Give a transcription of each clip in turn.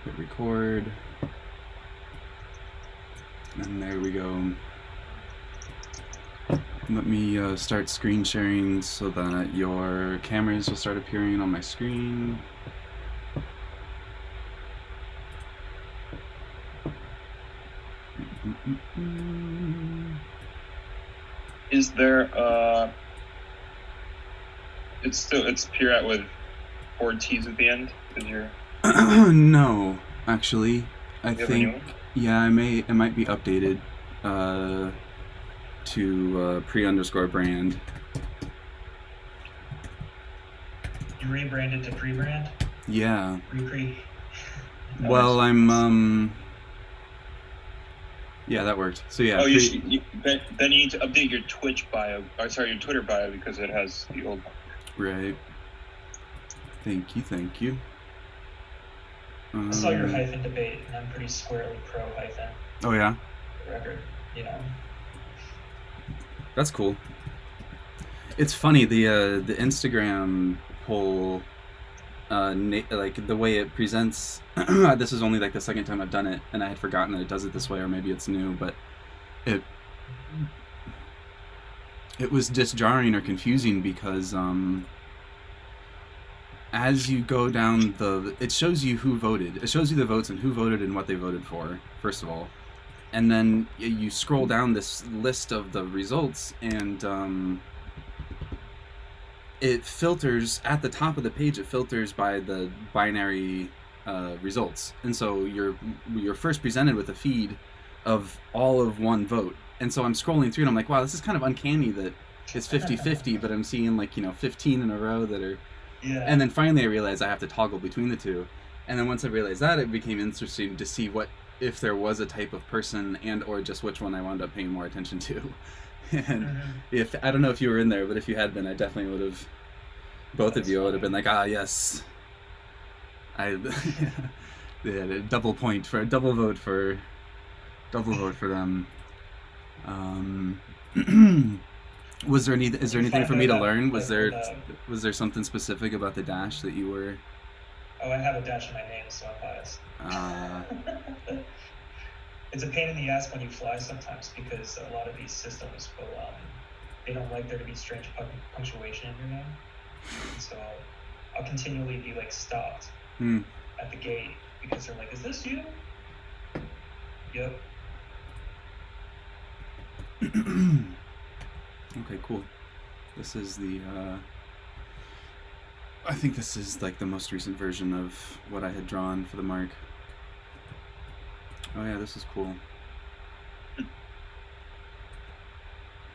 Hit record. And there we go. Let me start screen sharing so that your cameras will start appearing on my screen. Is there it's Pierrot with 4 T's at the end? Is your No, actually, I you have a new think one? it might be updated to pre_brand. You rebranded to pre-brand? Yeah. Pre. Well, Nice. I'm yeah, that worked. So yeah. Oh, then you need to update your Twitch bio. Or sorry, your Twitter bio because it has the old one. Right. Thank you. I saw your hyphen debate, and I'm pretty squarely pro hyphen. Oh yeah. For the record, you know. That's cool. It's funny the Instagram poll, like the way it presents. This is only like the second time I've done it, and I had forgotten that it does it this way, or maybe it's new. But it was just jarring or confusing because as you go down it shows you who voted. It shows you the votes and who voted and what they voted for, first of all. And then you scroll down this list of the results, and it filters at the top of the page. It filters by the binary results, and so you're first presented with a feed of all of one vote. And so I'm scrolling through, and I'm like, wow, this is kind of uncanny that it's 50-50, but I'm seeing 15 in a row that are. Yeah. And then finally I realized I have to toggle between the two. And then once I realized that, it became interesting to see if there was a type of person and or just which one I wound up paying more attention to. And if I don't know if you were in there, but if you had been, I definitely would have. Both of you would have been like, yes. They had a double vote for them. Is there anything for me to learn? Was there something specific about the dash that you were? Oh, I have a dash in my name, so I'm biased. It's a pain in the ass when you fly sometimes because a lot of these systems will they don't like there to be strange punctuation in your name, and so I'll continually be stopped at the gate because they're like, "Is this you?" Yep. Okay, cool. This is the I think this is the most recent version of what I had drawn for the mark. Oh yeah, this is cool.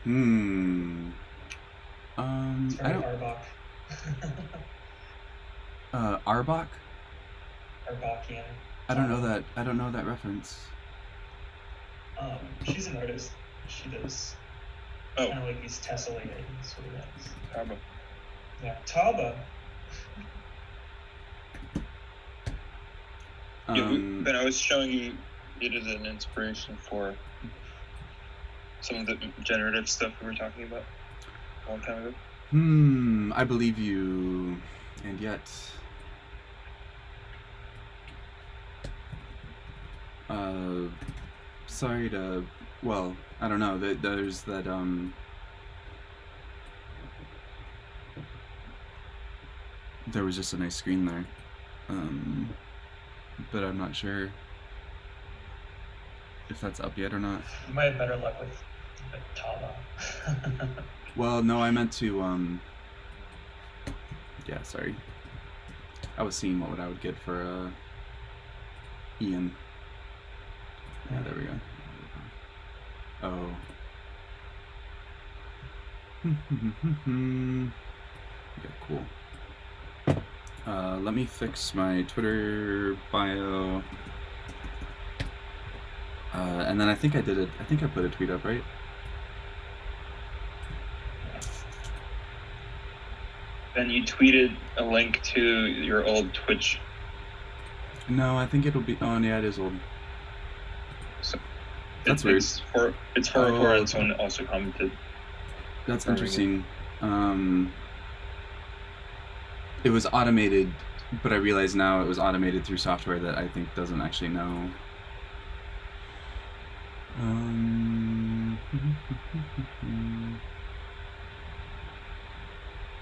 It's very Arbok. Arbok? Arbokian. I don't know that reference. She's an artist. She does kind of like these tessellated sort of things. Taba. Yeah, Taba. Ben, I was showing you it as an inspiration for some of the generative stuff we were talking about a long time ago. I believe you, and yet sorry to, well, I don't know, there's that there was just a nice screen there, but I'm not sure if that's up yet or not. You might have better luck with Taba. Well, no, I meant to yeah, sorry, I was seeing what I would get for Ian. Yeah, there we go. Oh. Okay, cool. Let me fix my Twitter bio. And then I think I did it. I think I put a tweet up, right? Then you tweeted a link to your old Twitch. No, I think it'll be. Oh, yeah, it is old. So that's weird. It's for record, and someone also commented. That's interesting. It was automated But I realize now it was automated through software that I think doesn't actually know.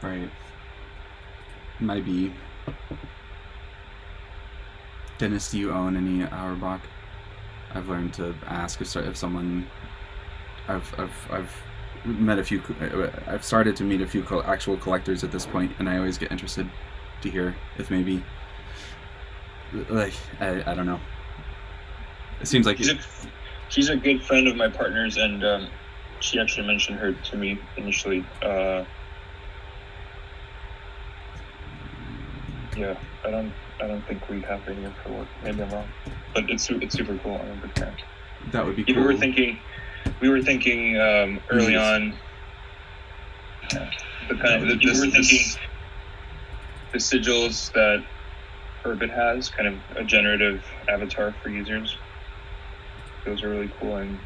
Right. Might be. Dennis, do you own any Auerbach? I've learned to ask if someone. I've met a few. I've started to meet a few actual collectors at this point, and I always get interested to hear if maybe. Like I don't know. It seems like she's a good friend of my partner's, and she actually mentioned her to me initially. Yeah, I don't think we have any of her work. Maybe I'm wrong, but it's super cool. I'm a big fan. That would be cool. We were thinking early on. The sigils that Urbit has, kind of a generative avatar for users. Those are really cool, and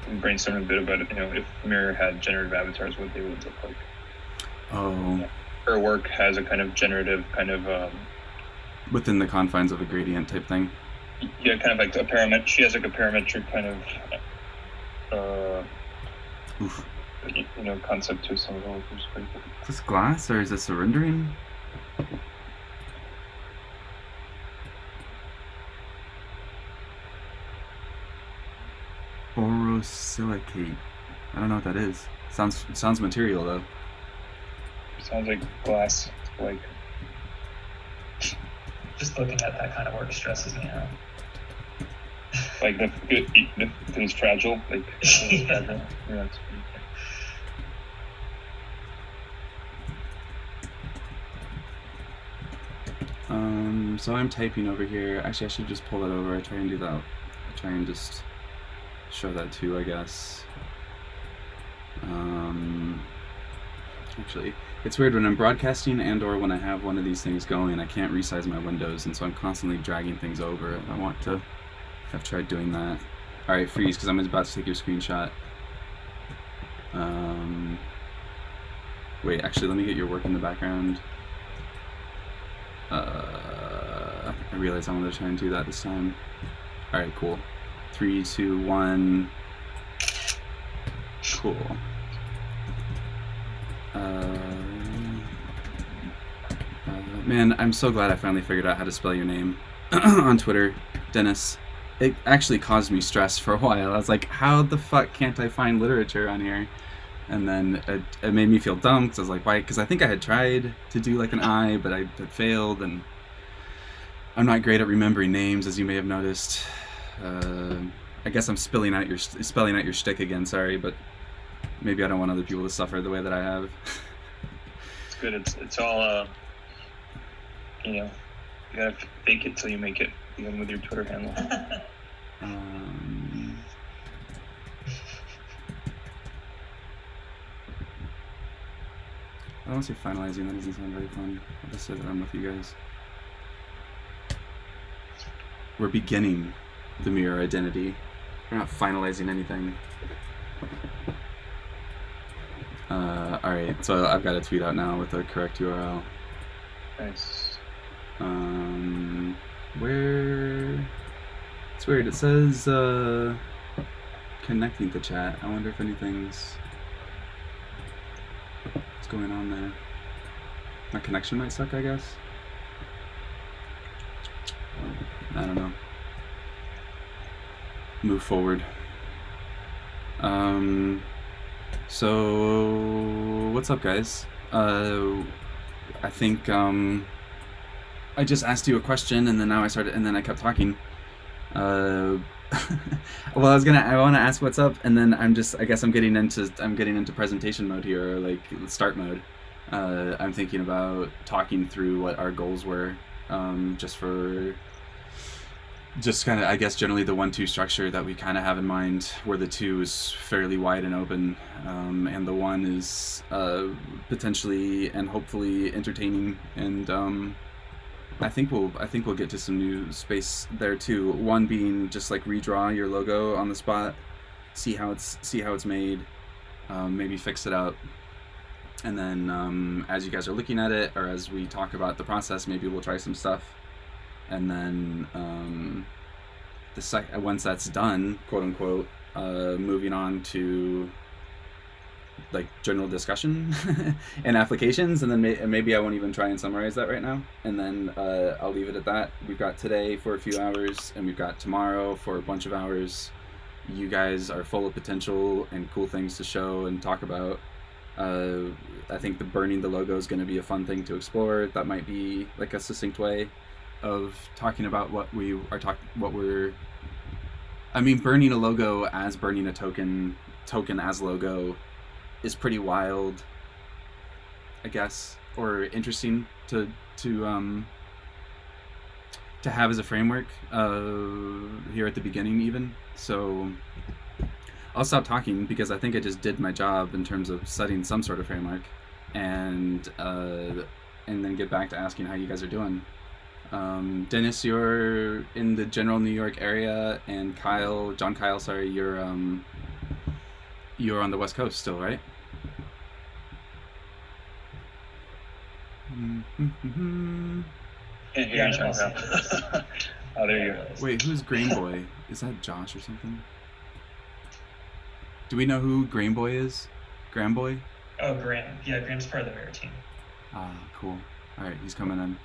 we brainstormed a bit about it. If Mirror had generative avatars, what they would look like. Oh. Yeah. Her work has a kind of generative within the confines of a gradient type thing. Yeah, kind of like a parametric. She has like a parametric kind of concept to some of those, which is pretty cool. Is this glass or is this a rendering? Borosilicate. I don't know what that is. Sounds material though. Sounds like glass. Like. Just looking at that kind of work stresses me out. Like the thing's fragile. Like. Yeah. Yeah, so I'm typing over here. Actually, I should just pull that over. I try and do that. I try and just show that too, I guess. Actually, it's weird when I'm broadcasting and or when I have one of these things going, I can't resize my windows, and so I'm constantly dragging things over. I want to have tried doing that. All right, freeze, because I'm about to take your screenshot. Wait, actually, let me get your work in the background. I realize I want to try and do that this time. All right, cool. 3, 2, 1. Cool. Man, I'm so glad I finally figured out how to spell your name on Twitter, Dennis. It actually caused me stress for a while. I was like, how the fuck can't I find literature on here? And then it made me feel dumb because I was like, why? Because I think I had tried to do like an I, but I had failed, and I'm not great at remembering names, as you may have noticed. I guess I'm spelling out your shtick again. Sorry, but maybe I don't want other people to suffer the way that I have. It's good. It's all you gotta fake it till you make it, even with your Twitter handle. I don't say finalizing, that doesn't sound very fun. I'll just say that I'm with you guys. We're beginning the mirror identity. We're not finalizing anything. Alright, so I've got a tweet out now with the correct URL. Nice. Where... It's weird, it says, connecting to chat. I wonder if anything's... What's going on there? My connection might suck, I guess. I don't know. Move forward. So what's up, guys? I think I just asked you a question, and then I kept talking. Well, I want to ask what's up, and then I guess I'm getting into presentation mode here, or like start mode. I'm thinking about talking through what our goals were, just kind of, I guess, generally the 1-2 structure that we kind of have in mind, where the 2 is fairly wide and open, and the 1 is potentially and hopefully entertaining, and I think we'll get to some new space there too. 1 being just like redraw your logo on the spot, see how it's made, maybe fix it up, And then as you guys are looking at it, or as we talk about the process, maybe we'll try some stuff. And then once that's done, quote unquote, moving on to like general discussion and applications, and then maybe I won't even try and summarize that right now, and then I'll leave it at that. We've got today for a few hours, and we've got tomorrow for a bunch of hours. You guys are full of potential and cool things to show and talk about. I think the burning the logo is going to be a fun thing to explore. That might be like a succinct way of talking about what we are burning a logo as burning a token as logo is pretty wild, I guess, or interesting to have as a framework here at the beginning even. So I'll stop talking because I think I just did my job in terms of setting some sort of framework, and then get back to asking how you guys are doing. Dennis, you're in the general New York area, and John Kyle, you're on the West Coast still, right? Can't hear you, John Kyle. Oh, there you go. Wait, who's Grainboy? Is that Josh or something? Do we know who Grainboy is? Gramboy? Oh, Graham. Yeah, Graham's part of the Mirror team. Ah, cool. All right, he's coming in.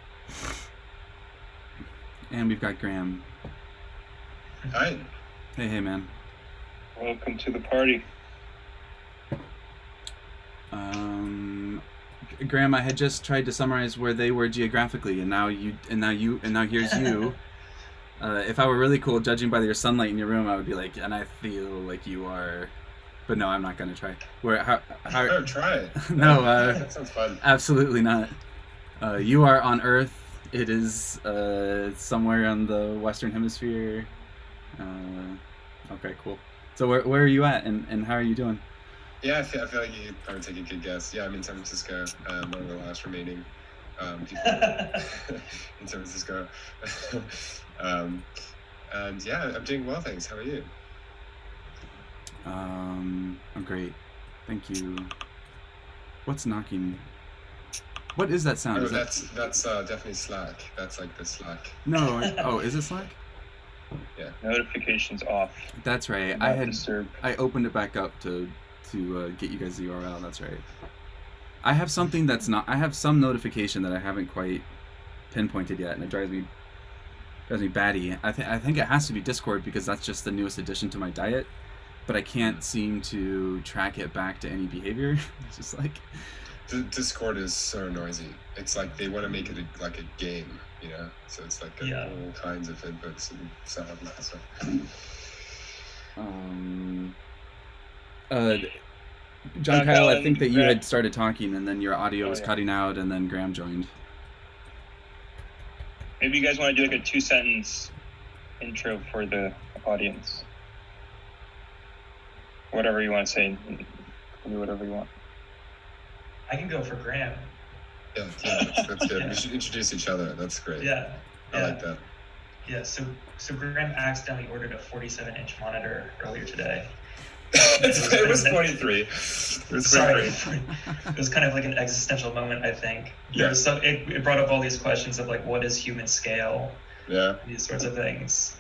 And we've got Graham. Hi. Hey, man. Welcome to the party. Graham, I had just tried to summarize where they were geographically, and now here's you. If I were really cool, judging by your sunlight in your room, I would be like, and I feel like you are, but no, I'm not gonna try. How Oh, try it. No, that sounds fun. Absolutely not. You are on Earth. It is somewhere on the Western Hemisphere. Okay, cool. So where are you at, and how are you doing? Yeah, I feel like you could probably take a good guess. Yeah, I'm in San Francisco. One of the last remaining people in San Francisco. And yeah, I'm doing well, thanks. How are you? I'm great. Thank you. What's knocking? What is that sound? Oh, is that's definitely Slack. That's like the Slack. No. Oh, is it Slack? Yeah. Notifications off. That's right. I opened it back up to get you guys the URL. That's right. I have something that's not. I have some notification that I haven't quite pinpointed yet, and it drives me batty. I think it has to be Discord because that's just the newest addition to my diet, but I can't seem to track it back to any behavior. It's just like Discord is so noisy. It's like they want to make it like a game, you know. So it's like all kinds of inputs and sound and stuff. John Kyle, I think that you had started talking, and then your audio was cutting out, and then Graham joined. Maybe you guys want to do like a 2-sentence intro for the audience. Whatever you want to say, do whatever you want. I can go for Graham. Yeah, that's good. We should introduce each other. That's great. Yeah. I like that. Yeah, so Graham accidentally ordered a 47-inch monitor earlier today. It was 43. It was 43. It was kind of like an existential moment, I think. Yeah. It brought up all these questions of like, what is human scale? Yeah. These sorts of things.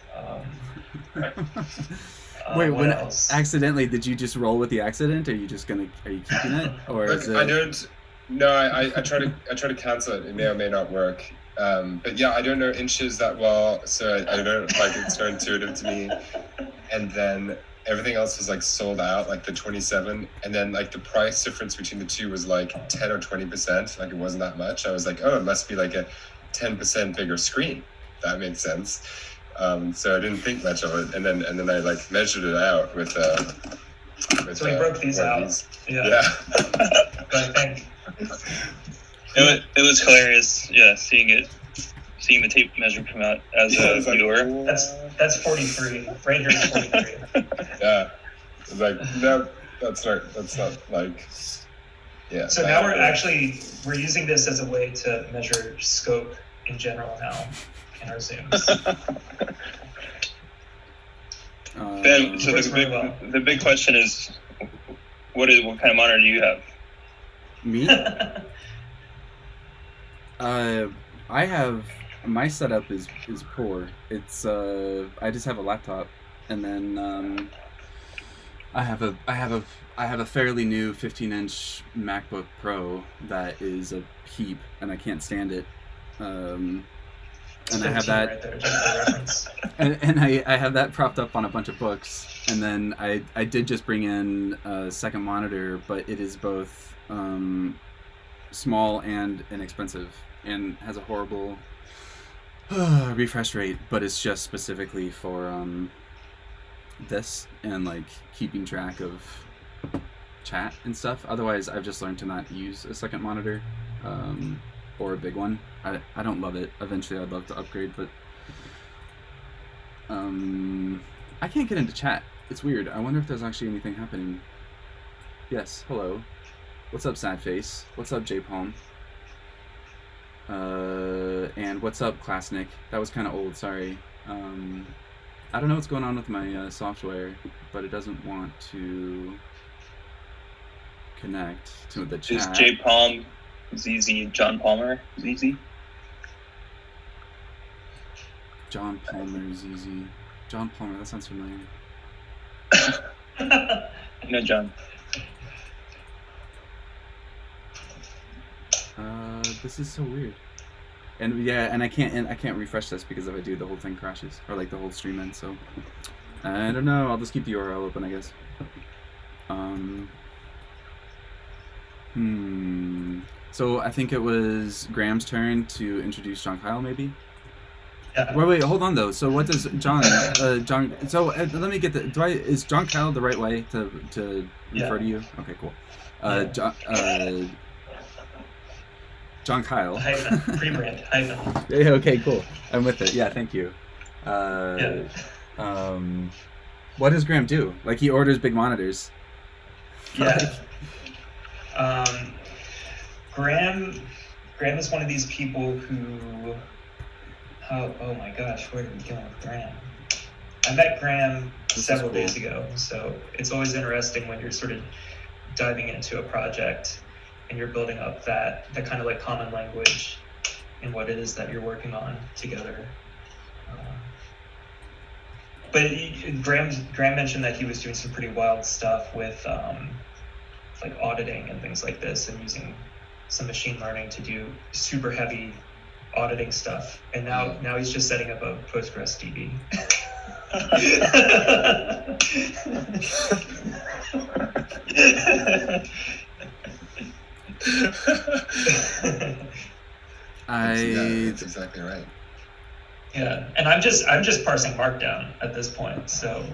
Wait, what else? Accidentally, did you just roll with the accident? Are you keeping it, or is it? I don't. No, I try to cancel it. It may or may not work. But yeah, I don't know inches that well, so I don't like it's so intuitive to me. And then everything else was like sold out, like the 27, and then like the price difference between the two was like 10 or 20%. Like it wasn't that much. I was like, oh, it must be like a 10% bigger screen. That makes sense. So I didn't think much of it, and then I like measured it out with. So we broke these out. Yeah. But I think it was hilarious. Yeah, seeing the tape measure come out as a viewer. Like, that's 43. Right here is 43. Yeah. It's like no, that's not like. Yeah. So now we're using this as a way to measure scope in general now in our Zooms. Ben, so the big question is, what kind of monitor do you have? Me? I have my setup is poor. It's I just have a laptop, and then I have a fairly new 15-inch MacBook Pro that is a heap, and I can't stand it. And I have that, right there, just for reference. and I have that propped up on a bunch of books, and then I did just bring in a second monitor, but it is both small and inexpensive, and has a horrible refresh rate, but it's just specifically for this and like keeping track of chat and stuff. Otherwise, I've just learned to not use a second monitor or a big one. I don't love it. Eventually, I'd love to upgrade, but I can't get into chat. It's weird. I wonder if there's actually anything happening. Yes, hello. What's up, Sad Face? What's up, J Palm? And what's up, Class Nick? That was kind of old, sorry. I don't know what's going on with my software, but it doesn't want to connect to the chat. Is J Palm ZZ John Palmer ZZ? John Palmer ZZ. John Palmer, that sounds familiar. No, John. This is so weird. And yeah, and I can't refresh this because if I do, the whole thing crashes, or like the whole stream ends. So I don't know. I'll just keep the URL open, I guess. So I think it was Graham's turn to introduce John Kyle, maybe. Yeah. Wait, hold on though. So what does John? So let me get the. Is John Kyle the right way to refer to you? Okay, cool. John Kyle. Hyphen, pre-brand, hyphen. Yeah, okay, cool. I'm with it. Yeah, thank you. What does Graham do? Like, he orders big monitors. Yeah. Graham is one of these people who. Oh my gosh, where did we go with Graham? I met Graham several days ago, so it's always interesting when you're sort of diving into a project and you're building up that kind of like common language in what it is that you're working on together. But Graham mentioned that he was doing some pretty wild stuff with like auditing and things like this, and using some machine learning to do super heavy auditing stuff. And now he's just setting up a Postgres DB. That's exactly right. Yeah, and I'm just parsing Markdown at this point, so.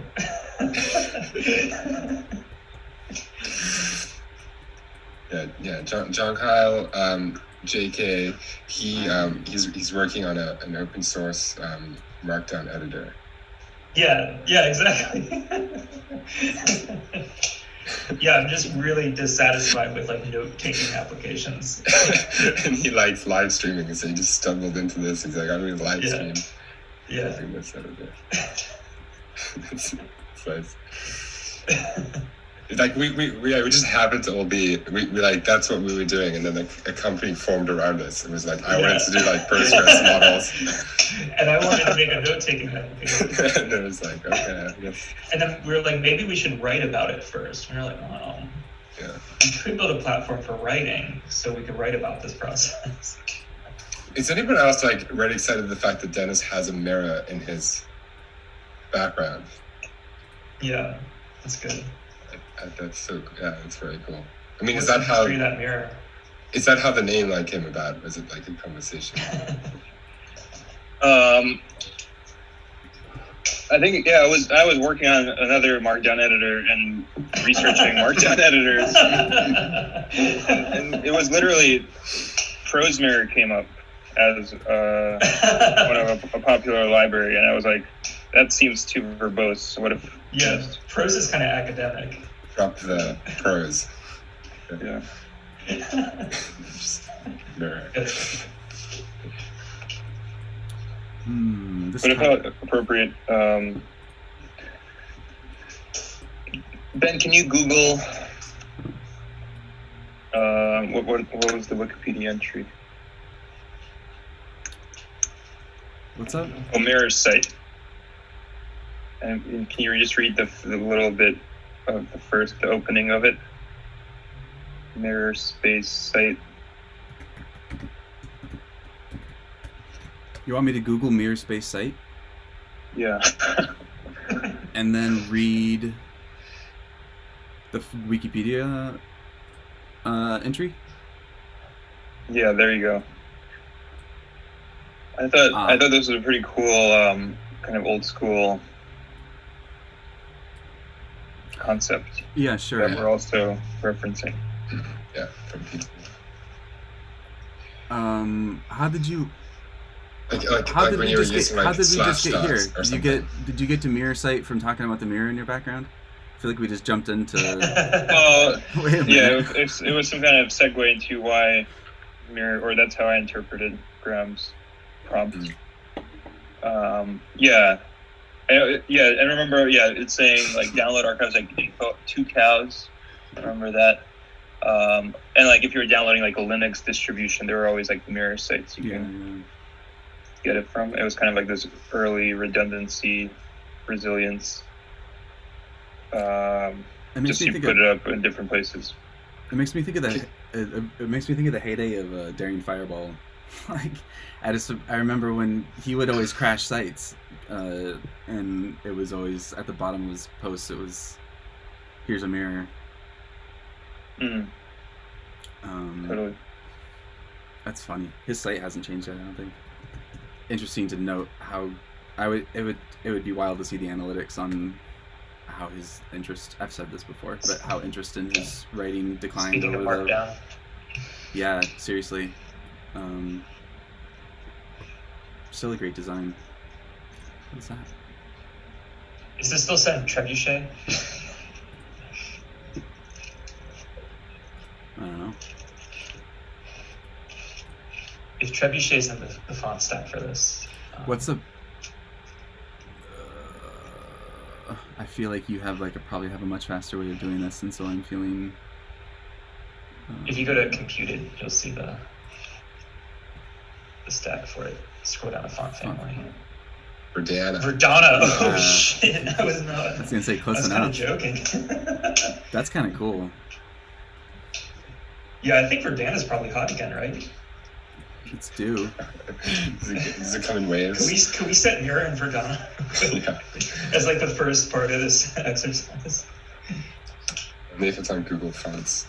Yeah. John Kyle, JK, he's working on an open source Markdown editor. Yeah, exactly. Yeah, I'm just really dissatisfied with like note-taking applications. And he likes live streaming, so he just stumbled into this. He's like, I'm going to live stream. Yeah. Using this editor. It's nice. Like we just happened to all be we like that's what we were doing, and then a company formed around us. It was like I wanted to do like Postgres models, and I wanted to make a note-taking application. And it was like, okay, I guess. And then we were like, maybe we should write about it first. And we were like, oh, yeah, we could build a platform for writing, so we could write about this process. Is anyone else like really excited the fact that Dennis has a mirror in his background? Yeah, that's good. That's so that's very cool. I mean, is that how that mirror? Is that how the name like came about? Was it like a conversation? I think I was working on another Markdown editor and researching Markdown editors, and it was literally Prosemirror came up as one of a popular library, and I was like, that seems too verbose. So what if? Yeah, prose is kind of academic. Drop the prose. Yeah. Mirror. This But if not appropriate, Ben, can you Google What was the Wikipedia entry? What's up? Oh, Mirror's site. And can you just read the little bit of the opening of it? Mirror space site. You want me to Google mirror space site Yeah. and then read the Wikipedia entry? Yeah, there you go. I thought this was a pretty cool, kind of old school concept Yeah, sure. that we're also referencing. Yeah, from people. How did you? Like when you were using like How did we slash just get here? dots or Did you get to mirror site from talking about the mirror in your background? I feel like we just jumped into. Well, Wait a minute. yeah, it was some kind of segue into why mirror, or that's how I interpreted Graham's prompt. Yeah. And remember, it's saying like download archives like info 2 cows. I remember that. And like if you were downloading like a Linux distribution, there were always like the mirror sites you can get it from. It was kind of like this early redundancy, resilience. Just you put it up in different places. It makes me think of that. It makes me think of the heyday of Daring Fireball. Like, I remember when he would always crash sites, and it was always at the bottom of his posts. It was, "Here's a mirror." Totally. That's funny. His site hasn't changed yet, I don't think. Interesting to note how it would be wild to see the analytics on how his interest. I've said this before, but how interest in his writing declined Speaking of over the. Markdown. Yeah, seriously. Still a great design. What's that? Is this still set in Trebuchet? I don't know. If Trebuchet is in the font stack for this. What's the? I feel like you have probably have a much faster way of doing this, and so I'm feeling. If you go to Computed, you'll see the stack for it. Scroll down to font family. Verdana. Oh shit! I was not. I was gonna say close I enough. was kind of joking. That's kind of cool. Yeah, I think Verdana's probably hot again, right? It's due. Does it come in waves? Can we set Mirror and Verdana Yeah. as like the first part of this exercise? Only if it's on Google Fonts.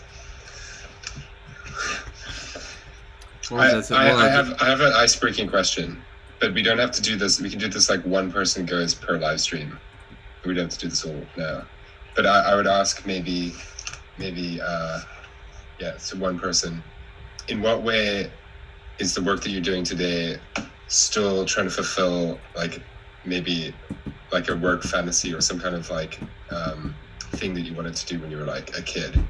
What was that? I have an ice-breaking question, but we don't have to do this. We can do this like one person goes per live stream. We don't have to do this all now. But I would ask maybe, so one person. In what way is the work that you're doing today still trying to fulfill like maybe like a work fantasy or some kind of like thing that you wanted to do when you were like a kid?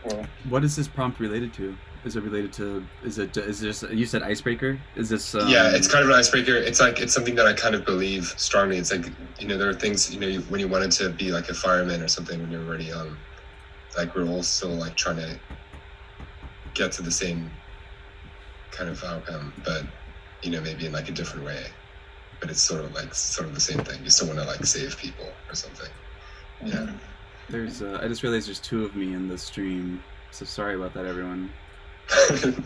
Well, What is this prompt related to? Is it related to? Is this? You said icebreaker. Is this? Yeah, it's kind of an icebreaker. It's something that I kind of believe strongly. It's like, there are things, when you wanted to be like a fireman or something when you were already young, like we're all still like trying to get to the same kind of outcome, but maybe in like a different way. But it's sort of the same thing. You still want to like save people or something. Yeah. There's. I just realized there's 2 of me in the stream, so sorry about that, everyone. I've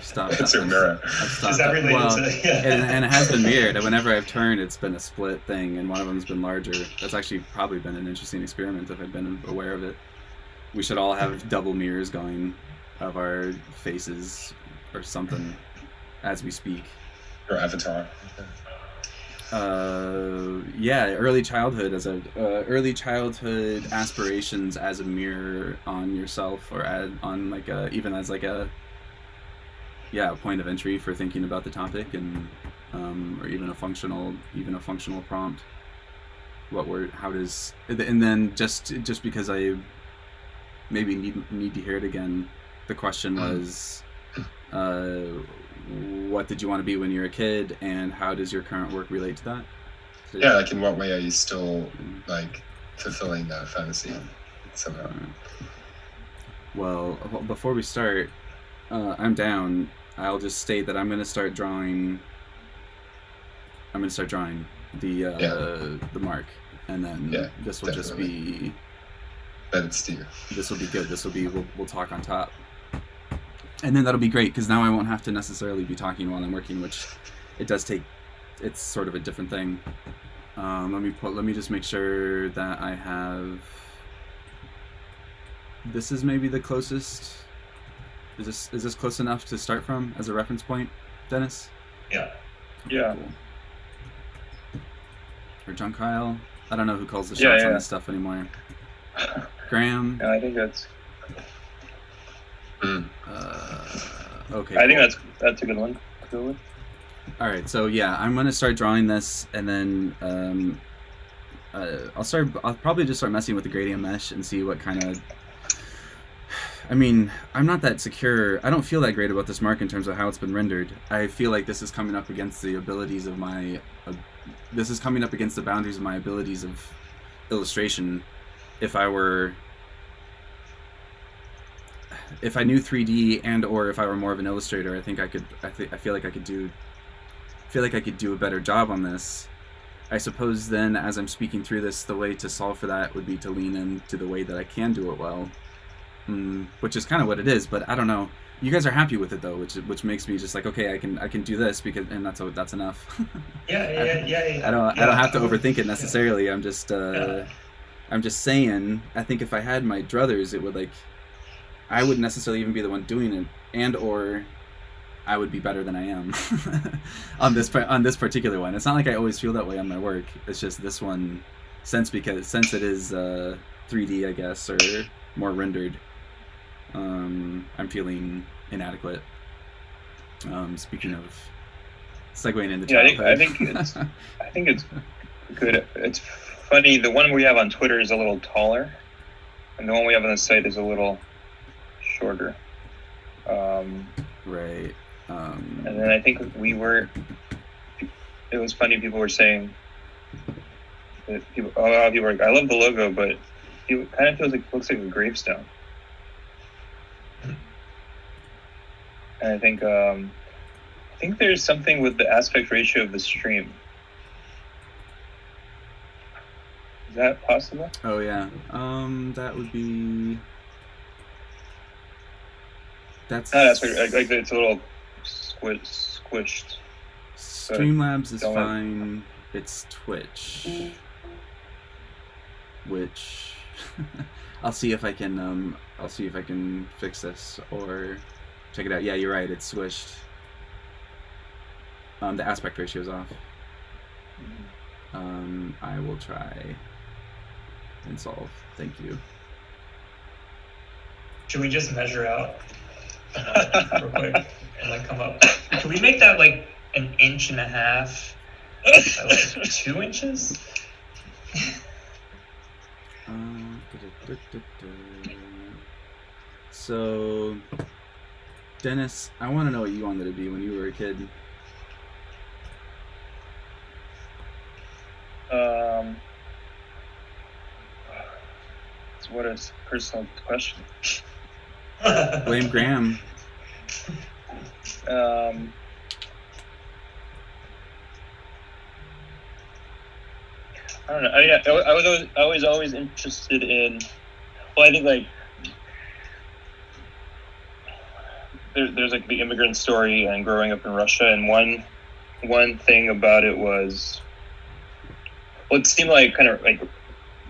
stopped. It's your mirror. I've stopped. Is that related to? Yeah. and it has been mirrored. Whenever I've turned, it's been a split thing, and one of them's been larger. That's actually probably been an interesting experiment if I'd been aware of it. We should all have double mirrors going of our faces or something as we speak. Your avatar. Early childhood early childhood aspirations as a mirror on yourself, or on like even as like a point of entry for thinking about the topic, and or even a functional prompt. And then just because I maybe need to hear it again, the question was, what did you want to be when you were a kid, and how does your current work relate to that? Yeah, like in what way are you still like fulfilling that fantasy somehow. Well, before we start, I'm down. I'll just state that I'm gonna start drawing the mark, and then this will just be. But it's Steve. This will be good. This will be we'll talk on top, and then that'll be great because now I won't have to necessarily be talking while I'm working, which it does take. It's sort of a different thing. Let me just make sure that I have. This is maybe the closest. Is this close enough to start from as a reference point, Dennis? Yeah. Yeah. Cool. Or John Kyle. I don't know who calls the shots on this stuff anymore. Graham. Yeah, I think that's. Okay. I think that's a good one to go with. All right, so yeah, I'm gonna start drawing this, and then I'll probably just start messing with the gradient mesh and see what kind of. I mean, I'm not that secure. I don't feel that great about this mark in terms of how it's been rendered. I feel like this is coming up against the abilities of my. This is coming up against the boundaries of my abilities of illustration. If I knew 3D and or if I were more of an illustrator, I think I could. I feel like I could do a better job on this. I suppose then, as I'm speaking through this, the way to solve for that would be to lean into the way that I can do it well, which is kind of what it is. But I don't know. You guys are happy with it though, which makes me just like, okay, I can do this because, and that's enough. Yeah. I don't have to overthink it necessarily. I'm just saying. I think if I had my druthers, it would I wouldn't necessarily even be the one doing it, and or I would be better than I am on this particular one. It's not like I always feel that way on my work. It's just this one, since it is 3D, I guess, or more rendered. I'm feeling inadequate. Speaking of segueing into childhood. I think it's good. It's funny. The one we have on Twitter is a little taller, and the one we have on the site is a little shorter. Right. And then I think it was funny, people were saying that people were like, I love the logo, but it kind of looks like a gravestone. And I think there's something with the aspect ratio of the stream. Is that possible? Oh yeah. That would be. That's like it's a little squished. Streamlabs is fine. It's Twitch, which I'll see if I can fix this or check it out. Yeah, you're right. It's squished. The aspect ratio is off. I will try and solve. Thank you. Should we just measure out real quick and come up? Can we make that 1.5 inches? 2 inches? So, Dennis, I want to know what you wanted to be when you were a kid. What a personal question. Blame Graham. I don't know. I was always interested in. Well, I think there's the immigrant story and growing up in Russia, and one thing about it was, well, it seemed like kind of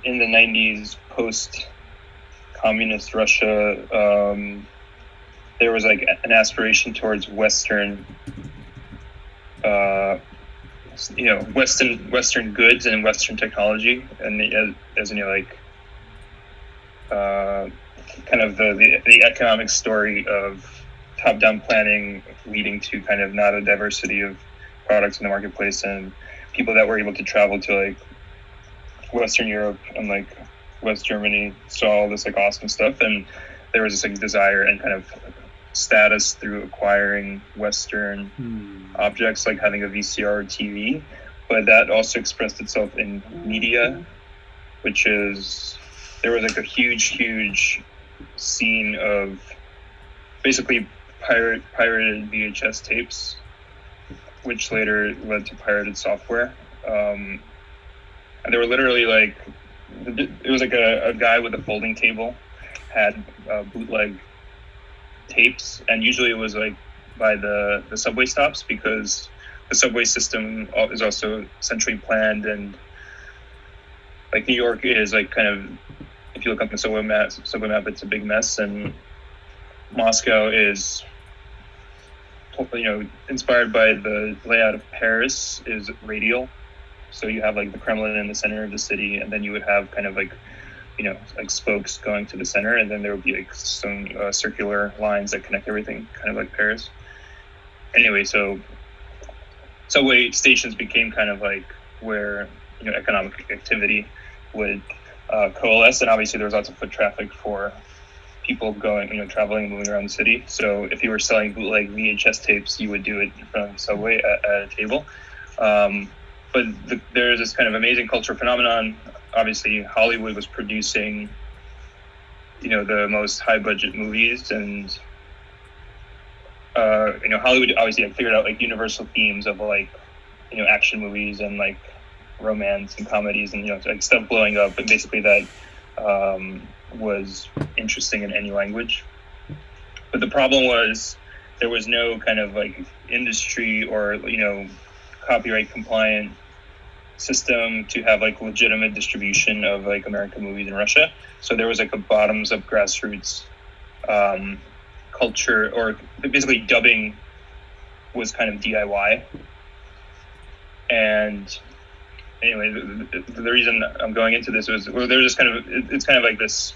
in the 90s, post-communist Russia, there was an aspiration towards Western goods and Western technology, and kind of the economic story of top-down planning leading to kind of not a diversity of products in the marketplace, and people that were able to travel to Western Europe and West Germany saw all this awesome stuff, and there was this desire and kind of status through acquiring Western objects, like having a VCR or TV, but that also expressed itself in media which is there was like a huge scene of basically pirated VHS tapes, which later led to pirated software. And they were literally like, it was like a guy with a folding table had bootleg tapes, and usually it was like by the subway stops, because the subway system is also centrally planned, and like New York is like kind of, if you look up the subway map, it's a big mess, and Moscow is, you know, inspired by the layout of Paris, is radial. So you have like the Kremlin in the center of the city, and then you would have kind of like, you know, like spokes going to the center, and then there would be like some circular lines that connect everything, kind of like Paris. Anyway, so subway stations became kind of like where, you know, economic activity would coalesce, and obviously there was lots of foot traffic for people going, you know, traveling, moving around the city. So if you were selling bootleg VHS tapes, you would do it in front of the subway at a table. But there's this kind of amazing cultural phenomenon. Obviously, Hollywood was producing, you know, the most high budget movies, and you know, Hollywood obviously like figured out like universal themes of like, you know, action movies and like romance and comedies and, you know, like stuff blowing up, but basically that was interesting in any language. But the problem was there was no kind of like industry or, you know, copyright compliant system to have like legitimate distribution of like American movies in Russia. So there was like a bottoms up grassroots culture, or basically dubbing was kind of DIY. And anyway, the reason I'm going into this was, well, there's just kind of, it's kind of like this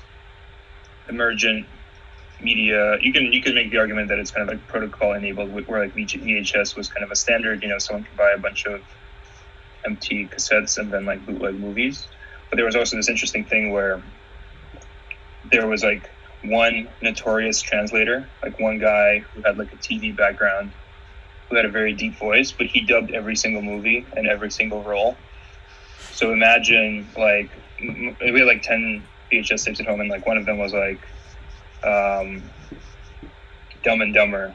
emergent media. You can make the argument that it's kind of like protocol enabled, where like VHS was kind of a standard, you know, someone could buy a bunch of empty cassettes and then like bootleg movies. But there was also this interesting thing where there was like one notorious translator, like one guy who had like a TV background, who had a very deep voice, but he dubbed every single movie and every single role. So imagine like, we had like 10 VHS tapes at home, and like one of them was like Dumb and Dumber,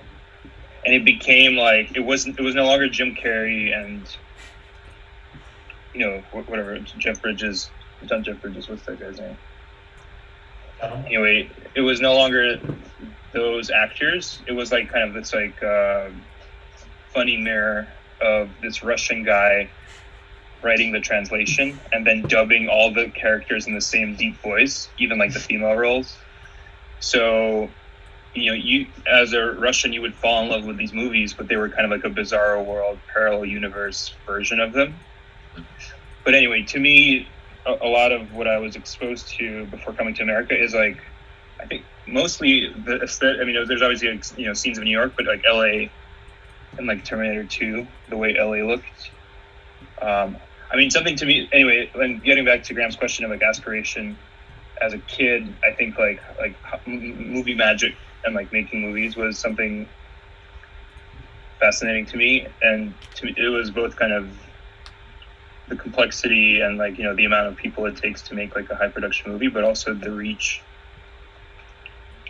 and it became like, it was no longer Jim Carrey and, you know, whatever, Jeff Bridges, not Jeff Bridges, what's that guy's name? Anyway, it was no longer those actors. It was like kind of this like funny mirror of this Russian guy writing the translation and then dubbing all the characters in the same deep voice, even like the female roles. So, you know, you as a Russian, you would fall in love with these movies, but they were kind of like a bizarro world, parallel universe version of them. But anyway, to me, a lot of what I was exposed to before coming to America is like, I think mostly the aesthetic. I mean, there's obviously, you know, scenes of New York, but like LA and like Terminator 2, the way LA looked. I mean, something to me, anyway, and getting back to Graham's question of like aspiration, as a kid, I think like movie magic and like making movies was something fascinating to me. And to me, it was both kind of the complexity and like, you know, the amount of people it takes to make like a high production movie, but also the reach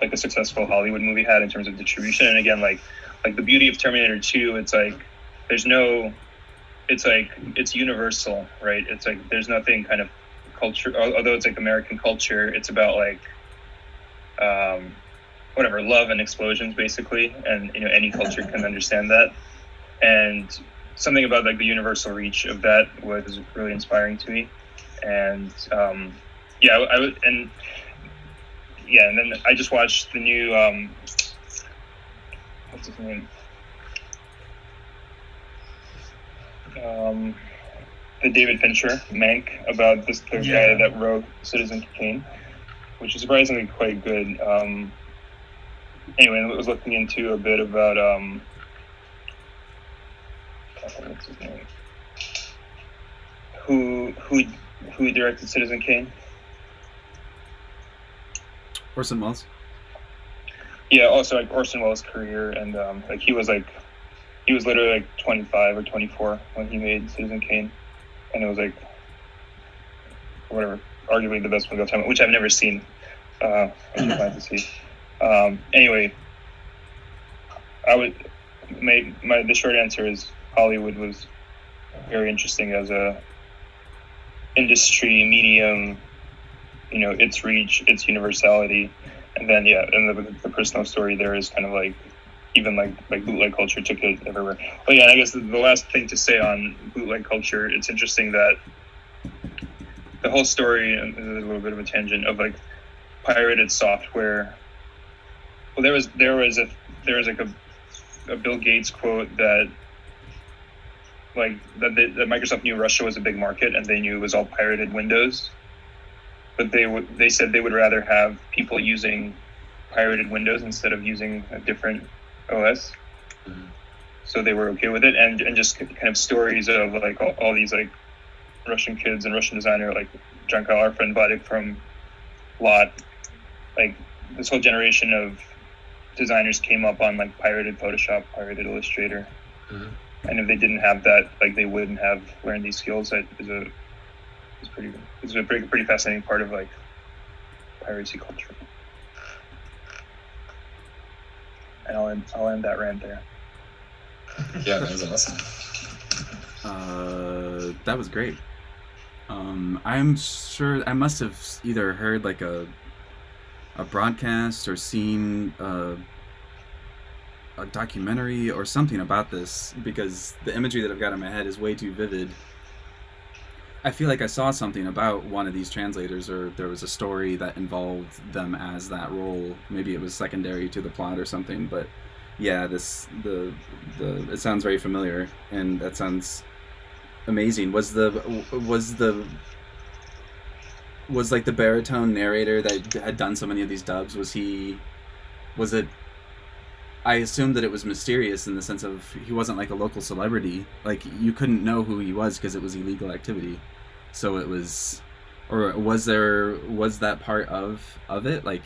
like a successful Hollywood movie had in terms of distribution. And again, like the beauty of Terminator 2, it's like there's no, it's like it's universal, right? It's like there's nothing kind of culture, although it's like American culture, it's about like whatever, love and explosions basically, and, you know, any culture can understand that. And something about like the universal reach of that was really inspiring to me. And yeah, I would, and yeah, and then I just watched the new what's his name, the David Fincher Mank, about this the guy that wrote Citizen Kane, which is surprisingly quite good. Anyway, I was looking into a bit about what's his name? Who directed Citizen Kane? Orson Welles. Yeah, also like Orson Welles' career, and like he was literally like 25 or 24 when he made Citizen Kane, and it was like whatever arguably the best movie of all time, which I've never seen. I'm glad to see. Anyway, the short answer is Hollywood was very interesting as a industry medium, its reach, its universality, and then and the personal story there is kind of like even like bootleg culture took it everywhere. But yeah, I guess the last thing to say on bootleg culture, it's interesting that the whole story, and this is a little bit of a tangent, of like pirated software. Well, there was like a Bill Gates quote that that Microsoft knew Russia was a big market and they knew it was all pirated Windows, but they said they would rather have people using pirated Windows instead of using a different OS. Mhm. So they were okay with it, and just kind of stories of like all these like Russian kids and Russian designer like John Kyle, our friend Vadik from Lot, like this whole generation of designers came up on like pirated Photoshop, pirated Illustrator. Mhm. And if they didn't have that, like they wouldn't have learned these skills. That is a pretty fascinating part of like piracy culture. And I'll end that rant there. Yeah, that was awesome. That was great. I'm sure I must have either heard like a broadcast or seen a documentary or something about this, because the imagery that I've got in my head is way too vivid. I feel like I saw something about one of these translators, or there was a story that involved them as that role. Maybe it was secondary to the plot or something, but yeah, it sounds very familiar, and that sounds amazing. Was like the baritone narrator that had done so many of these dubs, was it, I assumed that it was mysterious in the sense of he wasn't like a local celebrity. Like you couldn't know who he was because it was illegal activity. So it was, or was that part of it? Like,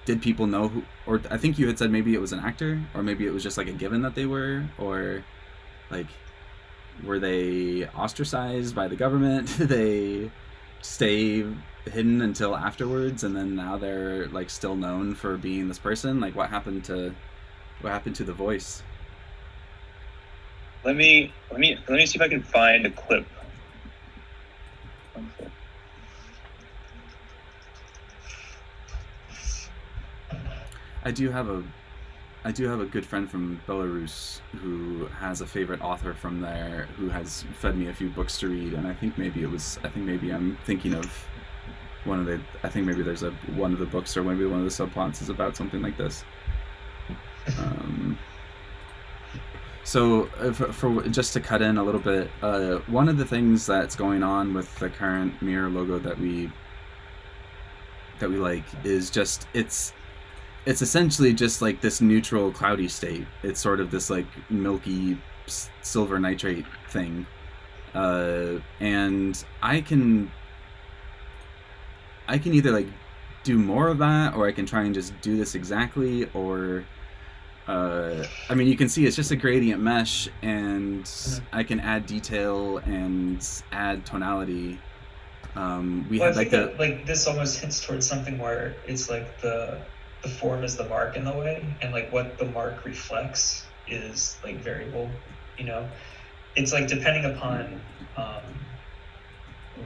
did people know who, or I think you had said maybe it was an actor, or maybe it was just like a given that they were, or like, were they ostracized by the government? Did they stay hidden until afterwards, and then now they're like still known for being this person? Like what happened to the voice? Let me see if I can find a clip. I do have a good friend from Belarus who has a favorite author from there who has fed me a few books to read, and I think maybe I'm thinking of one of the books, or maybe one of the subplots is about something like this. So for just to cut in a little bit, one of the things that's going on with the current Mirror logo that we like is just it's essentially just like this neutral cloudy state. It's sort of this like milky silver nitrate thing, and I can either like do more of that, or I can try and just do this exactly, or I mean, you can see it's just a gradient mesh, and I can add detail and add tonality. I think that like this almost hints towards something where it's like the form is the mark in the way, and like what the mark reflects is like variable. It's like depending upon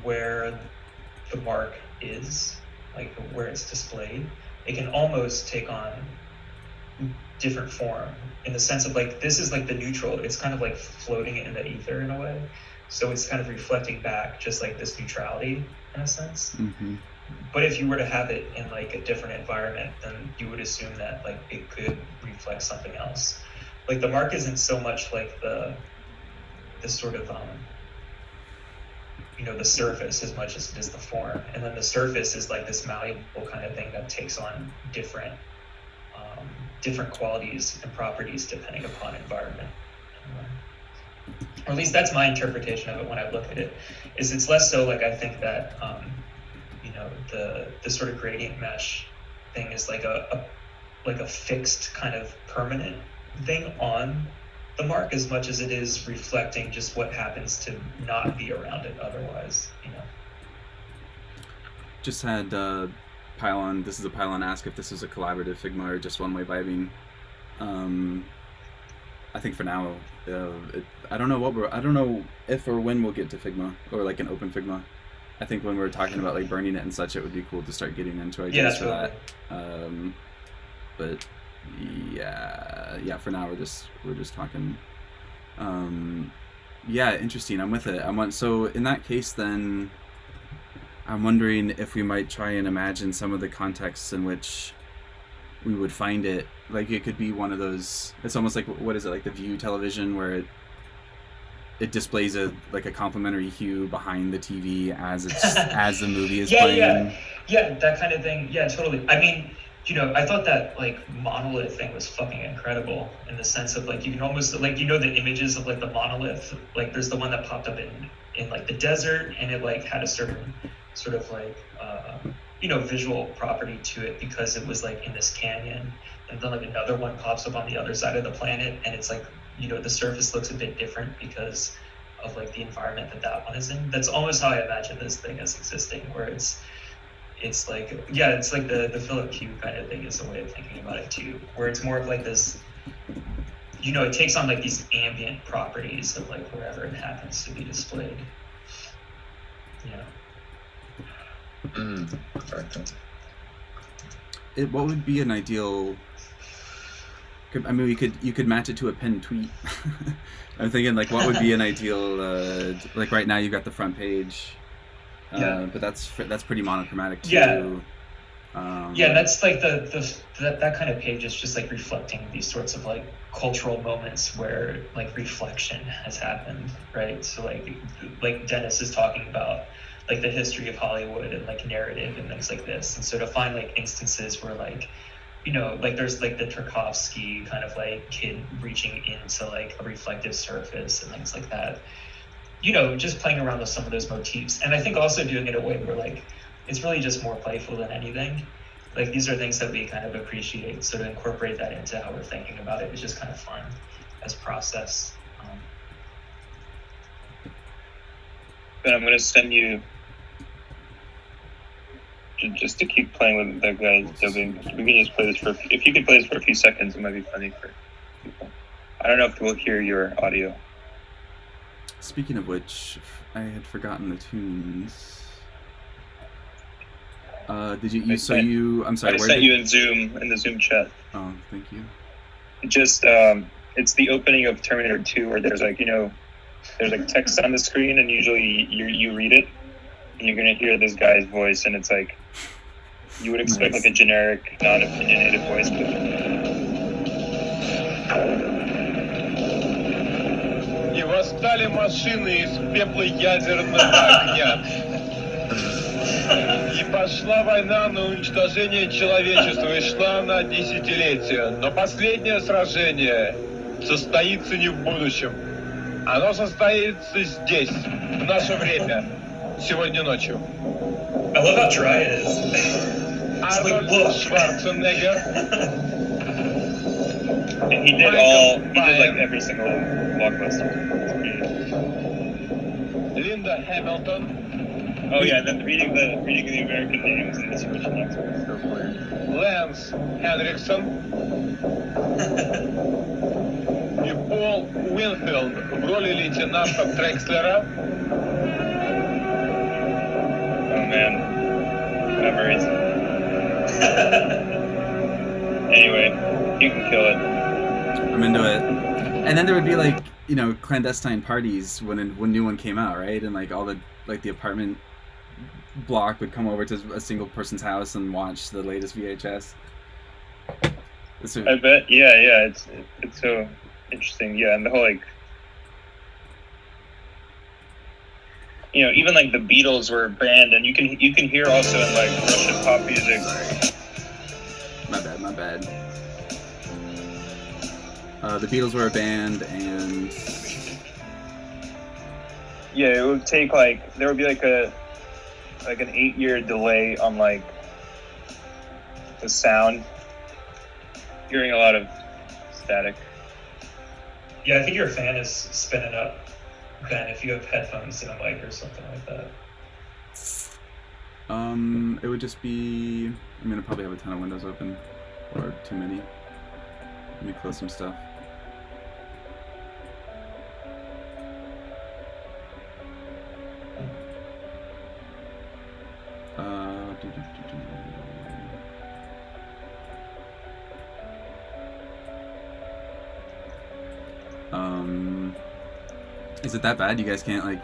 where the mark is, like where it's displayed, it can almost take on different form, in the sense of like this is like the neutral, it's kind of like floating in the ether in a way, so it's kind of reflecting back just like this neutrality in a sense. Mm-hmm. But if you were to have it in like a different environment, then you would assume that like it could reflect something else. Like the mark isn't so much like the sort of the surface as much as it is the form, and then the surface is like this malleable kind of thing that takes on different qualities and properties depending upon environment. Or at least that's my interpretation of it when I look at it. Is it's less so like I think that the sort of gradient mesh thing is like a fixed kind of permanent thing on the mark, as much as it is reflecting just what happens to not be around it otherwise. just had Pylon. This is a Pylon ask if this is a collaborative Figma or just one-way vibing. I think for now, I don't know if or when we'll get to Figma or like an open Figma. I think when we're talking about like burning it and such, it would be cool to start getting into ideas for that. But yeah. For now, we're just talking. Yeah, interesting. I'm with it. So in that case, then, I'm wondering if we might try and imagine some of the contexts in which we would find it. Like it could be one of those. It's almost like, what is it, like the View television where it displays a complementary hue behind the TV as as the movie is playing. Yeah, that kind of thing. Yeah, totally. I mean, I thought that like monolith thing was fucking incredible in the sense of like you can almost like the images of like the monolith. Like there's the one that popped up in like the desert, and it like had a certain sort of like visual property to it because it was like in this canyon, and then like another one pops up on the other side of the planet, and it's like the surface looks a bit different because of like the environment that one is in. That's almost how I imagine this thing as existing, where it's like it's like the Philip Hue kind of thing is a way of thinking about it too, where it's more of like this, it takes on like these ambient properties of like wherever it happens to be displayed. What would be an ideal? I mean, you could match it to a pinned tweet. I'm thinking like, what would be an ideal? Like right now, you've got the front page. But that's pretty monochromatic too. That's like that kind of page is just like reflecting these sorts of like cultural moments where like reflection has happened, right? So like Dennis is talking about like the history of Hollywood and like narrative and things like this, and so to find like instances where like like there's like the Tarkovsky kind of like kid reaching into like a reflective surface and things like that. Just playing around with some of those motifs. And I think also doing it in a way where like it's really just more playful than anything. Like these are things that we kind of appreciate. So to incorporate that into how we're thinking about it is just kind of fun as a process. But I'm going to send you, just to keep playing with that guy's dubbing. We can just play this if you could play this for a few seconds, it might be funny for people. I don't know if we'll hear your audio. Speaking of which, I had forgotten the tunes. Did you? I'm sorry. I sent you in the Zoom chat. Oh, thank you. Just it's the opening of Terminator 2, where there's like there's like text on the screen, and usually you read it, and you're gonna hear this guy's voice, and it's like you would expect like a generic, non-opinionated voice, И восстали машины из пепла ядерного огня. И пошла война на уничтожение человечества, и шла она десятилетия. Но последнее сражение состоится не в будущем. Оно состоится здесь, в наше время, сегодня ночью. I love how dry it is. Арнольд Шварценеггер. And he did like every single blockbuster. Linda Hamilton. Oh yeah, and then reading the American names in this original accent is so funny. Лэнс Хенриксон. И Пол Уинфилд в роли лейтенанта Трекслера. Oh man, memories. Anyway, you can kill it. I'm into it. And then there would be like, clandestine parties when a new one came out, right? And like all the apartment block would come over to a single person's house and watch the latest VHS. I bet, yeah, it's so interesting, yeah, and the whole like, even like the Beatles were banned, and you can hear also in like Russian pop music. My bad. The Beatles were a band, and yeah, it would take there would be like an 8-year delay on like the sound. Hearing a lot of static. Yeah, I think your fan is spinning up, Ben, if you have headphones and a mic or something like that. It would just be. I'm gonna probably have a ton of windows open, or too many. Let me close some stuff. Do, do, do, do. Is it that bad? You guys can't like.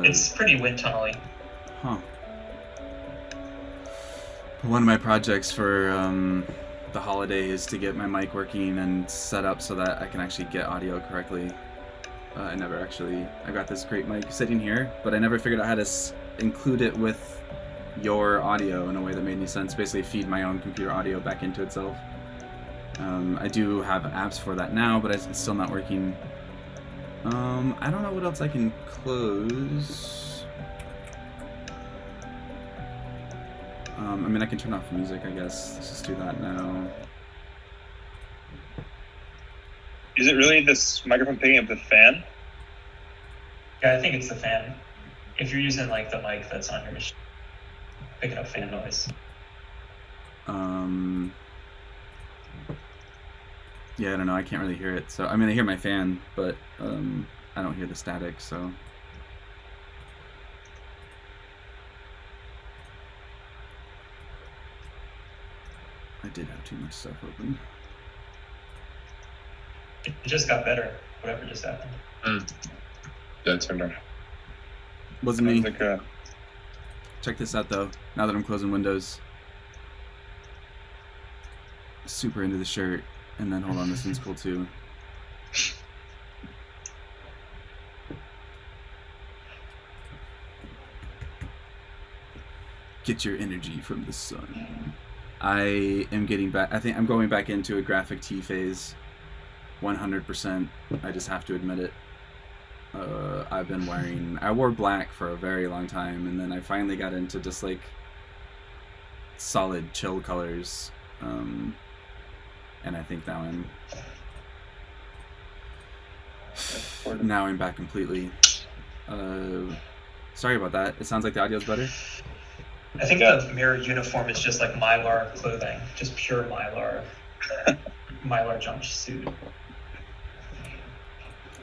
It's pretty wind tunnely. Huh. One of my projects for the holiday is to get my mic working and set up so that I can actually get audio correctly. I got this great mic sitting here, but I never figured out how to include it with your audio in a way that made any sense. Basically feed my own computer audio back into itself. I do have apps for that now, but it's still not working. I don't know what else I can close. I mean, I can turn off music, I guess. Let's just do that now. Is it really this microphone picking up the fan? Yeah, I think it's the fan. If you're using like the mic that's on your machine, picking up fan noise. Yeah, I don't know. I can't really hear it. So I mean, I hear my fan, but I don't hear the static. So. I did have too much stuff open. It just got better. Whatever just happened. Yeah, it turned on. Wasn't me. Like Check this out though. Now that I'm closing windows. Super into the shirt. And then hold on, this one's cool too. Get your energy from the sun. I am getting back. I think I'm going back into a graphic tee phase. 100%. I just have to admit it. I've been wearing. I wore black for a very long time, and then I finally got into just like solid chill colors. And I think now I'm back completely. Sorry about that. It sounds like the audio's better. I think the mirror uniform is just like Mylar clothing, just pure Mylar, Mylar jumpsuit.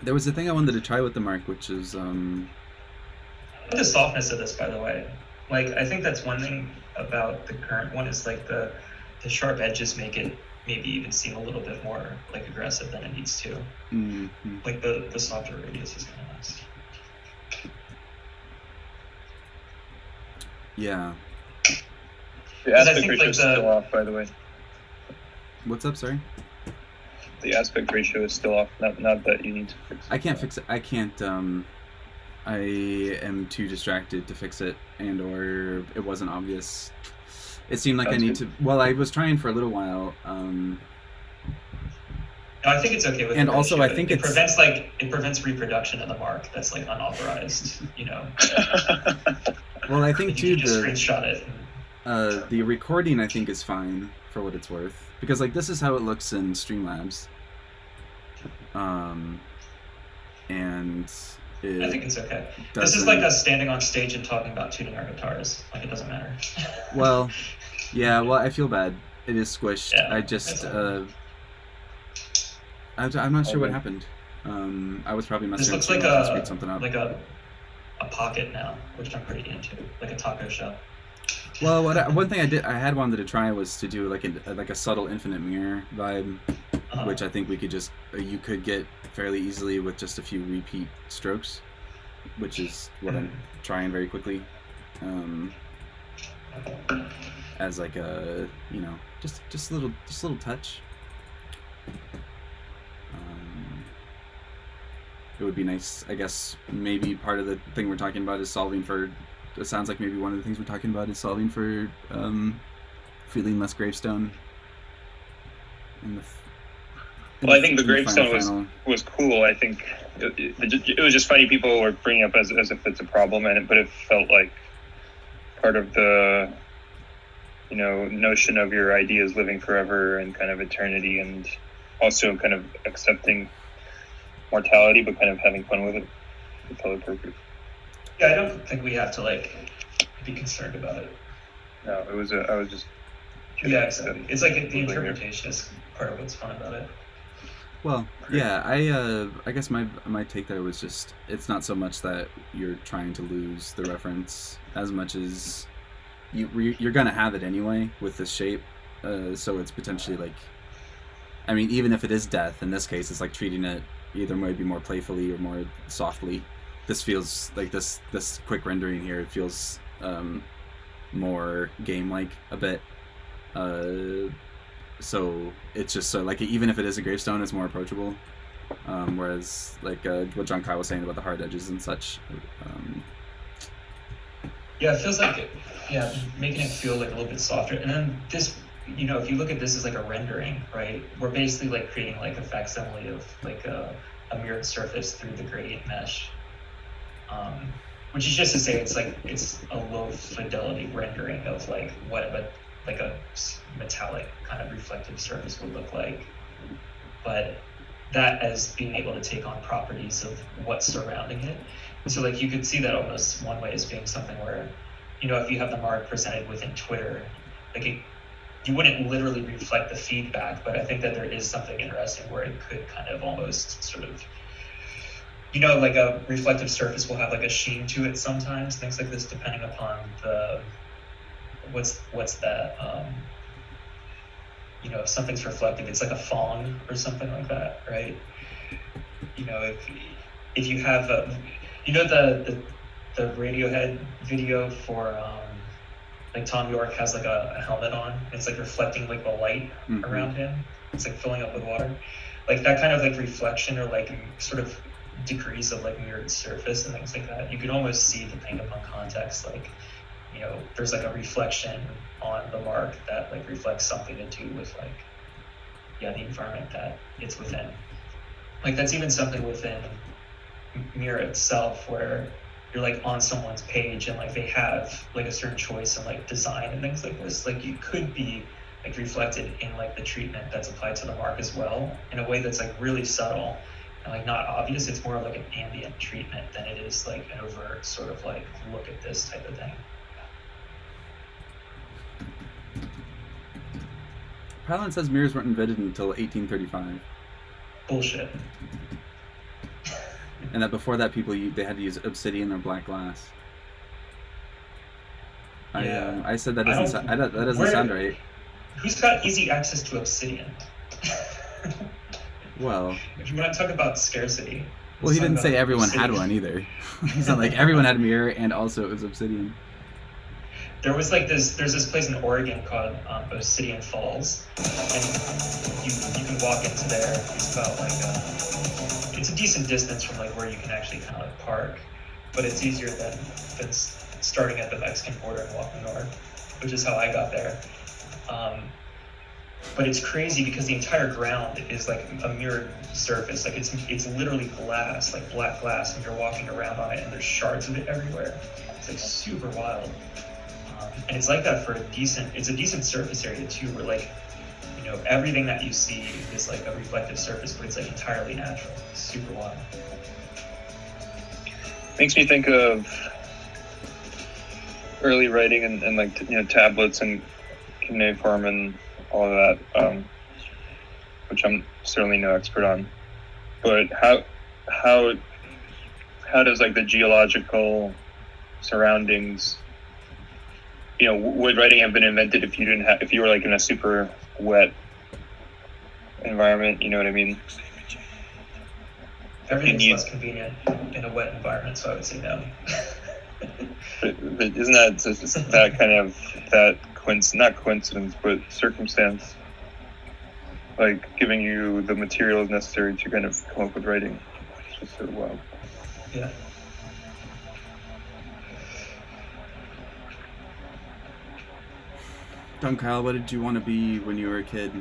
There was a thing I wanted to try with the Mark, which is The softness of this, by the way. Like, I think that's one thing about the current one is like the sharp edges make it maybe even seem a little bit more like aggressive than it needs to. mm-hmm. Like the softer radius is kind of nice. Yeah. the I aspect think, ratio like, is still off, by the way. What's up? Sorry. The aspect ratio is still off. Not that you need to fix it. I can't fix it. I can't. I am too distracted to fix it, or it wasn't obvious. It seemed like I Sounds need good. to. Well, I was trying for a little while. No, I think it's okay with And the also, ratio. I think it it's- prevents reproduction of the mark that's like unauthorized, you know. Well, I think You too can just the screenshot it. the recording I think is fine for what it's worth, because like this is how it looks in Streamlabs. And it I think it's okay. This doesn't- is like us standing on stage and talking about tuning our guitars. Like, it doesn't matter. Well, yeah. Well, I feel bad. It is squished. Yeah, I just it's okay. I'm not sure what Okay. happened. I was probably This messing looks with like Streamlabs to screw something up. a pocket now, which I'm pretty into, like a taco shell. Well, one thing I had wanted to try was to do like a subtle infinite mirror vibe, which I think we could just you could get fairly easily with just a few repeat strokes, which is what I'm trying very quickly, as like a just a little touch. It would be nice, I guess. Maybe part of the thing we're talking about is solving for. It sounds like maybe one of the things we're talking about is solving for feeling less gravestone. Well, I think the gravestone was cool. I think it was just funny. People were bringing up as if it's a problem, but it felt like part of the notion of your ideas living forever and kind of eternity, and also kind of accepting mortality, but kind of having fun with it. It's totally perfect. Yeah, I don't think we have to like be concerned about it. No, it was I was just Yeah, exactly. It's like the Completely. interpretation is part of what's fun about it. Well, yeah, I guess my take there was just it's not so much that you're trying to lose the reference as much as you're gonna have it anyway with this shape, so it's potentially like, I mean, even if it is death, in this case, it's like treating it either maybe more playfully or more softly. This feels like this quick rendering here. It feels more game-like a bit. So it's just so like even if it is a gravestone, it's more approachable. Whereas like what John Kyle was saying about the hard edges and such. Yeah, it feels like making it feel like a little bit softer. And then this, if you look at this as like a rendering, right? We're basically like creating like a facsimile of like a mirrored surface through the gradient mesh. Which is just to say it's a low fidelity rendering of like what a metallic kind of reflective surface would look like. But that as being able to take on properties of what's surrounding it. And so like you could see that almost one way as being something where, if you have the mark presented within Twitter, like you wouldn't literally reflect the feedback, but I think that there is something interesting where it could kind of almost sort of, like a reflective surface will have like a sheen to it sometimes, things like this, depending upon the, what's that, if something's reflective, it's like a fawn or something like that, right? If you have, the Radiohead video for, like Tom York has like a helmet on, it's like reflecting like the light around him, it's like filling up with water. Like that kind of like reflection or like sort of degrees of like mirrored surface and things like that, you could almost see the paint upon context, like there's like a reflection on the mark that like reflects something to do with like the environment that it's within. Like that's even something within Mirror itself where you're like on someone's page and like they have like a certain choice in like design and things like this, like you could be like reflected in like the treatment that's applied to the mark as well in a way that's like really subtle and like not obvious. It's more of like an ambient treatment than it is like an overt sort of like look at this type of thing. Palin says mirrors weren't invented until 1835. Bullshit. And that before that, they had to use obsidian or black glass. Yeah. I said that doesn't sound right. Who's got easy access to obsidian? Well, if you want to talk about scarcity. Well, he didn't say everyone had one either. He's not like everyone had a mirror and also it was obsidian. There was like there's this place in Oregon called Obsidian Falls, and you can walk into there. It's about like it's a decent distance from like where you can actually kind of like park, but it's easier than starting at the Mexican border and walking north, which is how I got there. But it's crazy because the entire ground is like a mirrored surface. Like it's literally glass, like black glass, and you're walking around on it, and there's shards of it everywhere. It's like super wild. And it's like that for a decent surface area too, where like, everything that you see is like a reflective surface, but it's like entirely natural. It's super wild. Makes me think of early writing and like, tablets and cuneiform and all of that, which I'm certainly no expert on. But how does like the geological surroundings, would writing have been invented if you were like in a super wet environment? You know what I mean? Everything's less convenient in a wet environment, so I would say no. but isn't that just that kind of not coincidence, but circumstance, like giving you the materials necessary to kind of come up with writing? It's just so wild. Yeah. Don Kyle, what did you want to be when you were a kid?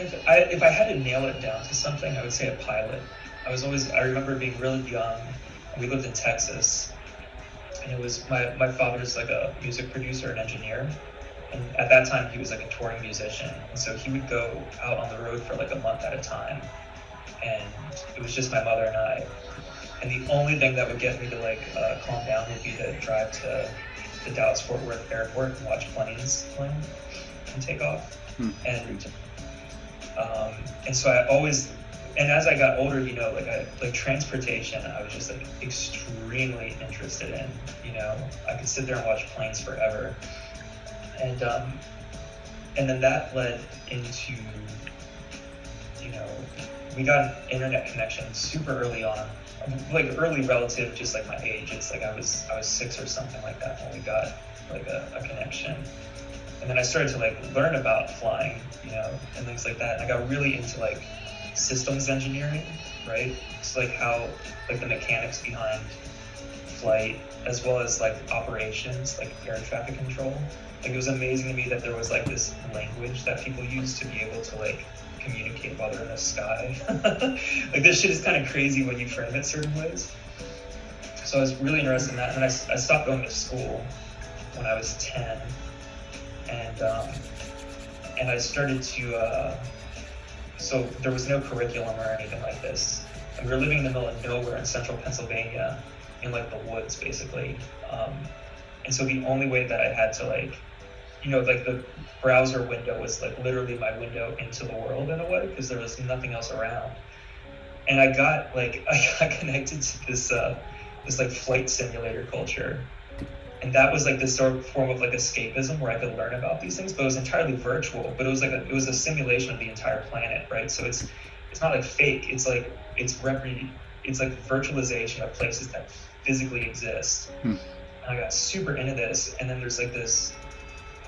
If I had to nail it down to something, I would say a pilot. I remember being really young. We lived in Texas, and it was my father's like a music producer and engineer, and at that time he was like a touring musician, and so he would go out on the road for like a month at a time, and it was just my mother and I. And the only thing that would get me to like calm down would be to drive to the Dallas Fort Worth airport and watch planes land and take off. And so I always, and as I got older, you know, like transportation, I was just like extremely interested in. You know, I could sit there and watch planes forever, and then that led into, you know, we got an internet connection super early on, like early relative, just like my age. It's like I was 6 or something like that when we got like a connection. And then I started to like learn about flying, you know, and things like that. And I got really into like systems engineering, right? It's like how like the mechanics behind flight, as well as like operations, like air traffic control. Like it was amazing to me that there was like this language that people use to be able to like communicate while they're in the sky. Like this shit is kind of crazy when you frame it certain ways. So I was really interested in that, and I stopped going to school when I was 10. And I started to, so there was no curriculum or anything like this. And we were living in the middle of nowhere in central Pennsylvania, in like the woods, basically. And so the only way that I had to like, you know, like the browser window was like literally my window into the world in a way, because there was nothing else around. And I got connected to this like flight simulator culture. And that was like this sort of form of like escapism where I could learn about these things, but it was entirely virtual. But it was like a simulation of the entire planet, right? So it's not like fake. It's like it's virtualization of places that physically exist. And I got super into this. And then there's like this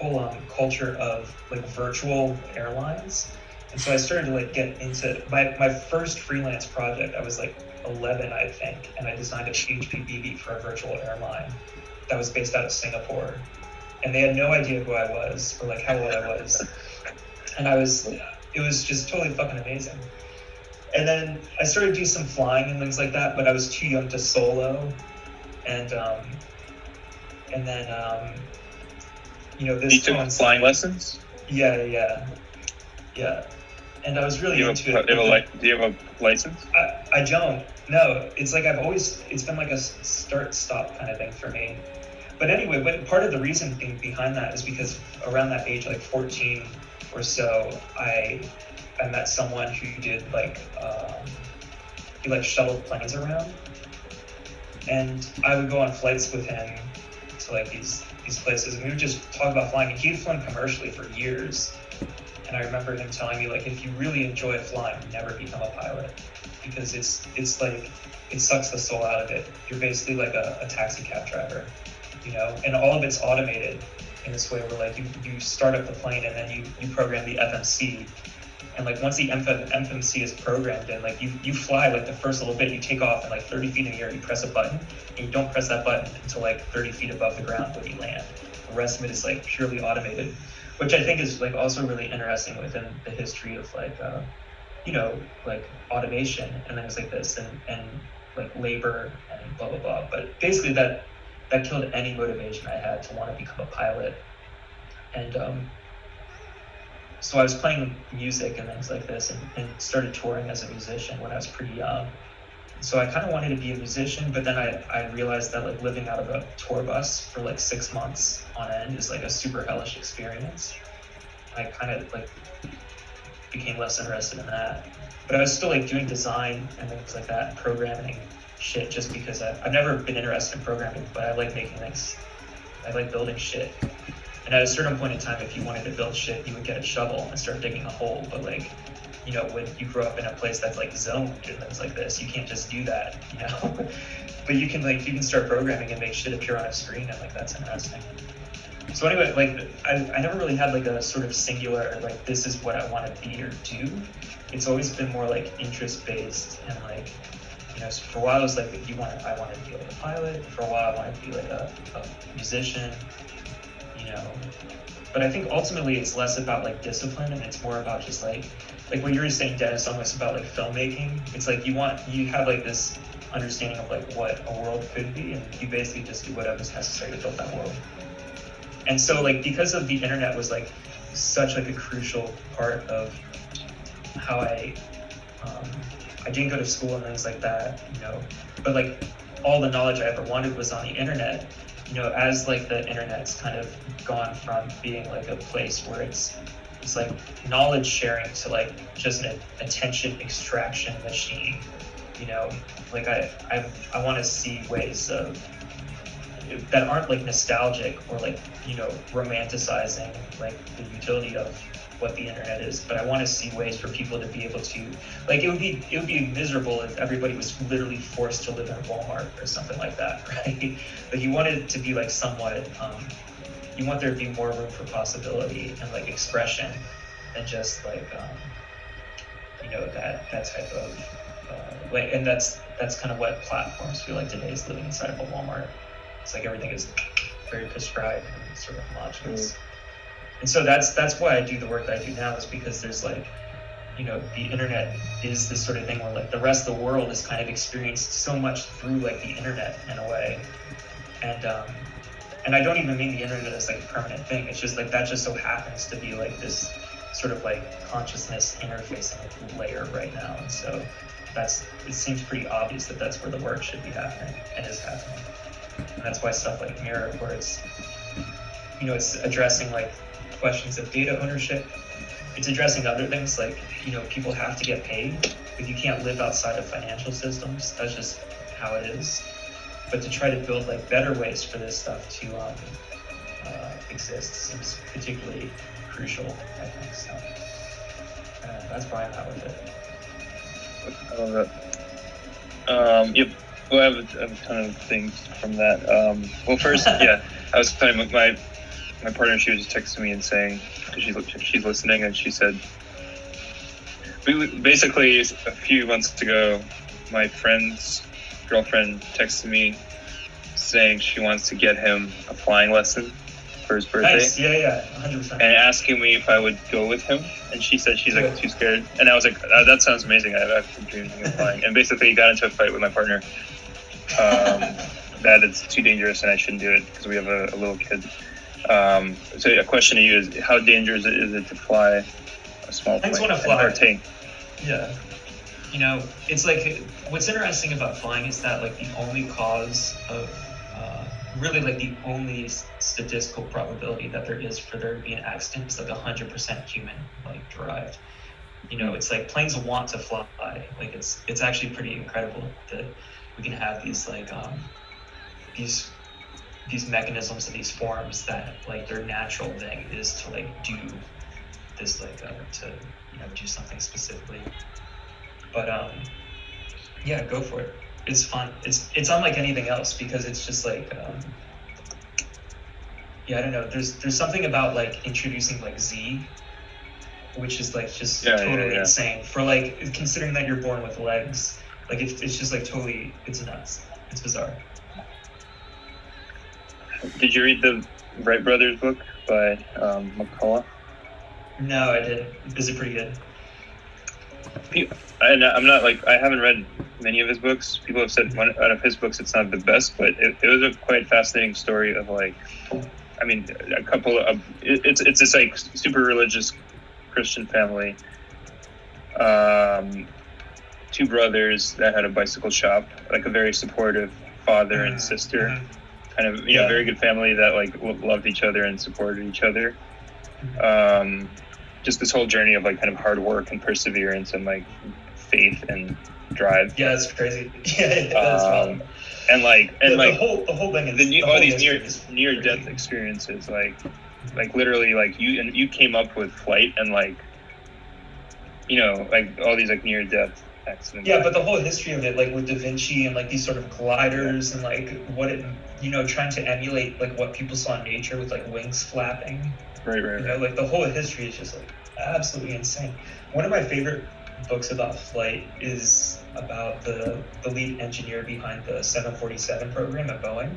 whole culture of like virtual airlines. And so I started to like get into my first freelance project. I was like 11, I think, and I designed a HPBB for a virtual airline that was based out of Singapore, and they had no idea who I was or like how old I was, and it was just totally fucking amazing. And then I started to do some flying and things like that, but I was too young to solo, and then you know, this. You took flying lessons? Yeah. And I was really into it. Do you have a license? I don't. No, it's like it's been like a start-stop kind of thing for me. But anyway, but part of the reason behind that is because around that age, like 14 or so, I met someone who did like, he like shuttled planes around. And I would go on flights with him to like these places, and we would just talk about flying. And he had flown commercially for years. And I remember him telling me, like, if you really enjoy flying, never become a pilot, because it's like, it sucks the soul out of it. You're basically like a taxi cab driver, you know, and all of it's automated in this way where like you start up the plane and then you program the FMC. And like once the FMC is programmed and like you fly like the first little bit, you take off and like 30 feet in the air, you press a button, and you don't press that button until like 30 feet above the ground when you land. The rest of it is like purely automated, which I think is like also really interesting within the history of like, you know, like automation and things like this and like labor and blah, blah, blah. But basically that killed any motivation I had to want to become a pilot. And so I was playing music and things like this and started touring as a musician when I was pretty young. So I kind of wanted to be a musician, but then I realized that like living out of a tour bus for like 6 months on end is like a super hellish experience. I kind of like became less interested in that. But I was still like doing design and things like that, and programming shit, just because I've never been interested in programming, but I like making things. I like building shit. And at a certain point in time, if you wanted to build shit, you would get a shovel and start digging a hole. But like, you know, when you grow up in a place that's like zoned and things like this, you can't just do that, you know. But you can start programming and make shit appear on a screen, and like that's interesting. So anyway, like I never really had like a sort of singular like this is what I want to be or do. It's always been more like interest based, and like, you know, so for a while it was like I wanted to be like a pilot. For a while I wanted to be like a musician, you know. But I think ultimately it's less about like discipline, and it's more about just like what you were saying, Dennis, almost about like filmmaking. It's like you have like this understanding of like what a world could be, and you basically just do whatever's necessary to build that world. And so like because of the internet was like such like a crucial part of how I I didn't go to school and things like that, you know, but like all the knowledge I ever wanted was on the internet. You know, as like the internet's kind of gone from being like a place where it's like knowledge sharing to like just an attention extraction machine. You know, like I want to see ways of that aren't like nostalgic or like, you know, romanticizing like the utility of what the internet is, but I want to see ways for people to be able to, like, it would be miserable if everybody was literally forced to live in a Walmart or something like that, right? Like, you want it to be like somewhat, you want there to be more room for possibility and like expression than just like, you know, that type of, like, and that's kind of what platforms feel like today is living inside of a Walmart. It's like everything is very prescribed and sort of homogenous. And so that's why I do the work that I do now, is because there's like, you know, the internet is this sort of thing where like the rest of the world has kind of experienced so much through like the internet in a way. And I don't even mean the internet as like a permanent thing. It's just like that just so happens to be like this sort of like consciousness interfacing layer right now. And so it seems pretty obvious that that's where the work should be happening and is happening. And that's why stuff like Mirror, where it's, you know, it's addressing like questions of data ownership. It's addressing other things like, you know, people have to get paid. If you can't live outside of financial systems, that's just how it is. But to try to build like better ways for this stuff to exist seems particularly crucial, I think. So that's why I'm out with it. I love that. Yep. Well, I have a ton of things from that. Well, first, yeah, I was talking with my partner. She was just texting me and saying, because she's listening, and she said, basically a few months ago, my friend's girlfriend texted me saying she wants to get him a flying lesson for his birthday. Nice. Yeah, 100%. And asking me if I would go with him. And she said she's like too scared. And I was like, that sounds amazing. I've been dreaming of flying. And basically he got into a fight with my partner that it's too dangerous and I shouldn't do it because we have a little kid. So a question to you is, how dangerous is it to fly a small plane? I want to fly. Or tank? Yeah. You know, it's like, what's interesting about flying is that like the only cause of, really like the only statistical probability that there is for there to be an accident is like 100% human like derived. You know, it's like planes want to fly. Like it's actually pretty incredible that we can have these like these mechanisms and these forms that like their natural thing is to like do this like to, you know, do something specifically. But yeah, go for it. It's fun. It's unlike anything else because it's just like yeah, I don't know. There's something about like introducing like Z, which is like just totally insane for like considering that you're born with legs. Like it's just like totally, it's nuts. It's bizarre. Did you read the Wright Brothers book by McCullough? No, I didn't. Is it pretty good? I'm not like, I haven't read many of his books. People have said one out of his books it's not the best, but it was a quite fascinating story of like, I mean, a couple of it's this like super religious Christian family, two brothers that had a bicycle shop, like a very supportive father and sister, kind of, you know, very good family that like loved each other and supported each other. Just this whole journey of like kind of hard work and perseverance and like faith and drive. Yeah, it's crazy. Yeah, that's wild. And like the whole thing is all these near death experiences, like literally like you came up with flight and like, you know, like all these like near death accidents. Yeah, but the whole history of it, like with Da Vinci and like these sort of gliders and like what it, you know, trying to emulate like what people saw in nature with like wings flapping. Right. You know, like the whole history is just like absolutely insane. One of my favorite books about flight is about the lead engineer behind the 747 program at Boeing.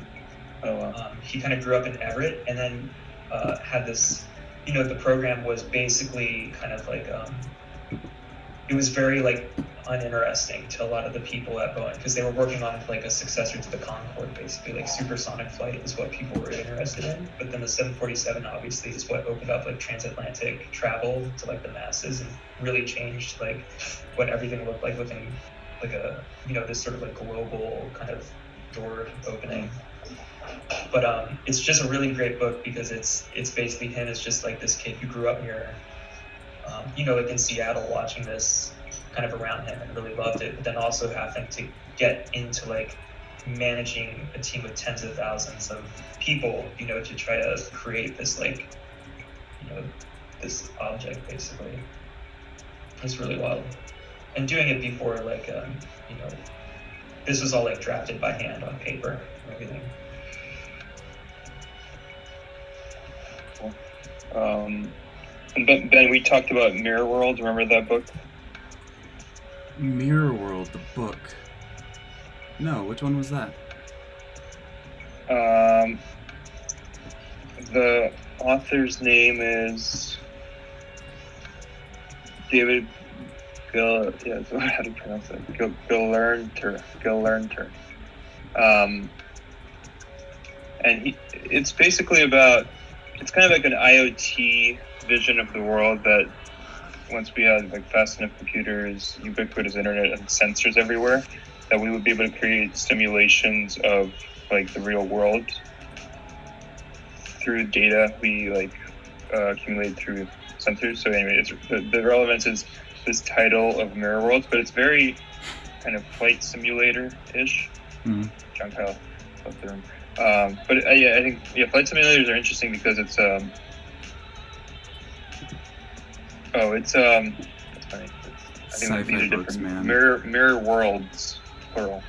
Oh, wow. He kind of grew up in Everett and then had this, you know, the program was basically kind of like, it was very like uninteresting to a lot of the people at Boeing because they were working on like a successor to the Concorde, basically like supersonic flight is what people were interested in. But then the 747 obviously is what opened up like transatlantic travel to like the masses and really changed like what everything looked like within this sort of like global kind of door opening. But it's just a really great book because it's basically him as just like this kid who grew up near, like in Seattle, watching this kind of around him and really loved it, but then also having to get into like managing a team of tens of thousands of people, to try to create this like, this object basically. It's really wild. And doing it before like, this was all like drafted by hand on paper and everything. And Ben, we talked about Mirror World. Remember that book? Mirror World, the book. No, which one was that? The author's name is David how do you pronounce it? Gilernter. And it's basically about, it's kind of like an IoT vision of the world that once we had like fast enough computers, ubiquitous internet, and sensors everywhere, that we would be able to create simulations of like the real world through data we like accumulate through sensors. So anyway, it's the relevance is this title of Mirror Worlds, but it's very kind of flight simulator-ish. Mm-hmm. John Kyle left the room. But I think flight simulators are interesting because it's it's funny. I think Sci-fi these are books, different. man. Mirror Worlds, plural.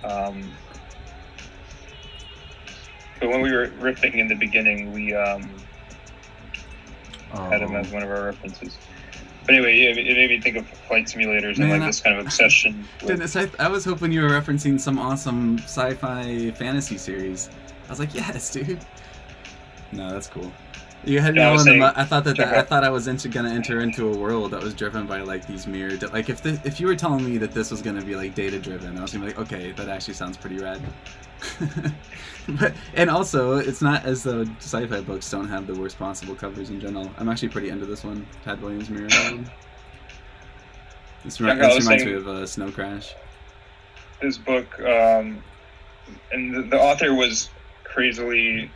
But when we were riffing in the beginning, we had him as one of our references. But anyway, it made me think of flight simulators and like this kind of obsession. Dennis, I was hoping you were referencing some awesome sci-fi fantasy series. I was like, yes, dude. No, that's cool. You had me all in the. I thought I was gonna enter into a world that was driven by like these mirrored. Like if you were telling me that this was gonna be like data driven, I was gonna be like, okay, that actually sounds pretty rad. And also, it's not as though sci-fi books don't have the worst possible covers in general. I'm actually pretty into this one, Tad Williams' Mirror World. This reminds me of Snow Crash. This book, and the author was crazily.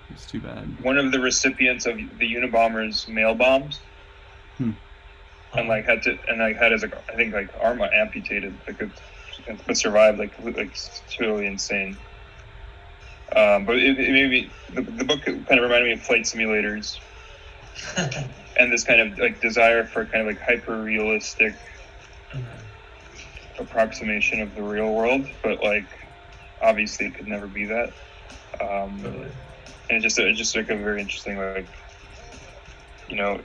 It's too bad. One of the recipients of the Unabomber's mail bombs, and like had his I think like arm amputated, but survived. Like it's totally insane. But it made me, the book kind of reminded me of flight simulators, and this kind of like desire for kind of like hyper realistic approximation of the real world, but like obviously it could never be that. And it's just like a very interesting, like,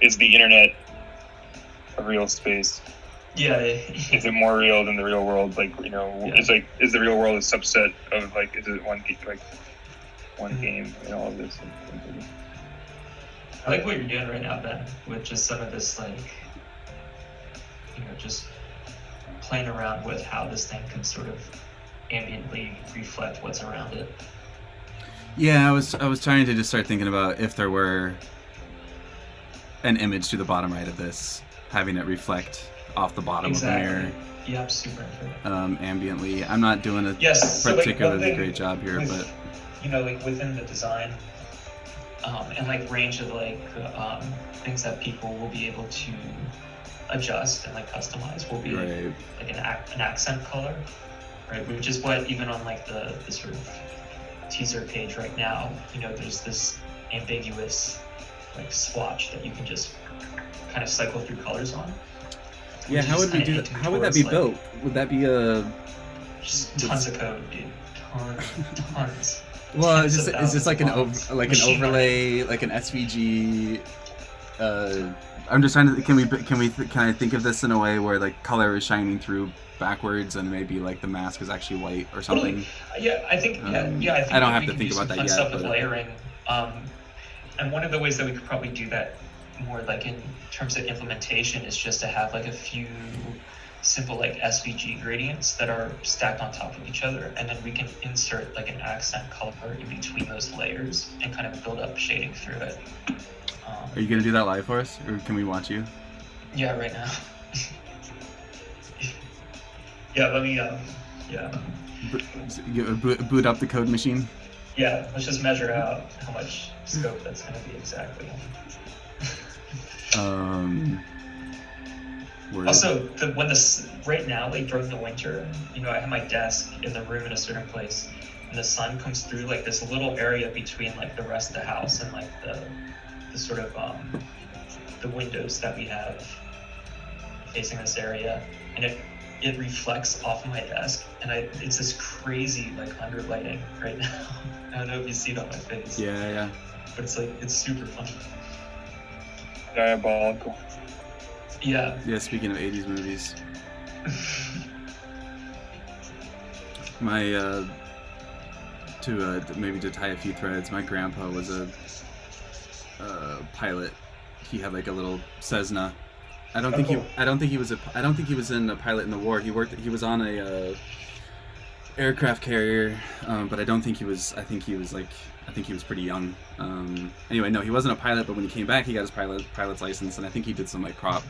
is the internet a real space? Yeah. Is it more real than the real world? Like, is the real world a subset of like, is it one game in all of this? I like what you're doing right now, Ben, with just some of this, like, just playing around with how this thing can sort of ambiently reflect what's around it. Yeah, I was trying to just start thinking about if there were an image to the bottom right of this, having it reflect off the bottom of the mirror. Yeah, I'm super into it. Ambiently. I'm not doing a particularly great job here, but like within the design, and like range of like things that people will be able to adjust and like customize will be like an accent color, right? Which is what even on like the sort of teaser page right now, there's this ambiguous like swatch that you can just kind of cycle through colors on. Yeah, how would we do that? How would that be built? Would that be just tons of code, dude? Tons. Well, is this like an overlay, like an SVG? I'm just trying to. Can I think of this in a way where like color is shining through backwards and maybe like the mask is actually white or something? Yeah, I think. I think I don't have to think about that yet. Stuff with layering, and one of the ways that we could probably do that more like in terms of implementation is just to have like a few simple like SVG gradients that are stacked on top of each other, and then we can insert like an accent color in between those layers and kind of build up shading through it. Are you gonna do that live for us, or can we watch you? Yeah, right now. Yeah, let me yeah. Boot up the code machine. Yeah, let's just measure out how much scope that's going to be exactly. Word. Also, right now, like during the winter, you know, I have my desk in the room in a certain place, and the sun comes through like this little area between like the rest of the house and like the sort of the windows that we have facing this area, and it reflects off of my desk, and it's this crazy like underlighting right now. I don't know if you see it on my face. Yeah. But it's super fun. Diabolical. Yeah. Yeah, speaking of 80s movies. My, maybe to tie a few threads, my grandpa was a pilot. He had like a little Cessna. I don't think he was in a pilot in the war. He was on a aircraft carrier, but I think he was pretty young. Anyway, no, he wasn't a pilot, but when he came back, he got his pilot's license, and I think he did some like crop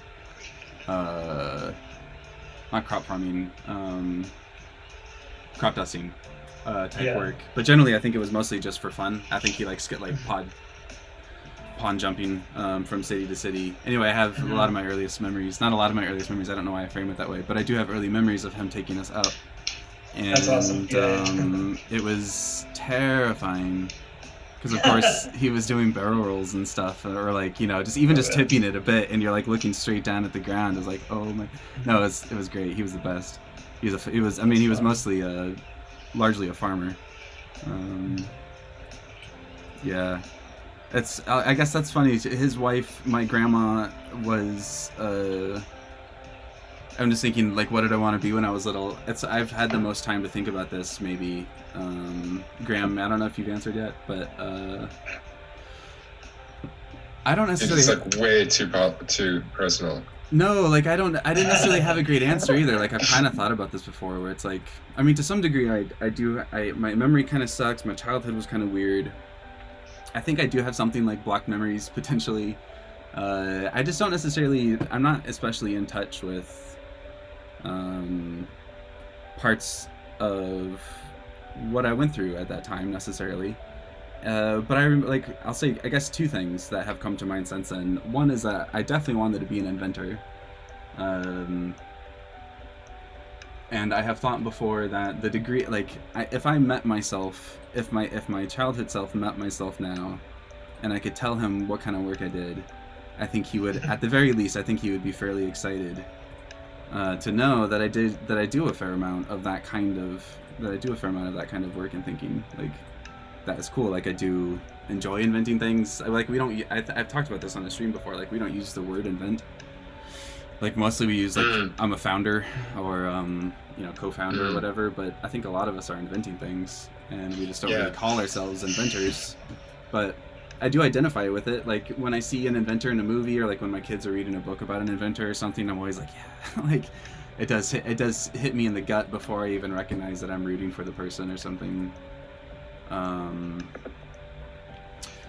farming, crop dusting type work. But generally, I think it was mostly just for fun. I think he likes to get like pond jumping from city to city. Anyway, I have a lot of my earliest memories. Not a lot of my earliest memories. I don't know why I frame it that way, but I do have early memories of him taking us up. And that's awesome. It was terrifying. Because of course he was doing barrel rolls and stuff, or like, you know, just tipping it a bit, and you're like looking straight down at the ground. It was like, oh my, no, it was great. He was the best. He was mostly largely a farmer. Yeah, I guess that's funny. His wife, my grandma, was. I'm just thinking, like, what did I want to be when I was little? I've had the most time to think about this, maybe. Graham, I don't know if you've answered yet, but I don't necessarily. It's like way too personal. No, like I didn't necessarily have a great answer either. Like I've kind of thought about this before, where it's like, I mean, to some degree, my memory kind of sucks. My childhood was kind of weird. I think I do have something like blocked memories potentially. I just don't necessarily. I'm not especially in touch with parts of what I went through at that time necessarily. But I'll say, I guess, two things that have come to mind since then. One is that I definitely wanted to be an inventor. And I have thought before that the degree, like, if my childhood self met myself now, and I could tell him what kind of work I did, I think he would, at the very least, I think he would be fairly excited to know that I do a fair amount of that kind of work and thinking. Like, that is cool. Like, I do enjoy inventing things. I've talked about this on the stream before. Like, we don't use the word invent. Like, mostly we use, like, I'm a founder, or co-founder or whatever. But I think a lot of us are inventing things, and we just don't really call ourselves inventors. But I do identify with it. Like, when I see an inventor in a movie, or like when my kids are reading a book about an inventor or something, I'm always like, yeah. Like, it does hit me in the gut before I even recognize that I'm rooting for the person or something. I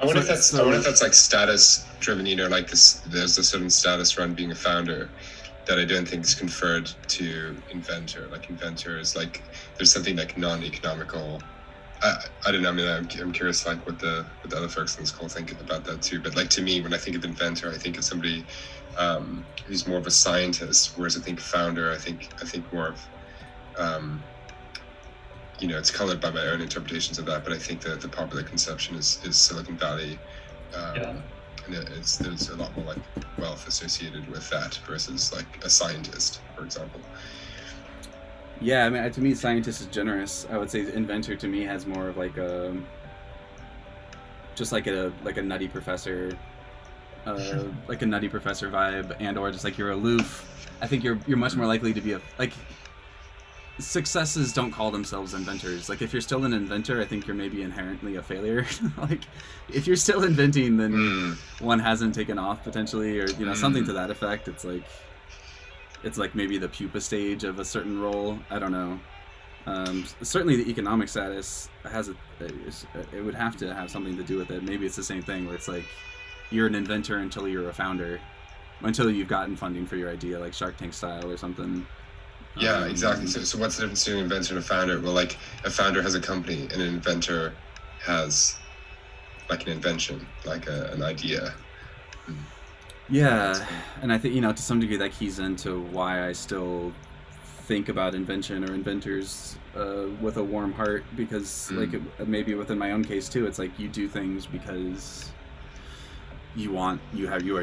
wonder if that's like status driven, you know, like there's a certain status around being a founder that I don't think is conferred to inventor. Like, inventor is like, there's something like non-economical. I don't know. I mean, I'm curious, like, what the other folks in this call think about that too. But like, to me, when I think of inventor, I think of somebody who's more of a scientist, whereas I think founder, I think more of it's colored by my own interpretations of that. But I think that the popular conception is Silicon Valley, and there's a lot more like wealth associated with that versus like a scientist, for example. Yeah, I mean, to me, scientist is generous. I would say inventor to me has more of like a nutty professor, like a nutty professor vibe, and or just like you're aloof. I think you're much more likely to be successes don't call themselves inventors. Like, if you're still an inventor, I think you're maybe inherently a failure. Like, if you're still inventing, then one hasn't taken off potentially, or something to that effect. It's like maybe the pupa stage of a certain role. I don't know. Certainly the economic status it would have to have something to do with it. Maybe it's the same thing where it's like you're an inventor until you're a founder, until you've gotten funding for your idea, like Shark Tank style or something. Yeah, exactly. So what's the difference between an inventor and a founder? Well, like a founder has a company and an inventor has like an invention, like an idea. Yeah, and I think, to some degree that keys into why I still think about invention or inventors with a warm heart, because maybe within my own case too, it's like you do things because you are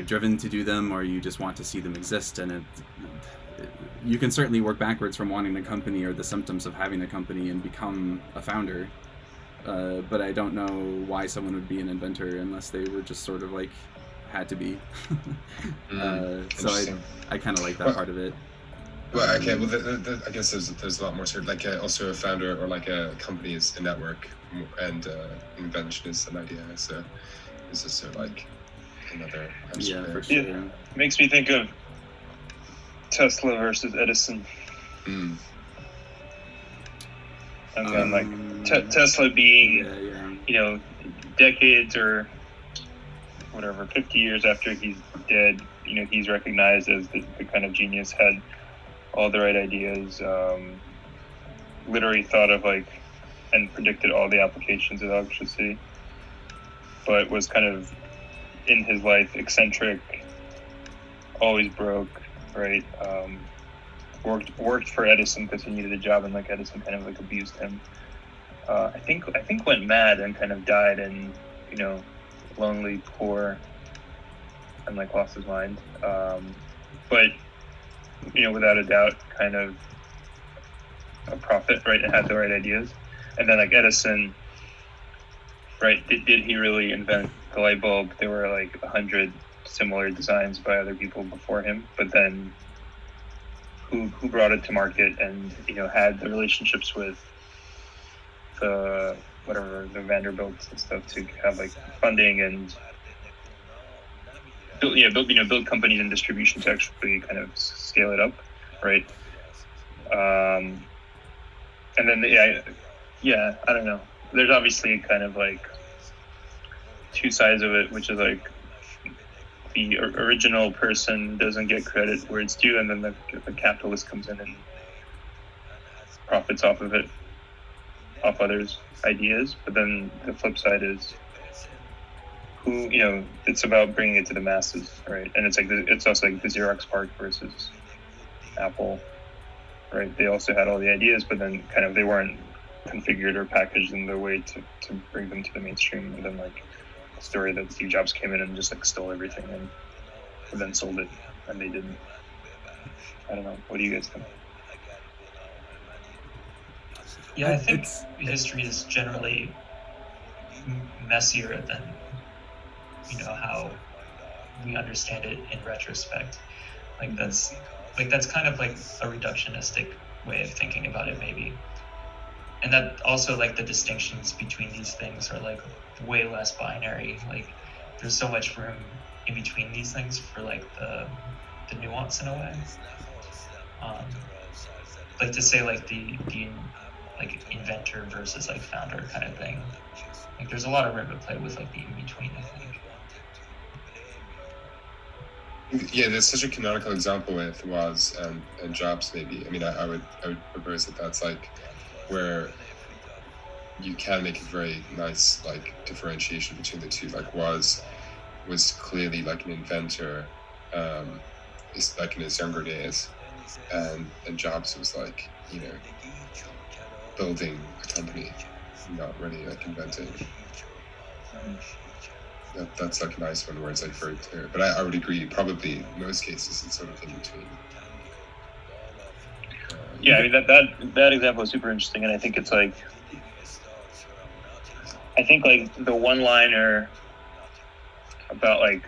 driven to do them, or you just want to see them exist, and you can certainly work backwards from wanting the company or the symptoms of having a company and become a founder. But I don't know why someone would be an inventor unless they were just sort of like had to be. So I kind of like that part of it. Well, okay. Well, I guess there's a lot more to it. Like also a founder or like a company is a network, and invention is an idea. So it's just sort of like another. Yeah, for sure. Yeah. Makes me think of Tesla versus Edison. Mm. And then like Tesla being, decades or whatever, 50 years after he's dead, he's recognized as the kind of genius, had all the right ideas, literally thought of and predicted all the applications of electricity, but was kind of in his life eccentric, always broke, right? Worked for Edison because he needed a job, and Edison kind of abused him. I think went mad and kind of died, and lonely, poor, and lost his mind. But without a doubt, kind of a prophet, right? And had the right ideas. And then Edison, right? Did he really invent the light bulb? There were 100 similar designs by other people before him, but then who brought it to market and had the relationships with the Vanderbilts and stuff to have funding and build companies and distribution to actually kind of scale it up, right? And then I don't know. There's obviously kind of two sides of it, which is the original person doesn't get credit where it's due, and then the capitalist comes in and profits off of it, off others' ideas. But then the flip side is it's about bringing it to the masses, right? And it's also the Xerox PARC versus Apple, right? They also had all the ideas, but then kind of they weren't configured or packaged in the way to bring them to the mainstream. And then a story that Steve Jobs came in and just stole everything and then sold it, and they didn't. I don't know. What do you guys think? Yeah, I think history is generally messier than how we understand it in retrospect. That's kind of a reductionistic way of thinking about it, maybe. And that also the distinctions between these things are way less binary. There's so much room in between these things for the nuance in a way. To say the inventor versus founder kind of thing. There's a lot of room to play with the in between, I think. Yeah, there's such a canonical example with Woz and Jobs. Maybe I would propose that's where you can make a very nice differentiation between the two. Woz was clearly an inventor, is in his younger days, and Jobs was building a company, not really inventing. That's a nice one where it's very clear. But I would agree, probably in most cases it's sort of in between. Yeah, that example is super interesting, and I think it's I think the one-liner about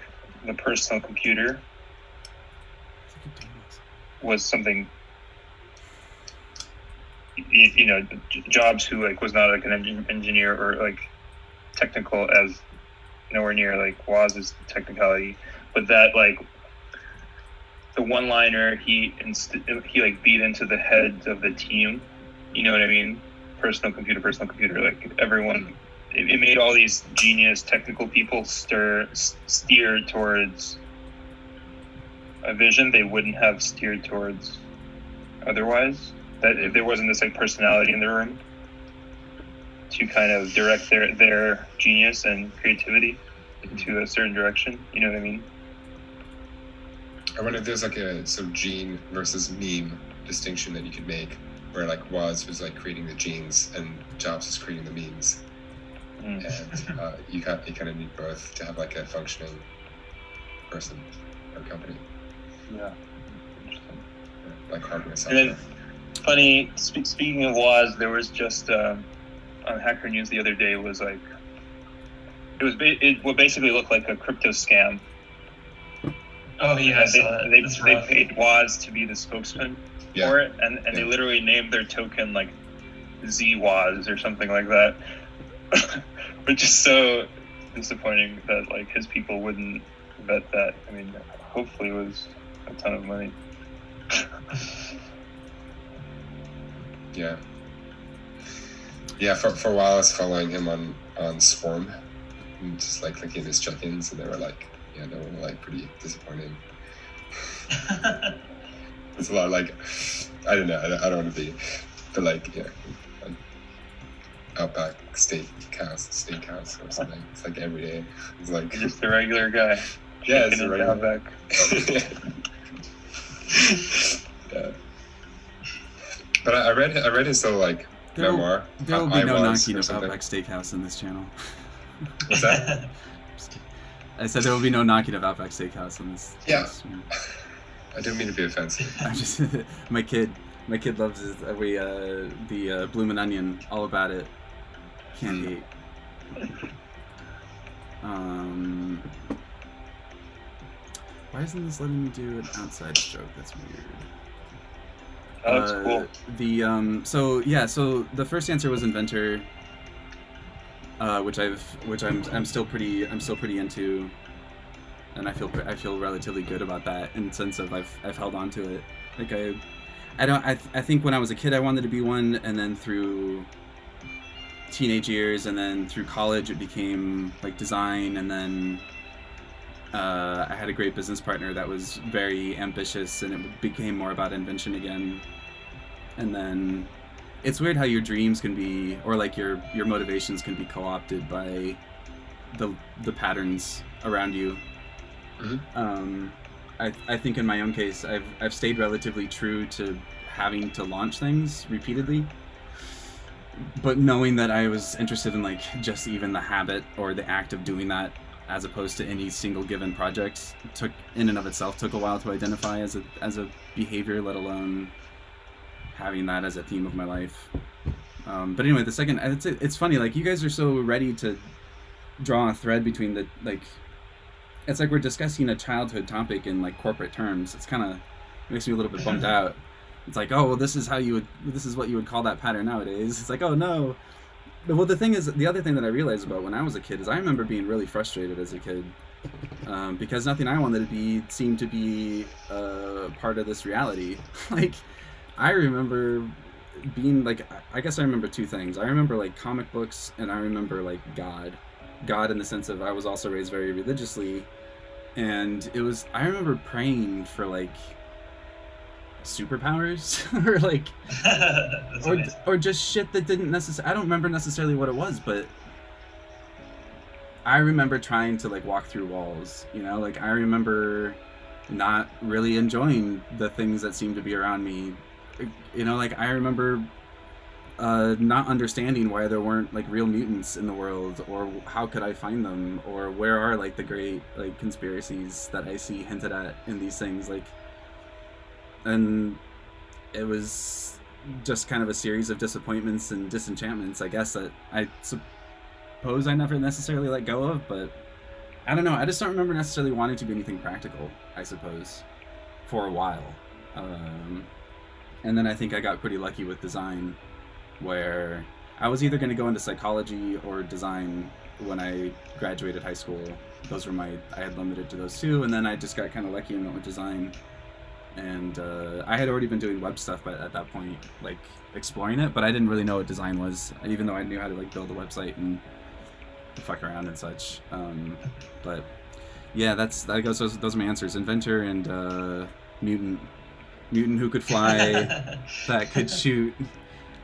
the personal computer was something Jobs, who was not an engineer or technical as nowhere near Woz's technicality, but that the one-liner he beat into the heads of the team. You know what I mean? Personal computer. Everyone, it made all these genius technical people steer towards a vision they wouldn't have steered towards otherwise. That if there wasn't this like personality in the room to kind of direct their genius and creativity into a certain direction. You know what I mean? I wonder if there's like a sort of gene versus meme distinction that you could make, where like Woz was like creating the genes and Jobs was creating the memes, and you kind of need both to have like a functioning person or company. Yeah. Interesting. Like hardware And then, funny, speaking of Woz, there was just on Hacker News the other day was like it would basically look like a crypto scam. Oh yeah, I saw that. They That's rough. paid Woz to be the spokesman for it, and they literally named their token like ZWoz or something like that, which is so disappointing that like his people wouldn't bet that. I mean, hopefully it was a ton of money. Yeah. For a while I was following him on Swarm and just like clicking his check-ins, and they were like pretty disappointing. It's a lot like, I don't know, I don't want to be, but like, an Outback steakhouse or something. It's like every day. It's like Just a regular guy. Yeah, it's shaking a his regular- Outback. yeah. But I read his little like memoir. There will I be no Was, knocking or of something. Outback Steakhouse in this channel. What's that? Just kidding. I said there will be no knocking of Outback Steakhouse in this. Yeah. this channel. I didn't mean to be offensive. I'm just my kid loves the bloomin' onion, all about it. Can't eat. Why isn't this letting me do an outside stroke? That's weird. Oh, that's cool. So the first answer was Inventor, which I'm still pretty into, and I feel relatively good about that in the sense of I've held on to it. Like I think when I was a kid I wanted to be one, and then through teenage years and then through college it became like design, and then I had a great business partner that was very ambitious, and it became more about invention again. And then it's weird how your dreams can be, or like your motivations can be co-opted by the patterns around you. Mm-hmm. I think in my own case I've stayed relatively true to having to launch things repeatedly, but knowing that I was interested in like just even the habit or the act of doing that, as opposed to any single given project, took in and of itself took a while to identify as a behavior, let alone having that as a theme of my life. But anyway, the second, it's funny, like you guys are so ready to draw a thread between the, like, it's like we're discussing a childhood topic in like corporate terms. It's kind of makes me a little bit bummed out. It's like, oh, well, this is what you would call that pattern nowadays. It's like, oh no. Well, the thing is, the other thing that I realized about when I was a kid is I remember being really frustrated as a kid, because nothing I wanted to be seemed to be part of this reality. Like, I remember being like, I guess I remember two things. I remember like comic books, and I remember like God in the sense of I was also raised very religiously, and I remember praying for like superpowers or like or just shit that didn't necessarily, I don't remember necessarily what it was, but I remember trying to like walk through walls, like I remember not really enjoying the things that seemed to be around me, like I remember not understanding why there weren't like real mutants in the world, or how could I find them, or where are like the great like conspiracies that I see hinted at in these things, like. And it was just kind of a series of disappointments and disenchantments, I guess, that I suppose I never necessarily let go of, but I don't know. I just don't remember necessarily wanting to be anything practical, I suppose, for a while. And then I think I got pretty lucky with design, where I was either going to go into psychology or design when I graduated high school. I had limited to those two, and then I just got kind of lucky and went with design. And I had already been doing web stuff at that point, like exploring it, but I didn't really know what design was, even though I knew how to like build a website and fuck around and such. But yeah, those are my answers: Inventor and Mutant. mutant who could fly, that could shoot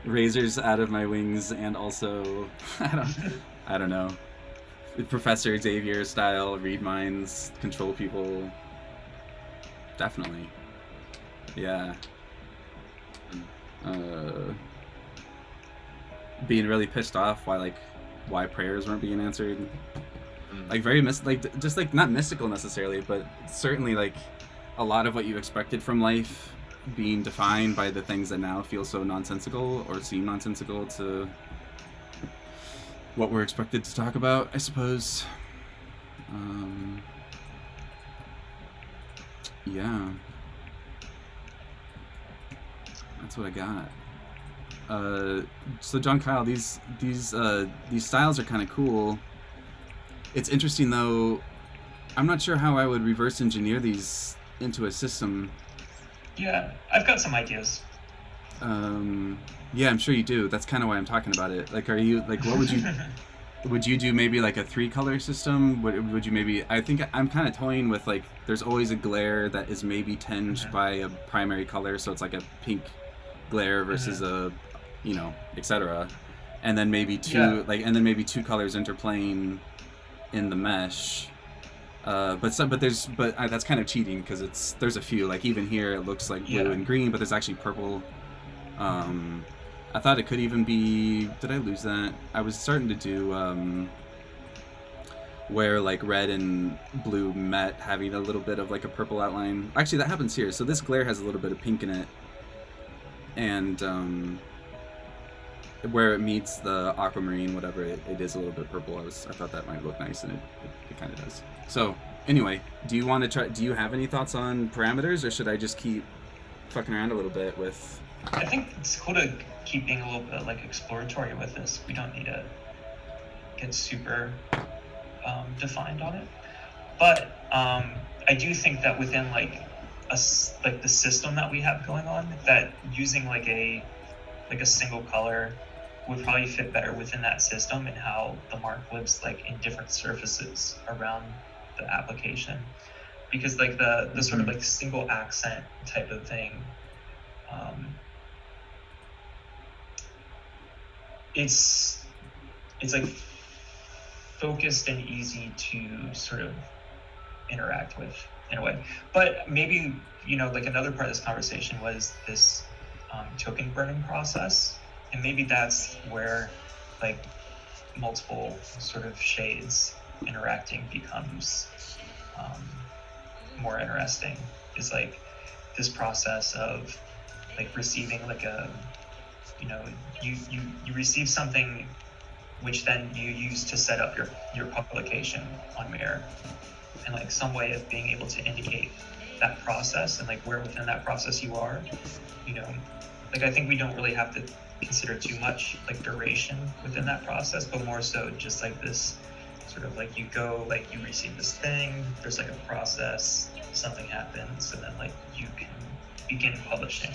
razors out of my wings, and also I don't know, Professor Xavier style, read minds, control people. Definitely. Yeah. Being really pissed off why prayers weren't being answered. Like very just like not mystical necessarily, but certainly like a lot of what you expected from life being defined by the things that now feel so nonsensical or seem nonsensical to what we're expected to talk about, I suppose. Yeah. That's what I got. So John Kyle, these styles are kind of cool. It's interesting though. I'm not sure how I would reverse engineer these into a system. Yeah, I've got some ideas. Yeah, I'm sure you do. That's kind of why I'm talking about it. Like, are you like, what would you would you do? Maybe like a 3-color system? Would you maybe? I think I'm kind of toying with like, there's always a glare that is maybe tinged by a primary color, so it's like a pink glare versus a, you know, etc. And then maybe two colors interplaying in the mesh. But that's kind of cheating because there's a few, like even here it looks like blue and green, but there's actually purple. I thought it could even be, did I lose that? I was starting to do where like red and blue met, having a little bit of like a purple outline. Actually that happens here. So this glare has a little bit of pink in it, and where it meets the aquamarine, whatever, it is a little bit purple. I thought that might look nice, and it kind of does. So anyway, do you have any thoughts on parameters, or should I just keep fucking around a little bit with? I think it's cool to keep being a little bit like exploratory with this. We don't need to get super defined on it, but I do think that within like the system that we have going on, that using like a single color would probably fit better within that system, and how the mark lives like in different surfaces around the application, because like the sort of like single accent type of thing, it's like focused and easy to sort of interact with in a way. But maybe, you know, like another part of this conversation was this token burning process, and maybe that's where like multiple sort of shades interacting becomes more interesting. Is like this process of like receiving like a, you know, you receive something which then you use to set up your publication on Mirror, and like some way of being able to indicate that process and like where within that process you are, you know. Like I think we don't really have to consider too much like duration within that process, but more so just like this sort of like you receive this thing, there's like a process, something happens, and then like you can begin publishing.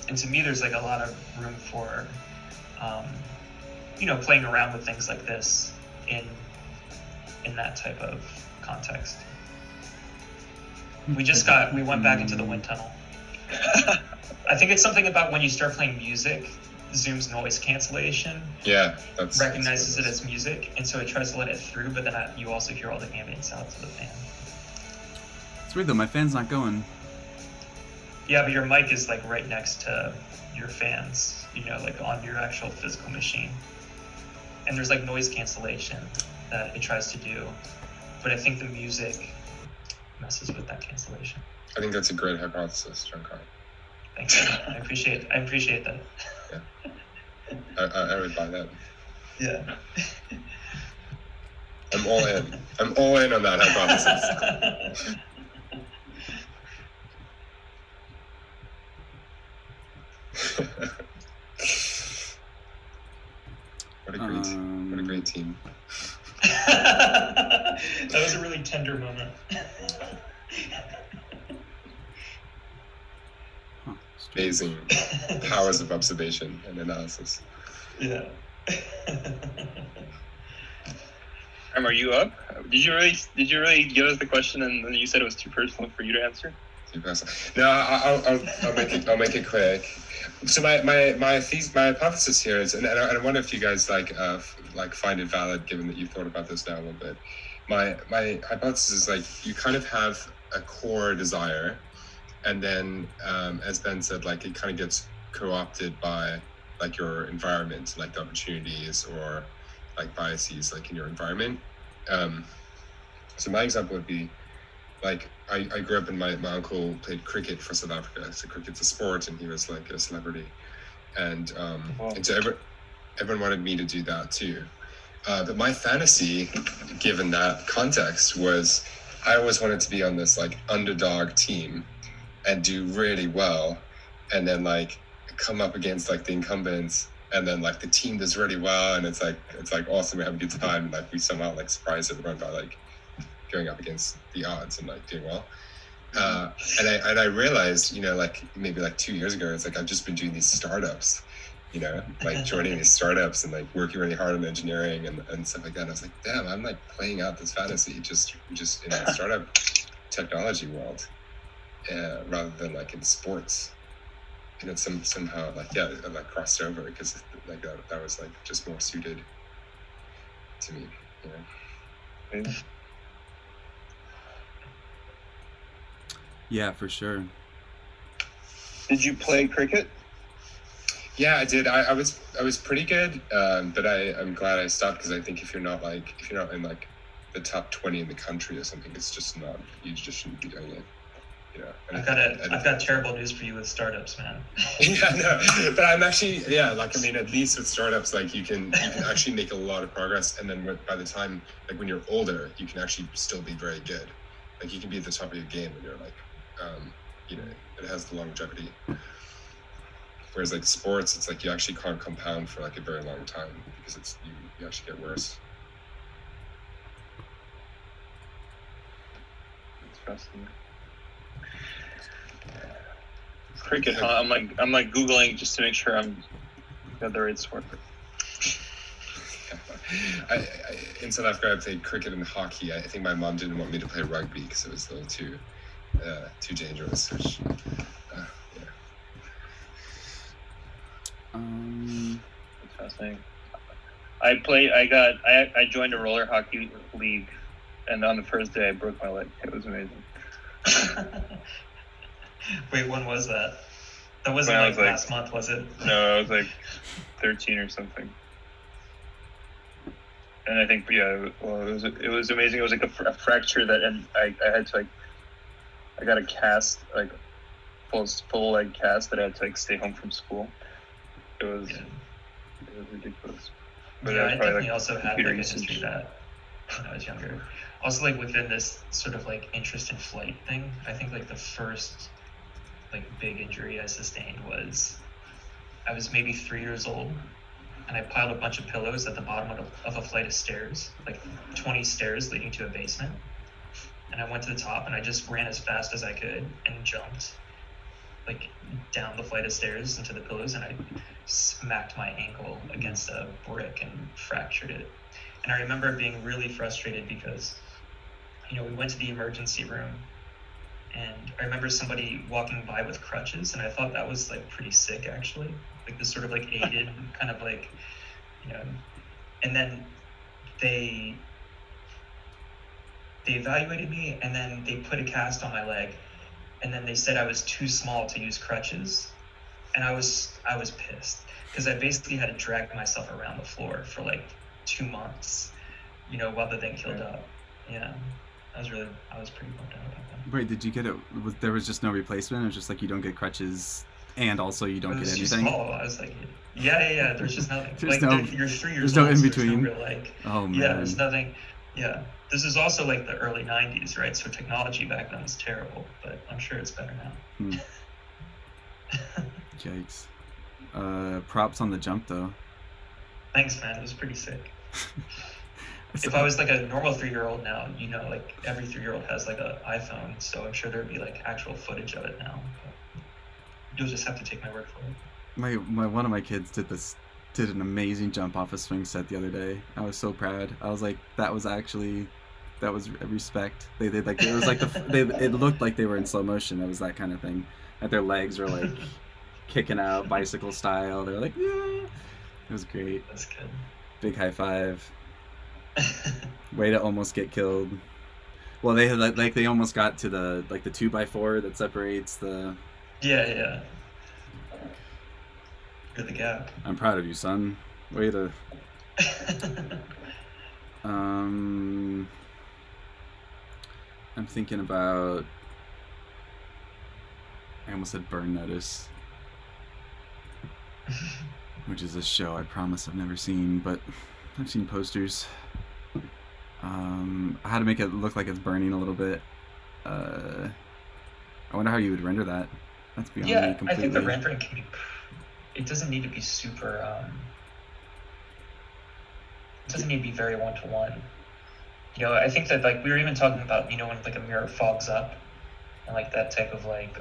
And to me, there's like a lot of room for, you know, playing around with things like this in that type of context. We went back into the wind tunnel. I think it's something about when you start playing music, Zoom's noise cancellation recognizes it as music, and so it tries to let it through, but then you also hear all the ambient sounds of the fan. It's weird though, my fan's not going. Yeah, but your mic is like right next to your fans, you know, like on your actual physical machine. And there's like noise cancellation that it tries to do, but I think the music messes with that cancellation. I think that's a great hypothesis, John Carl. Thanks. I appreciate that. Yeah. I would buy that. Yeah. I'm all in. I'm all in on that hypothesis. What a great team. That was a really tender moment. Amazing powers of observation and analysis. Yeah. Are you up? Did you really give us the question and then you said it was too personal for you to answer? No, I'll make it quick. So my hypothesis here is, and I wonder if you guys like find it valid, given that you've thought about this now a little bit. My hypothesis is like you kind of have a core desire, and then as Ben said, like it kind of gets co-opted by like your environment, like the opportunities or like biases like in your environment. So my example would be like I grew up and my uncle played cricket for South Africa. So cricket's a sport and he was like a celebrity. And so everyone wanted me to do that too. But my fantasy, given that context, was I always wanted to be on this like underdog team and do really well, and then like come up against like the incumbents, and then like the team does really well, and it's like awesome, we have a good time, and like we somehow like surprise everyone by like going up against the odds and like doing well. And I realized, you know, like maybe like 2 years ago, it's like I've just been doing these startups, you know, like joining these startups and like working really hard on engineering and stuff like that. And I was like, damn, I'm like playing out this fantasy just in the startup technology world, rather than like in sports. And it's somehow like, yeah, I like crossed over because like that was like just more suited to me, you know. Yeah, for sure. Did you play cricket? Yeah, I did. I was pretty good, but I'm glad I stopped because I think if you're not in like the top 20 in the country or something, it's just not. You just shouldn't be doing it. You know. I've got terrible news for you with startups, man. Yeah, no, but I'm actually like I mean, at least with startups, like you can actually make a lot of progress, and then by the time like when you're older, you can actually still be very good. Like you can be at the top of your game when you're like, you know, it has the longevity. Whereas like sports, it's like you actually can't compound for like a very long time because it's you actually get worse. That's fascinating. Cricket, huh? I'm like Googling just to make sure I'm got the right sport. I in South Africa, I played cricket and hockey. I think my mom didn't want me to play rugby because it was a little too dangerous. Which, yeah. That's fascinating. I joined a roller hockey league, and on the first day I broke my leg. It was amazing. Wait, when was that? That wasn't like last month, was it? No, I was like 13 or something. And I think, yeah, well, it was amazing. It was like a fracture that, and I had to like, I got a cast, like full leg cast that I had to like stay home from school. It was ridiculous. But yeah, I definitely like also had like a history of that when I was younger. Also, like within this sort of like interest in flight thing, I think like the first like big injury I sustained was I was maybe 3 years old, and I piled a bunch of pillows at the bottom of a flight of stairs, like 20 stairs leading to a basement. And I went to the top and I just ran as fast as I could and jumped like down the flight of stairs into the pillows, and I smacked my ankle against a brick and fractured it. And I remember being really frustrated because, you know, we went to the emergency room, and I remember somebody walking by with crutches, and I thought that was like pretty sick actually, like this sort of like aided kind of like, you know. And then they evaluated me, and then they put a cast on my leg, and then they said I was too small to use crutches, and I was pissed because I basically had to drag myself around the floor for like 2 months, you know, while the thing healed up. Yeah, I was pretty bummed out about that. Wait, did you get it? There was just no replacement? It was just like you don't get crutches, and also you don't get anything? Small. I was like, yeah. There's just nothing. There's like no, you're 3 years there's old. no in So between. there's no real, like, oh man. Yeah, there's nothing. Yeah, this is also like the early '90s, right? So technology back then was terrible, but I'm sure it's better now. Yikes. Props on the jump though. Thanks, man. It was pretty sick. If I was like a normal 3-year-old now, you know, like every 3-year-old has like an iPhone, so I'm sure there'd be like actual footage of it now. But you'll just have to take my word for it. My one of my kids did this did an amazing jump off a swing set the other day. I was so proud. I was like, that was respect. They like, it was like it looked like they were in slow motion. It was that kind of thing. Like their legs were like kicking out bicycle style. They're like, yeah. It was great. That's good. Big high five. Way to almost get killed. Well, they had like they almost got to the 2x4 that separates the. Yeah. You're the gap. I'm proud of you, son. Way to. I'm thinking about. I almost said Burn Notice, which is a show I promise I've never seen, but I've seen posters. I had to make it look like it's burning a little bit. I wonder how you would render that. That's beyond me completely. I think the rendering can be. It doesn't need to be super. It doesn't need to be very one-to-one. You know, I think that like we were even talking about, you know, when like a mirror fogs up, and like that type of like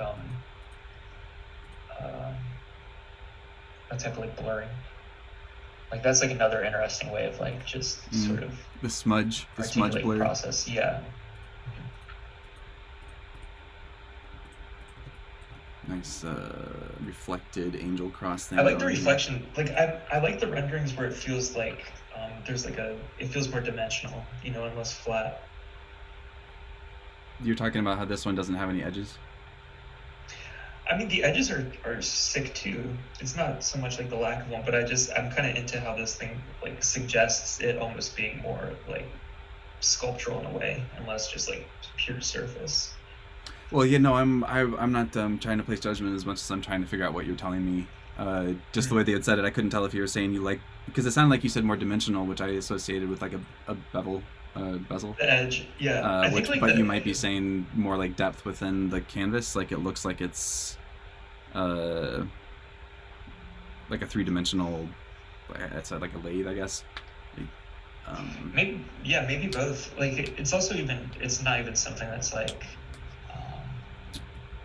that type of like blurring. Like that's like another interesting way of like just sort of the smudge blur process. Yeah. Nice reflected angel cross thing. I like the reflection. Like I like the renderings where it feels like there's like it feels more dimensional, you know, and less flat. You're talking about how this one doesn't have any edges? I mean, the edges are sick too. It's not so much like the lack of one, but I'm kind of into how this thing like suggests it almost being more like sculptural in a way, and less just like pure surface. Well, yeah, no, I'm not trying to place judgment as much as I'm trying to figure out what you're telling me. Just the way they had said it, I couldn't tell if you were saying you like, because it sounded like you said more dimensional, which I associated with like a bezel. The edge, yeah. But you might be saying more like depth within the canvas, like it looks like it's like a three-dimensional. It's like a lathe, I guess. Maybe both. Like it's also it's not even something that's like.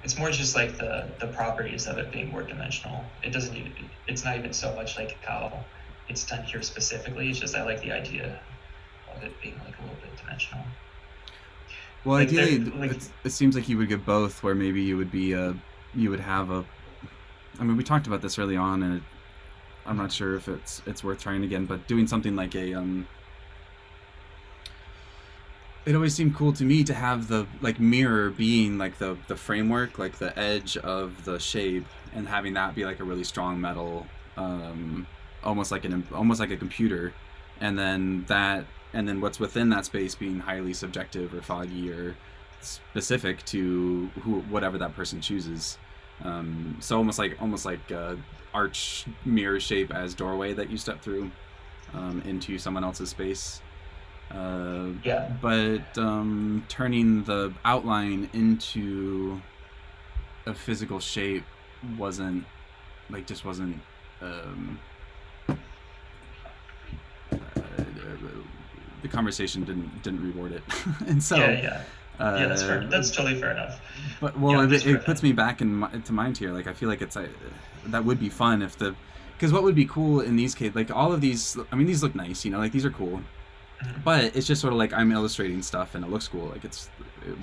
It's more just like the properties of it being more dimensional. It doesn't even. It's not even so much like how it's done here specifically. It's just I like the idea of it being like a little bit dimensional. Well, like ideally, it seems like you would get both, where maybe you would be you would have a. I mean, we talked about this early on, and I'm not sure if it's worth trying again, but doing something like a It always seemed cool to me to have the like mirror being like the framework, like the edge of the shape, and having that be like a really strong metal, almost like a computer, and then what's within that space being highly subjective or foggy or specific to whatever that person chooses. So almost like arch mirror shape as doorway that you step through into someone else's space. But turning the outline into a physical shape wasn't the conversation didn't reward it. And so that's fair. That's totally fair enough. But it puts me back into mind here. Like I feel like that would be fun because what would be cool in these cases, like all of these, I mean, these look nice, you know, like these are cool. But it's just sort of like I'm illustrating stuff and it looks cool, like it's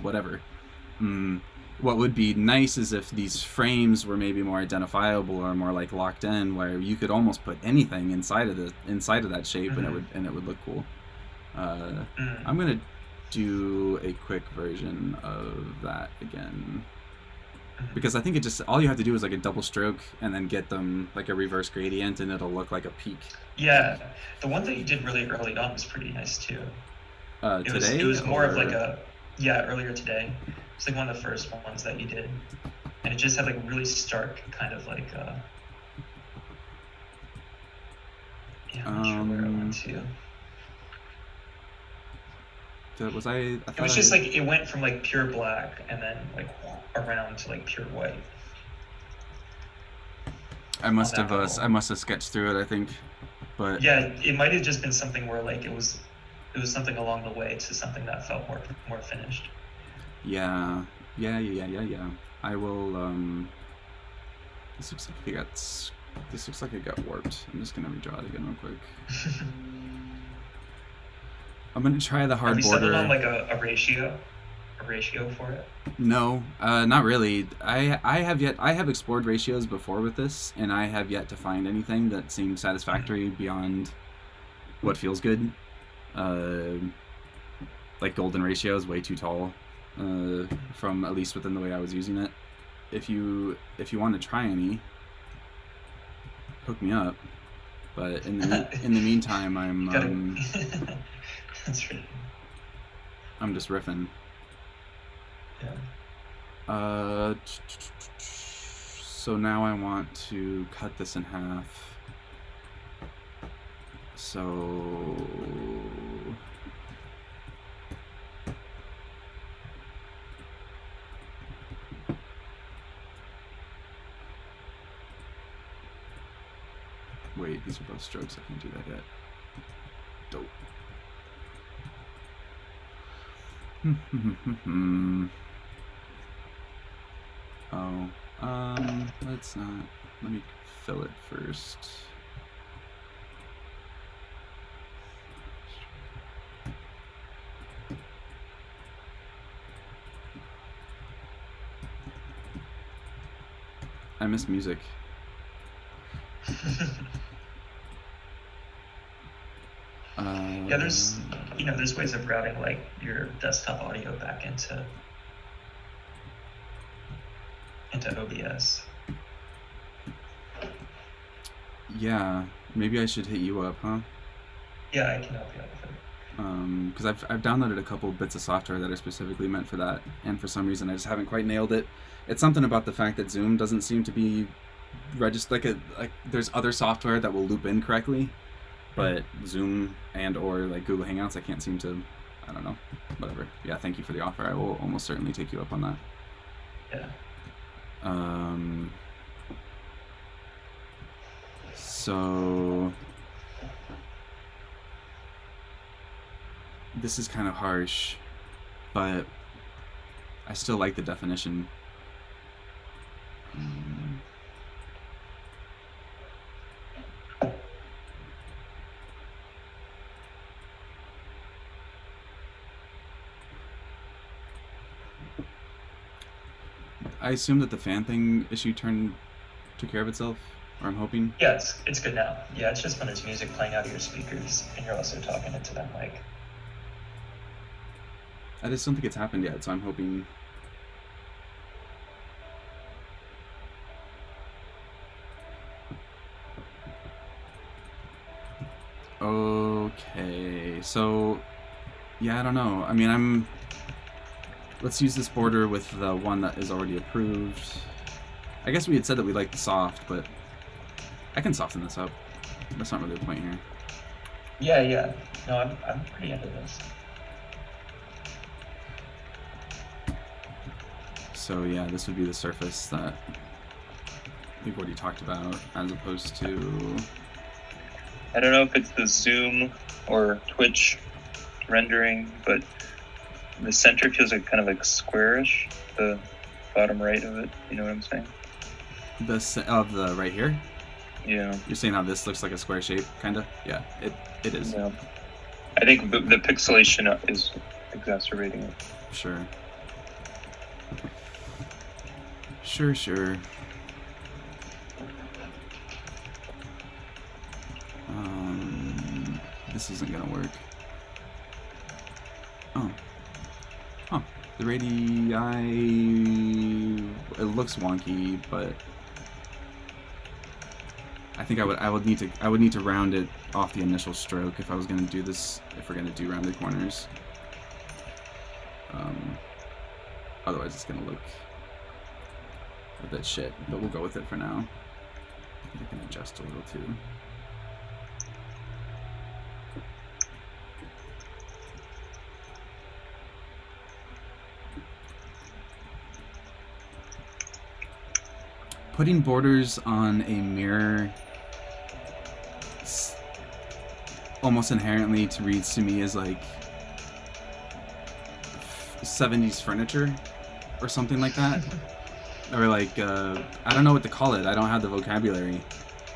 whatever. What would be nice is if these frames were maybe more identifiable or more like locked in, where you could almost put anything inside of that shape and it would look cool. I'm gonna do a quick version of that again, because I think all you have to do is like a double stroke and then get them like a reverse gradient and it'll look like a peak. Yeah, the one that you did really early on was pretty nice too. Today? It was more of like earlier today. It's like one of the first ones that you did, and it just had like a really stark kind of like I'm not sure where it went to. It was just like it went from like pure black and then like around to like pure white. I must have sketched through it, I think, but yeah, it might have just been something where like it was something along the way to something that felt more finished. Yeah. I will. This looks like we got This looks like it got warped. I'm just gonna redraw it again real quick. I'm gonna try the hard Have you border. settled on like a ratio for it? No, not really. I have explored ratios before with this, and I have yet to find anything that seems satisfactory beyond what feels good. Like golden ratio is way too tall, from at least within the way I was using it. If you want to try any, hook me up. But in the meantime, I'm That's right. I'm just riffing. Yeah. So now I want to cut this in half. So wait, these are both strokes. I can't do that yet. Dope. Let's not. Let me fill it first. I miss music. Yeah, there's ways of routing like your desktop audio back into OBS. Yeah, maybe I should hit you up, huh? Yeah, I can help you out with it. Because I've downloaded a couple bits of software that are specifically meant for that, and for some reason I just haven't quite nailed it. It's something about the fact that Zoom doesn't seem to be registered. Like there's other software that will loop in correctly, but Zoom and or like Google Hangouts, I can't seem to. I don't know. Whatever. Yeah, thank you for the offer. I will almost certainly take you up on that. Yeah. So this is kind of harsh, but I still like the definition. I assume that the fan thing issue took care of itself, or I'm hoping. Yeah, it's good now. Yeah, it's just when there's music playing out of your speakers and you're also talking into that mic. I just don't think it's happened yet, so I'm hoping. Okay, so yeah, I don't know. I mean, let's use this border with the one that is already approved. I guess we had said that we liked the soft, but I can soften this up. That's not really the point here. Yeah. No, I'm pretty into this. So yeah, this would be the surface that we've already talked about, as opposed to. I don't know if it's the Zoom or Twitch rendering, but the center feels like kind of like squarish, the bottom right of it. You know what I'm saying? The right here? Yeah. You're saying how this looks like a square shape, kinda? Yeah, it is. Yeah. I think the pixelation is exacerbating it. Sure. Sure. This isn't gonna work. Oh. Huh. The radii, it looks wonky, but I think I would need to round it off the initial stroke if I was gonna do this, if we're gonna do rounded corners. Otherwise it's gonna look a bit shit, but we'll go with it for now. I think I can adjust a little too. Putting borders on a mirror almost inherently reads to me as like 70s furniture or something like that. Or like, I don't know what to call it. I don't have the vocabulary.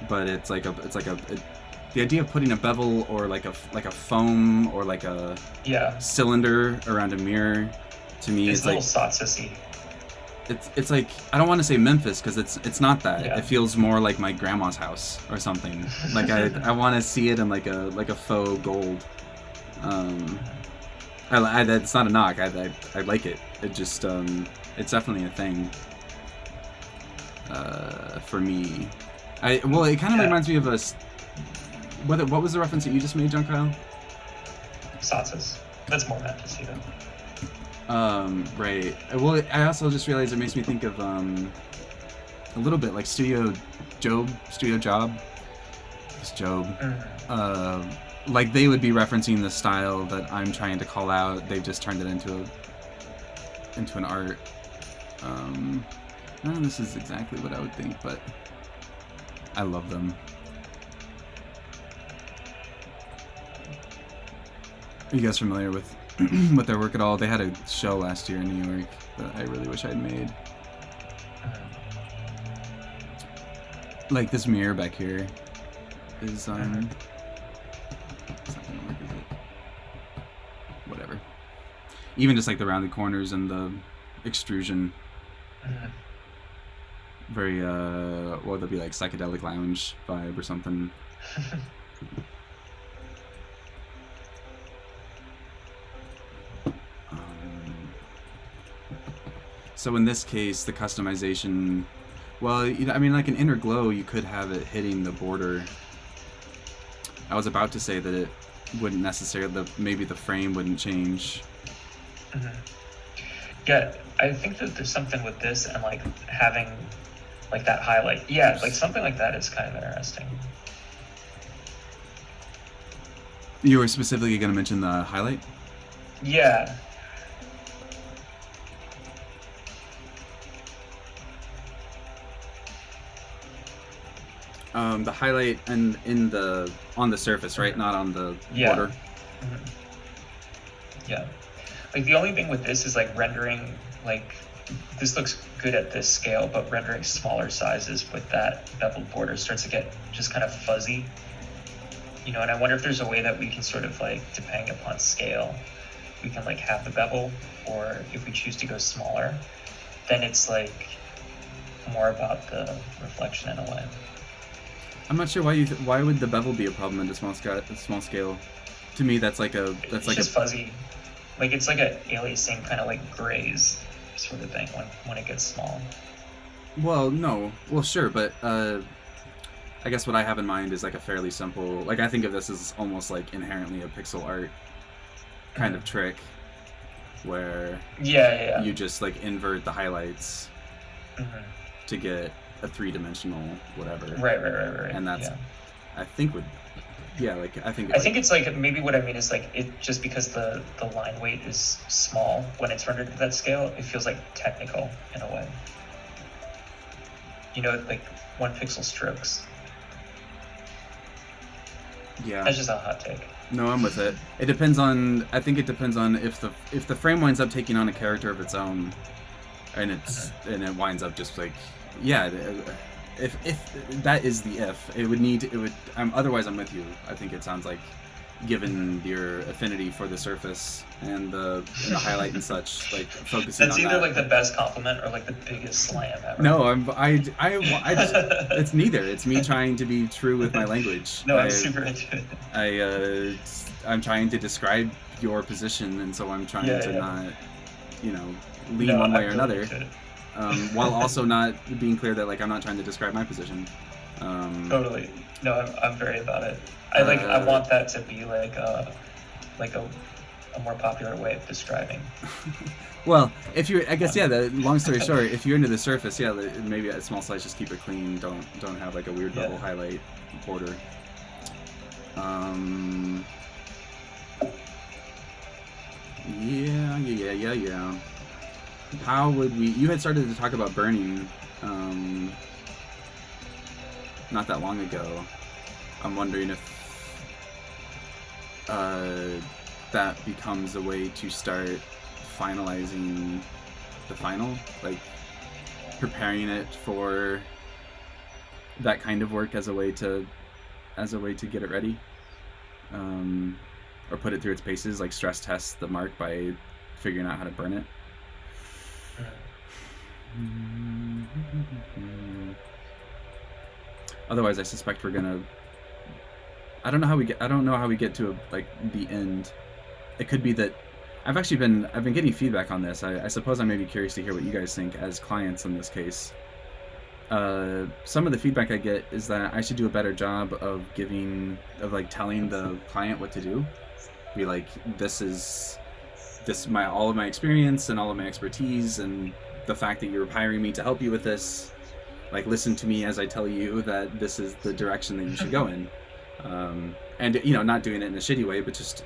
but the idea of putting a bevel or like a foam or like a Yeah. cylinder around a mirror, to me, It's is a like little Satsy. it's like, I don't want to say Memphis because it's not that. Yeah. It feels more like my grandma's house or something. Like I want to see it in like a faux gold. That's not a knock. I like it. It just it's definitely a thing. For me, it kind of reminds me of what was the reference that you just made, John Kyle? Satsas. That's more Memphis though. Right. Well, I also just realized it makes me think of a little bit like Studio Job. It's Job. Like they would be referencing the style that I'm trying to call out. They've just turned it into an art. None of this is exactly what I would think, but I love them. Are you guys familiar with their work at all? They had a show last year in New York that I really wish I'd made. Like this mirror back here is it's not gonna work, is it? Whatever. Even just like the rounded corners and the extrusion. Very what would that be, like psychedelic lounge vibe or something. So in this case, the customization, well, I mean, like an inner glow, you could have it hitting the border. I was about to say that it wouldn't necessarily, maybe the frame wouldn't change. Yeah, I think that there's something with this and like having like that highlight. Yeah, like something like that is kind of interesting. You were specifically going to mention the highlight? Yeah. The highlight and on the surface, right? Not on the border. Yeah. Like the only thing with this is like rendering, like this looks good at this scale, but rendering smaller sizes with that beveled border starts to get just kind of fuzzy. You know, and I wonder if there's a way that we can sort of like, depending upon scale, we can like have the bevel, or if we choose to go smaller, then it's like more about the reflection in a way. I'm not sure why would the bevel be a problem at a small scale. To me, that's like just fuzzy. Like it's like a aliasing kind of like grays sort of thing when it gets small. Well, no. Well, sure, but I guess what I have in mind is like a fairly simple, like I think of this as almost like inherently a pixel art kind of trick where you just like invert the highlights to get a three-dimensional whatever. Right. And that's I think I think it's like, maybe what I mean is like it just because the line weight is small when it's rendered to that scale, it feels like technical in a way. You know, like 1 pixel strokes. Yeah. That's just a hot take. No, I'm with it. I think it depends on if the frame winds up taking on a character of its own, and and it winds up just like, if that is the otherwise I'm with you. I think it sounds like, given your affinity for the surface and the highlight and such, like focusing That's on either that. like the best compliment or like the biggest slam ever. No, I just, it's neither. It's me trying to be true with my language. No, I'm super into it. I'm trying to describe your position, and so I'm trying to not, lean one way or another. While also not being clear that like I'm not trying to describe my position. Totally. No, I'm very about it. I want that to be like a more popular way of describing. Well, if you're, I guess, the long story short, if you're into the surface, maybe a small slice, just keep it clean. Don't have like a weird double highlight border. Yeah. How would we? You had started to talk about burning, not that long ago. I'm wondering if that becomes a way to start finalizing the final, like preparing it for that kind of work as a way to get it ready, or put it through its paces, like stress test the mark by figuring out how to burn it. Otherwise, I suspect we're gonna. I don't know how we get to the end. It could be that I've been getting feedback on this. I suppose I may be curious to hear what you guys think as clients in this case. Some of the feedback I get is that I should do a better job of telling the client what to do. Be like, this is all of my experience and all of my expertise, and the fact that you're hiring me to help you with this, like, listen to me as I tell you that this is the direction that you should go in. And not doing it in a shitty way, but just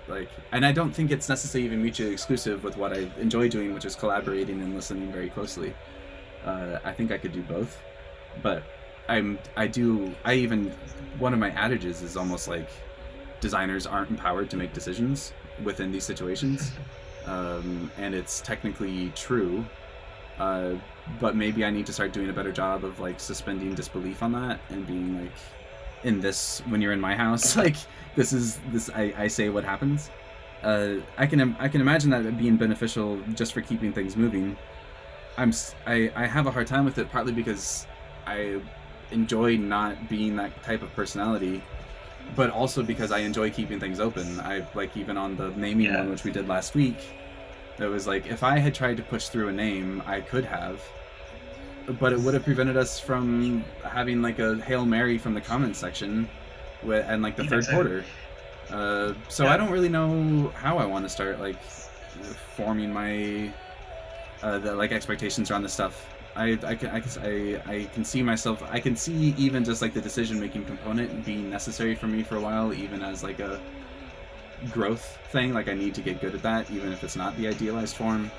and I don't think it's necessarily even mutually exclusive with what I enjoy doing, which is collaborating and listening very closely. I think I could do both, but one of my adages is almost like designers aren't empowered to make decisions within these situations. And it's technically true, but maybe I need to start doing a better job of suspending disbelief on that and being like, when you're in my house, I say what happens. I can imagine that being beneficial just for keeping things moving. I have a hard time with it, partly because I enjoy not being that type of personality, but also because I enjoy keeping things open. I even on the naming one, which we did last week, it was if I had tried to push through a name, I could have, but it would have prevented us from having a Hail Mary from the comments section and the third quarter. So I don't really know how I want to start forming my expectations around this stuff. I can see myself. I can see even just the decision making component being necessary for me for a while, even as a growth thing. I need to get good at that, even if it's not the idealized form.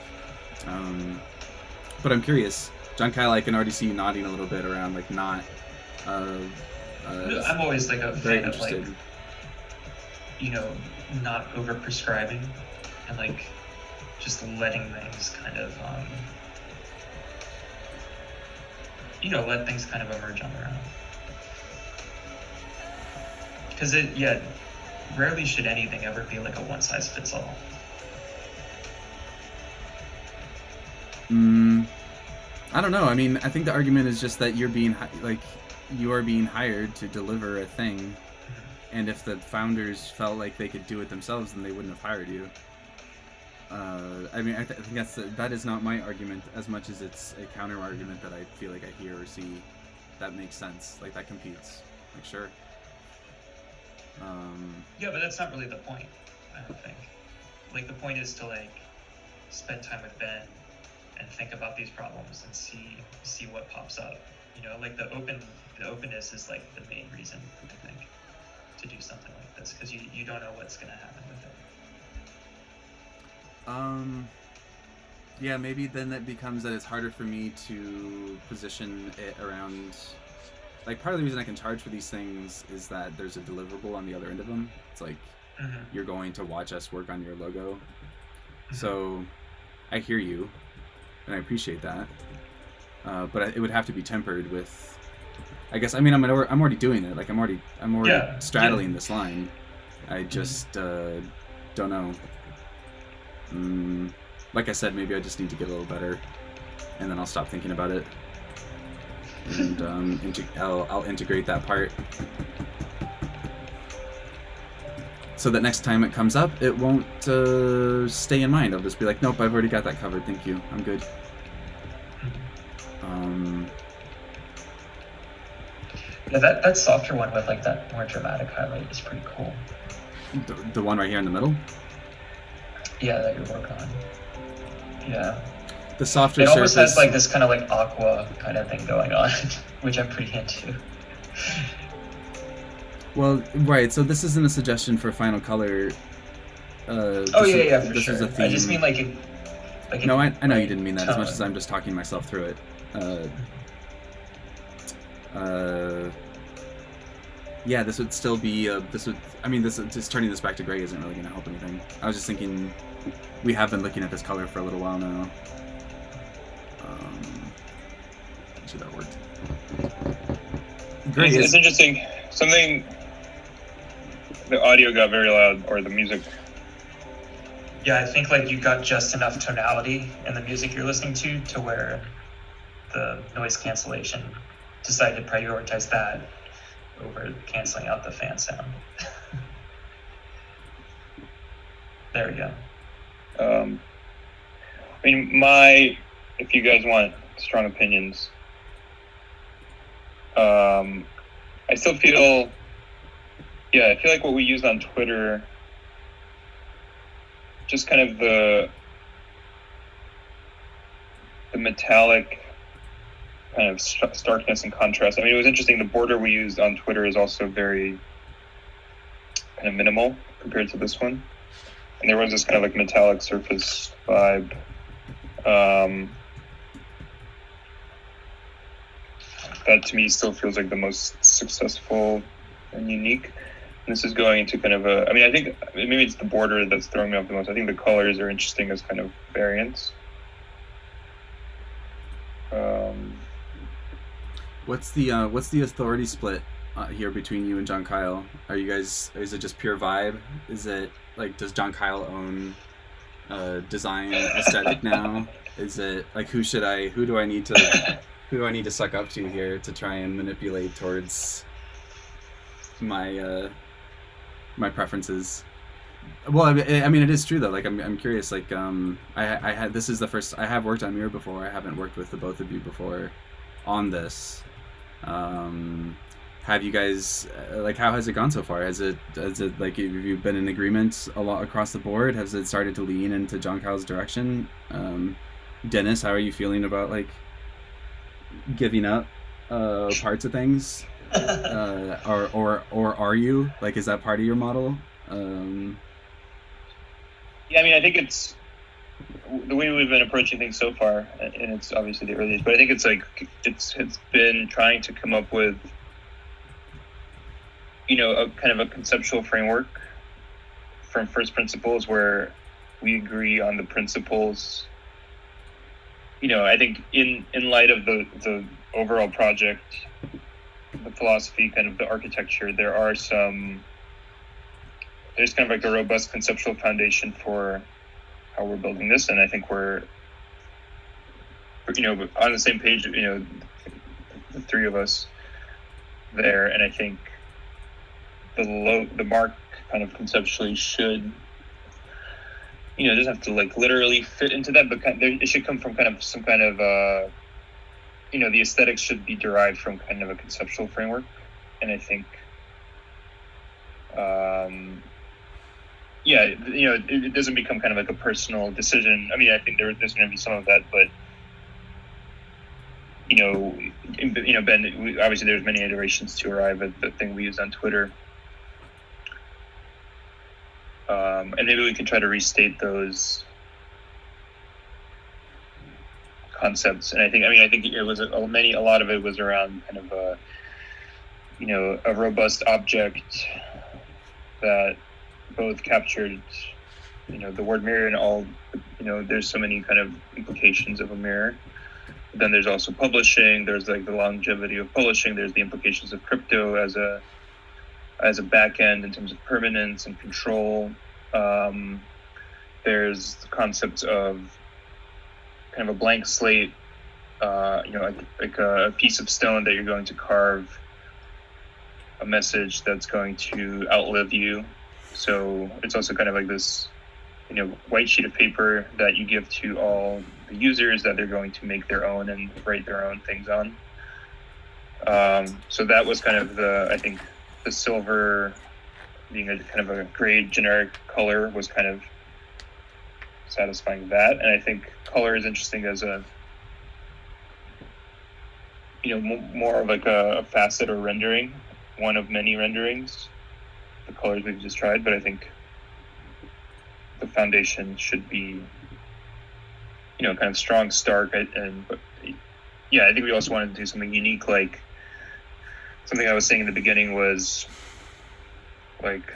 But I'm curious, John Kyle. I can already see you nodding a little bit around not. I'm always a very fan of interested. not over prescribing and just letting things kind of let things kind of emerge on their own. Because rarely should anything ever be a one-size-fits-all. I don't know. I mean, I think the argument is just that you are being hired to deliver a thing, and if the founders felt like they could do it themselves, then they wouldn't have hired you. I mean, I think that is not my argument as much as it's a counter argument that I feel I hear or see that makes sense. That competes. Sure. Yeah, but that's not really the point, I don't think. The point is to spend time with Ben and think about these problems and see what pops up. The openness is the main reason, I think, to do something like this, because you don't know what's going to happen with it. Yeah, maybe then that becomes that it's harder for me to position it around. Part of the reason I can charge for these things is that there's a deliverable on the other end of them. It's you're going to watch us work on your logo. So I hear you, and I appreciate that. But it would have to be tempered with, I guess. I mean, I'm already doing it. I'm already straddling this line. I just don't know. Like I said, maybe I just need to get a little better, and then I'll stop thinking about it, and I'll integrate that part, so that next time it comes up, it won't stay in mind. I'll just be like, nope, I've already got that covered. Thank you, I'm good. Yeah, that softer one with that more dramatic highlight is pretty cool. The one right here in the middle. Yeah, that you're working on. Yeah. The softer it almost surface. has this kind of aqua kind of thing going on, which I'm pretty into. Well, right. So this isn't a suggestion for final color. For sure. This is a theme. I just mean No, I know you didn't mean that as much as I'm just talking myself through it. Yeah, this would still be just turning this back to gray isn't really going to help anything. I was just thinking, we have been looking at this color for a little while now. Actually, that worked. great. It's interesting. The audio got very loud, or the music. Yeah, I think like you got just enough tonality in the music you're listening to where the noise cancellation decided to prioritize that over canceling out the fan sound. There we go. I mean, if you guys want strong opinions, I still feel, I feel like what we used on Twitter, just kind of the metallic kind of starkness and contrast. I mean, it was interesting. The border we used on Twitter is also very kind of minimal compared to this one. And there was this kind of like metallic surface vibe. That to me still feels like the most successful and unique. And this is going into kind of I think maybe it's the border that's throwing me off the most. I think the colors are interesting as kind of variants. What's the authority split here between you and John Kyle? Are you guys? Is it just pure vibe? Is it like, does John Kyle own design aesthetic now? Is it like, who do I need to suck up to here to try and manipulate towards my my preferences? Well, I mean, it is true though. Like, I'm curious. Like, this is the first I have worked on Mirror before. I haven't worked with the both of you before on this. Have you guys like, how has it gone so far? Has it like, have you been in agreement a lot across the board? Has it started to lean into John Kyle's direction? Dennis, how are you feeling about like giving up parts of things? Or are you, like, is that part of your model? Yeah, I mean, I think it's the way we've been approaching things so far, and it's obviously the earliest, but I think it's like it's been trying to come up with, a kind of a conceptual framework from first principles where we agree on the principles. I think in light of the overall project, the philosophy, kind of the architecture, there's kind of like a robust conceptual foundation for how we're building this, and I think we're on the same page, the three of us there, and I think the mark kind of conceptually should, it doesn't have to like literally fit into that, but it should come from kind of some kind of the aesthetics should be derived from kind of a conceptual framework, and I think it doesn't become kind of like a personal decision. I mean, I think there's going to be some of that, but Ben, obviously there's many iterations to arrive at the thing we used on Twitter, and maybe we can try to restate those concepts. And I think it was a lot of it was around kind of a robust object that both captured, the word mirror and all, there's so many kind of implications of a mirror. But then there's also publishing, there's like the longevity of publishing, there's the implications of crypto as a back end in terms of permanence and control. There's the concepts of kind of a blank slate, like a piece of stone that you're going to carve a message that's going to outlive you. So it's also kind of like this, white sheet of paper that you give to all the users that they're going to make their own and write their own things on. So that was kind of I think the silver being a kind of a gray generic color was kind of satisfying that. And I think color is interesting as a, more of like a facet or rendering, one of many renderings, the colors we've just tried, but I think the foundation should be, kind of strong, stark, but I think we also wanted to do something unique, like something I was saying in the beginning was like,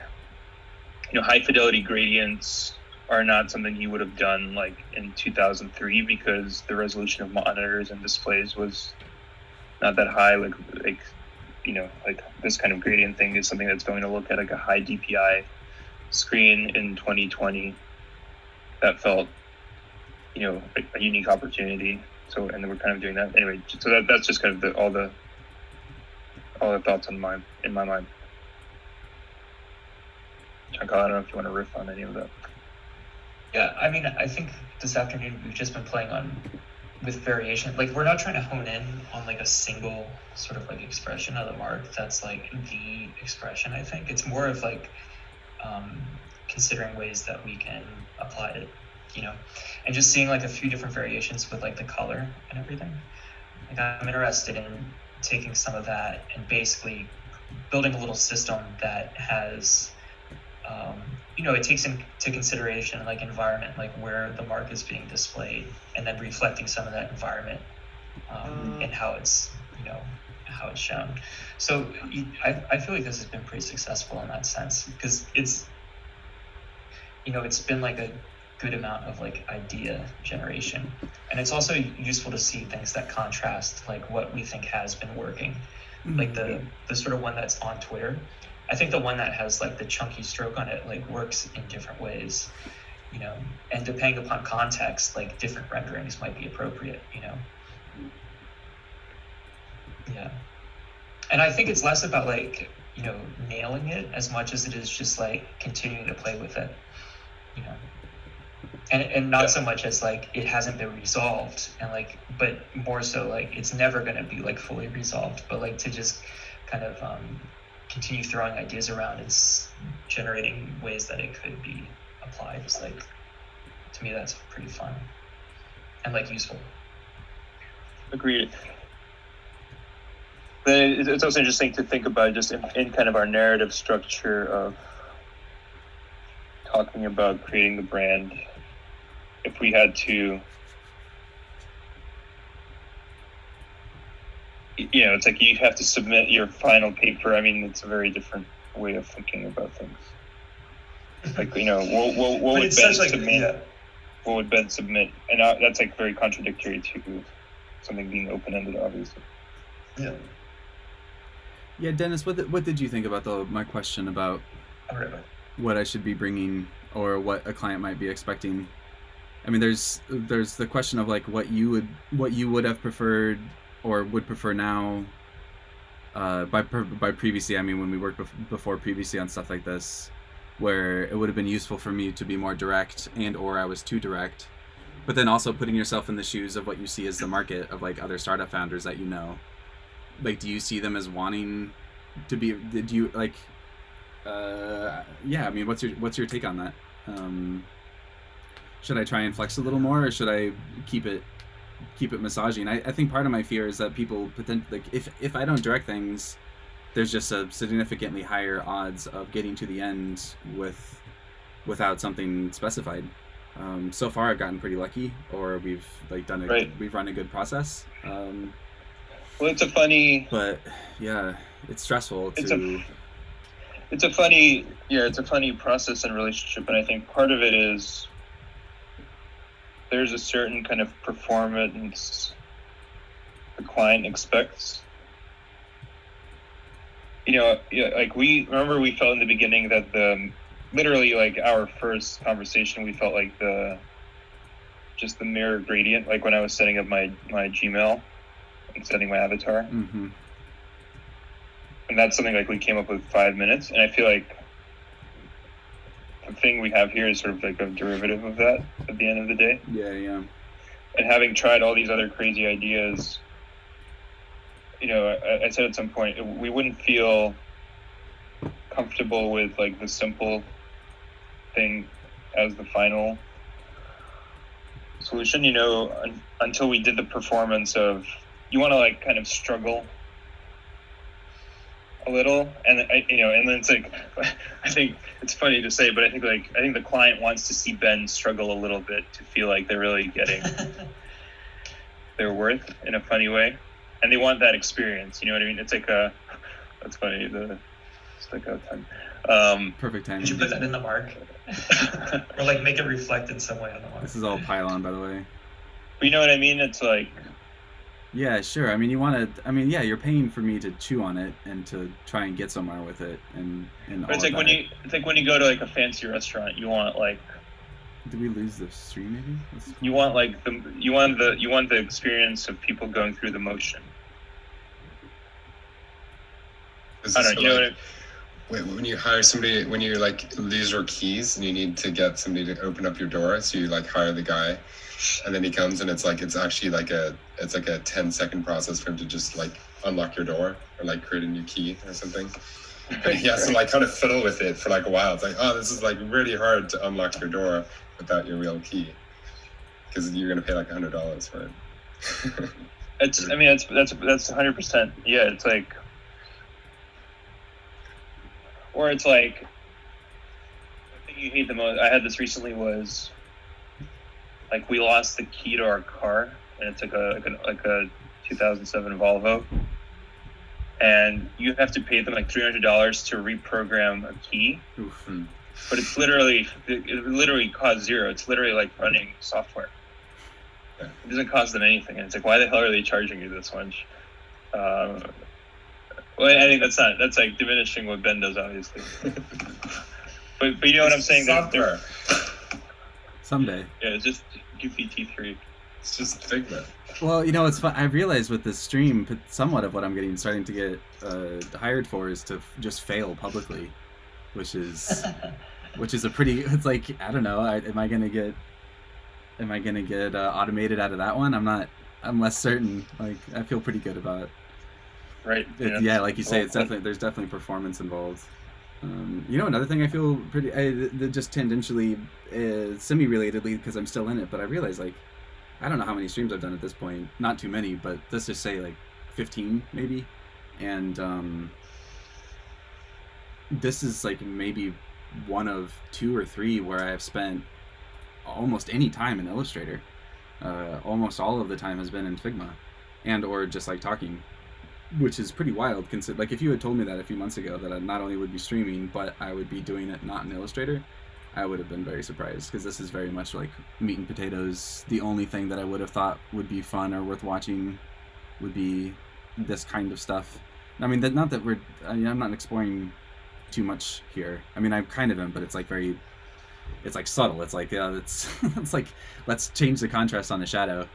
high fidelity gradients are not something you would have done like in 2003 because the resolution of monitors and displays was not that high. Like like this kind of gradient thing is something that's going to look at like a high DPI screen in 2020. That felt, a unique opportunity. So, and then we're kind of doing that anyway. So that's just kind of all the thoughts in my mind. Chantal, I don't know if you want to riff on any of that. Yeah, I mean, I think this afternoon we've just been playing with variation. Like, we're not trying to hone in on like a single sort of like expression of the mark that's like the expression. I think it's more of like considering ways that we can apply it, and just seeing like a few different variations with like the color and everything. Like, I'm interested in taking some of that and basically building a little system that has it takes into consideration like environment, like where the mark is being displayed, and then reflecting some of that environment and how it's shown. So I feel like this has been pretty successful in that sense, because it's been like a good amount of like idea generation, and it's also useful to see things that contrast like what we think has been working. Like the sort of one that's on Twitter, I think the one that has like the chunky stroke on it like works in different ways, and depending upon context, like different renderings might be appropriate, Yeah. And I think it's less about like, nailing it as much as it is just like continuing to play with it, and not so much as like it hasn't been resolved, and like, but more so like it's never going to be like fully resolved, but like to just kind of continue throwing ideas around and generating ways that it could be applied is like, to me, that's pretty fun and like useful. Agreed. But it's also interesting to think about just in kind of our narrative structure of talking about creating the brand. If we had to, it's like you have to submit your final paper. I mean, it's a very different way of thinking about things. Like, what would Ben submit? Yeah. What would Ben submit? And that's like very contradictory to something being open-ended, obviously. Yeah. Yeah, Dennis, what did you think about my question about what I should be bringing or what a client might be expecting? I mean, there's the question of like what you would have preferred or would prefer now. By previously, I mean when we worked before previously on stuff like this, where it would have been useful for me to be more direct or I was too direct. But then also putting yourself in the shoes of what you see as the market of like other startup founders that like, do you see them as wanting to be? Did you like? Yeah, I mean, what's your take on that? Should I try and flex a little more, or should I keep it massaging? I think part of my fear is that people like if I don't direct things, there's just a significantly higher odds of getting to the end without something specified. So far, I've gotten pretty lucky, or we've like we've run a good process. Well, it's a funny. But yeah, it's stressful. It's a funny process and relationship, and I think part of it is there's a certain kind of performance the client expects. Like we felt in the beginning that literally like our first conversation, we felt like the mirror gradient, like when I was setting up my Gmail and setting my avatar. Mm-hmm. And that's something like we came up with 5 minutes, and I feel like the thing we have here is sort of like a derivative of that at the end of the day. Yeah. And having tried all these other crazy ideas, I said at some point we wouldn't feel comfortable with like the simple thing as the final solution, until we did the performance of, you want to like kind of struggle a little, and and then it's like, I think it's funny to say, but I think the client wants to see Ben struggle a little bit to feel like they're really getting their worth in a funny way, and they want that experience. You know what I mean? It's like that's funny. It's like a time. Perfect time. Did you put that in the mark, or like make it reflect in some way on the mark? This is all Pylon, by the way. But you know what I mean? It's like Yeah, sure. I mean, you want to. I mean, yeah, you're paying for me to chew on it and to try and get somewhere with it, and But all it's of like when that. it's like when you go to like a fancy restaurant, you want like Did we lose the stream? Maybe. What's you going want on? like you want the experience of people going through the motion. Is I this don't know, you know like when you hire somebody, when you like lose your keys and you need to get somebody to open up your door, so you like hire the guy, and then he comes and it's actually like a 10-second process for him to just like unlock your door or like create a new key or something. But he has to like kind of fiddle with it for like a while. It's like, oh, this is like really hard to unlock your door without your real key, because you're gonna pay like $100 for it. It's I mean that's 100%. Yeah, it's like, or it's like the thing you hate the most. I had this recently was like we lost the key to our car, and it's like a 2007 Volvo, and you have to pay them like $300 to reprogram a key, Oof. but it literally costs zero. It's literally like running software. It doesn't cost them anything, and it's like, why the hell are they charging you this much? Well, I think that's like diminishing what Ben does, obviously. but you know what I'm saying? Software. Someday. Yeah, it's just GPT-3. It's just Figma. Well, you know, it's fun. I realized with this stream, somewhat of what I'm starting to get hired for is to just fail publicly, which is a pretty. It's like, I don't know. Am I gonna get automated out of that one? I'm less certain. Like, I feel pretty good about it. Right. Yeah, like you say, there's definitely performance involved. You know, another thing I feel pretty just tangentially, semi-relatedly, because I'm still in it, but I realize, like, I don't know how many streams I've done at this point. Not too many, but let's just say like 15 maybe. And this is like maybe one of 2 or 3 where I've spent almost any time in Illustrator. Almost all of the time has been in Figma, and or just like talking, which is pretty wild. Like, if you had told me that a few months ago, that I not only would be streaming, but I would be doing it not in Illustrator, I would have been very surprised, because this is very much like meat and potatoes. The only thing that I would have thought would be fun or worth watching would be this kind of stuff. I mean, not that I'm not exploring too much here. I mean, I kind of am, but it's like it's like subtle. It's like, it's like, let's change the contrast on a shadow,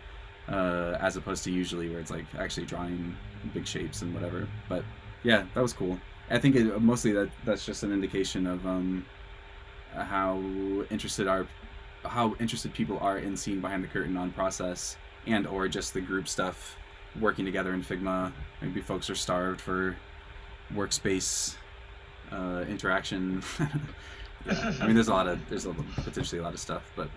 as opposed to usually where it's like actually drawing big shapes and whatever. But yeah, that was cool. I think mostly that's just an indication of how interested people are in seeing behind the curtain on process, and or just the group stuff, working together in Figma. Maybe folks are starved for workspace interaction. Yeah. I mean, there's potentially a lot of stuff, but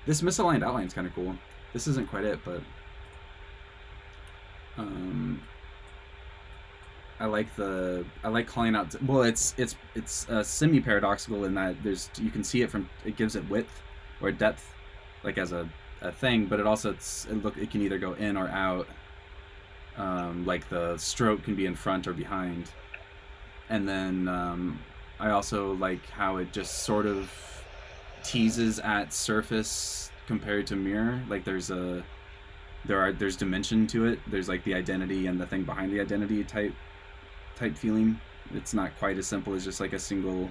this misaligned outline is kind of cool. This isn't quite it, but I like calling out. Well, it's semi-paradoxical in that you can see it gives it width or depth, like as a thing, but it can either go in or out. Like the stroke can be in front or behind, and then I also like how it just sort of teases at surface compared to mirror. Like there's dimension to it. There's like the identity and the thing behind the identity type feeling. It's not quite as simple as just like a single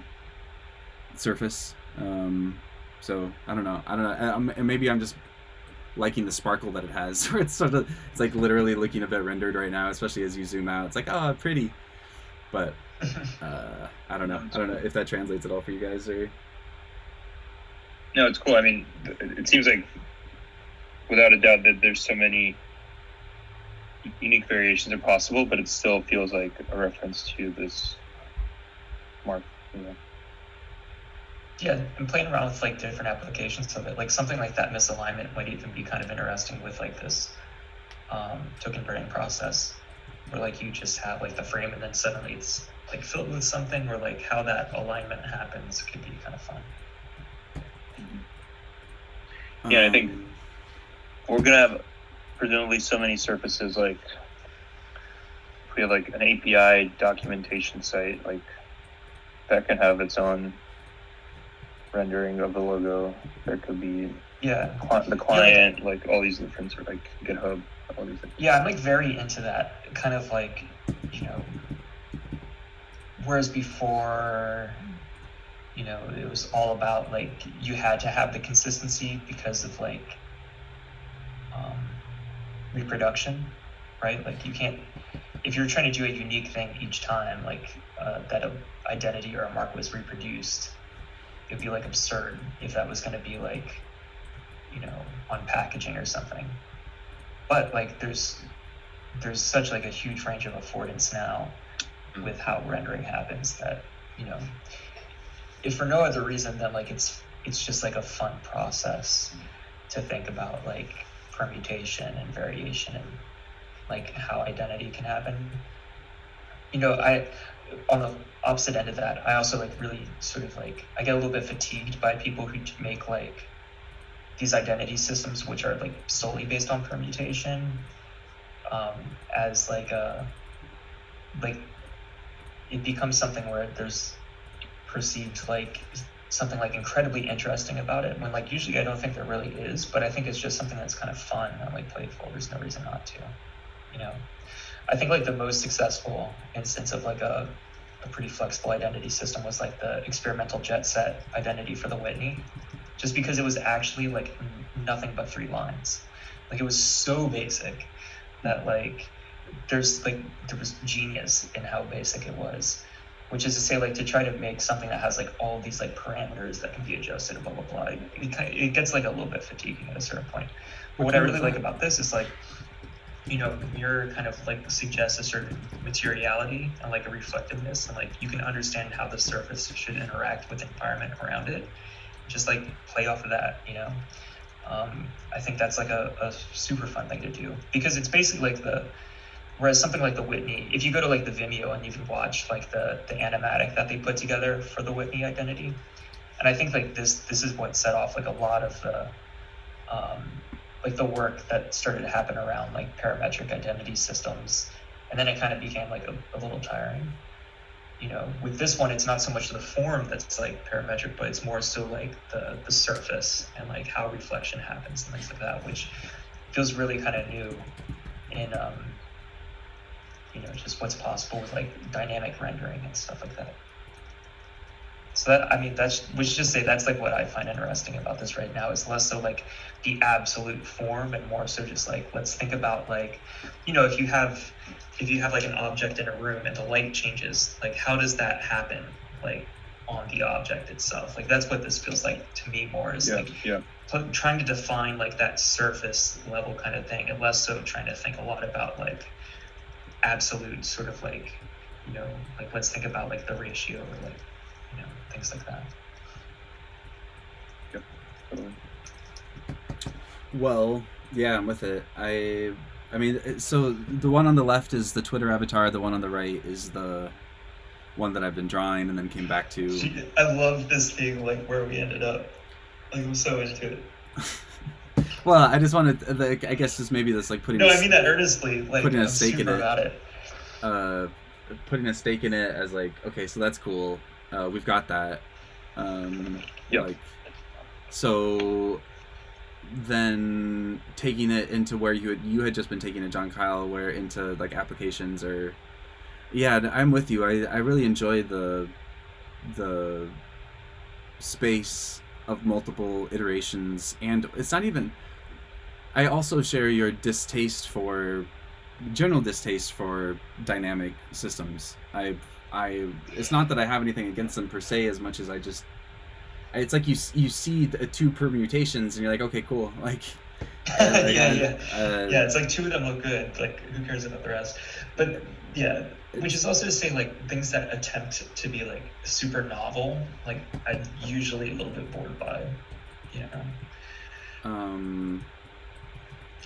surface. So I don't know. Maybe I'm just liking the sparkle that it has. It's like literally looking a bit rendered right now, especially as you zoom out. It's like, oh, pretty. But I don't know if that translates at all for you guys, or. No, it's cool. I mean, it seems like, without a doubt, that there's so many unique variations are possible, but it still feels like a reference to this mark. Yeah, and playing around with like different applications of it, like something like that misalignment might even be kind of interesting with like this token burning process, where like you just have like the frame and then suddenly it's like filled with something, or like how that alignment happens could be kind of fun. Yeah, I think we're gonna have presumably so many surfaces. Like, if we have like an API documentation site, like that can have its own rendering of the logo. There could be the client, like all these different sort of like GitHub What do you think? Yeah, I'm like very into that kind of like, you know, whereas before, you know, it was all about like you had to have the consistency because of like reproduction, right? Like you can't, if you're trying to do a unique thing each time, like that a identity or a mark was reproduced, it'd be like absurd if that was going to be like, you know, on packaging or something. But like there's such like a huge range of affordance now with how rendering happens that, you know, if for no other reason than like it's just like a fun process to think about like permutation and variation and like how identity can happen. You know, I on the opposite end of that, I also like really sort of like I get a little bit fatigued by people who make like these identity systems which are like solely based on permutation, as like a like it becomes something where there's perceived like something like incredibly interesting about it when like usually I don't think there really is, but I think it's just something that's kind of fun and like playful. There's no reason not to, you know. I think like the most successful instance of like a pretty flexible identity system was like the experimental jet set identity for the Whitney, just because it was actually like nothing but 3 lines. Like it was so basic that like there was genius in how basic it was, which is to say like to try to make something that has like all these like parameters that can be adjusted and blah blah blah, it gets like a little bit fatiguing at a certain point. But what I really like about this is like, you know, Mirror kind of like suggests a certain materiality and like a reflectiveness, and like you can understand how the surface should interact with the environment around it. Just like play off of that, you know. I think that's like a super fun thing to do, because it's basically like whereas something like the Whitney, if you go to like the Vimeo and you can watch like the animatic that they put together for the Whitney identity, and I think like this is what set off like a lot of the like the work that started to happen around like parametric identity systems, and then it kind of became like a little tiring. You know, with this one, it's not so much the form that's like parametric, but it's more so like the surface and like how reflection happens and things like that, which feels really kind of new in you know, just what's possible with like dynamic rendering and stuff like that. So that, I mean, we should just say that's like what I find interesting about this right now, is less so like the absolute form and more so just like, let's think about like, you know, if you have like an object in a room and the light changes, like how does that happen like on the object itself? Like that's what this feels like to me more, is trying to define like that surface level kind of thing, and less so trying to think a lot about like absolute sort of like, you know, like let's think about like the ratio or like, you know, things like that. Yep, totally. Well, yeah, I'm with it. I mean, so the one on the left is the Twitter avatar, the one on the right is the one that I've been drawing and then came back to. I love this thing, like where we ended up. Like I'm so into it. Well, I just wanted, like, I guess just maybe this like putting. No, I mean that earnestly. Like putting I'm a stake in super it. about it. Putting a stake in it as like, okay, so that's cool. We've got that. Yep. Like, so then taking it into where you had just been taking it, John Kyle, where into like applications or, yeah, I'm with you. I really enjoy the space of multiple iterations, and it's not even. I also share your general distaste for dynamic systems. It's not that I have anything against them per se, as much as it's like you see the 2 permutations and you're like, okay, cool, like yeah, it's like 2 of them look good, like who cares about the rest? But yeah, which is also to say like things that attempt to be like super novel, like I'm usually a little bit bored by, you know.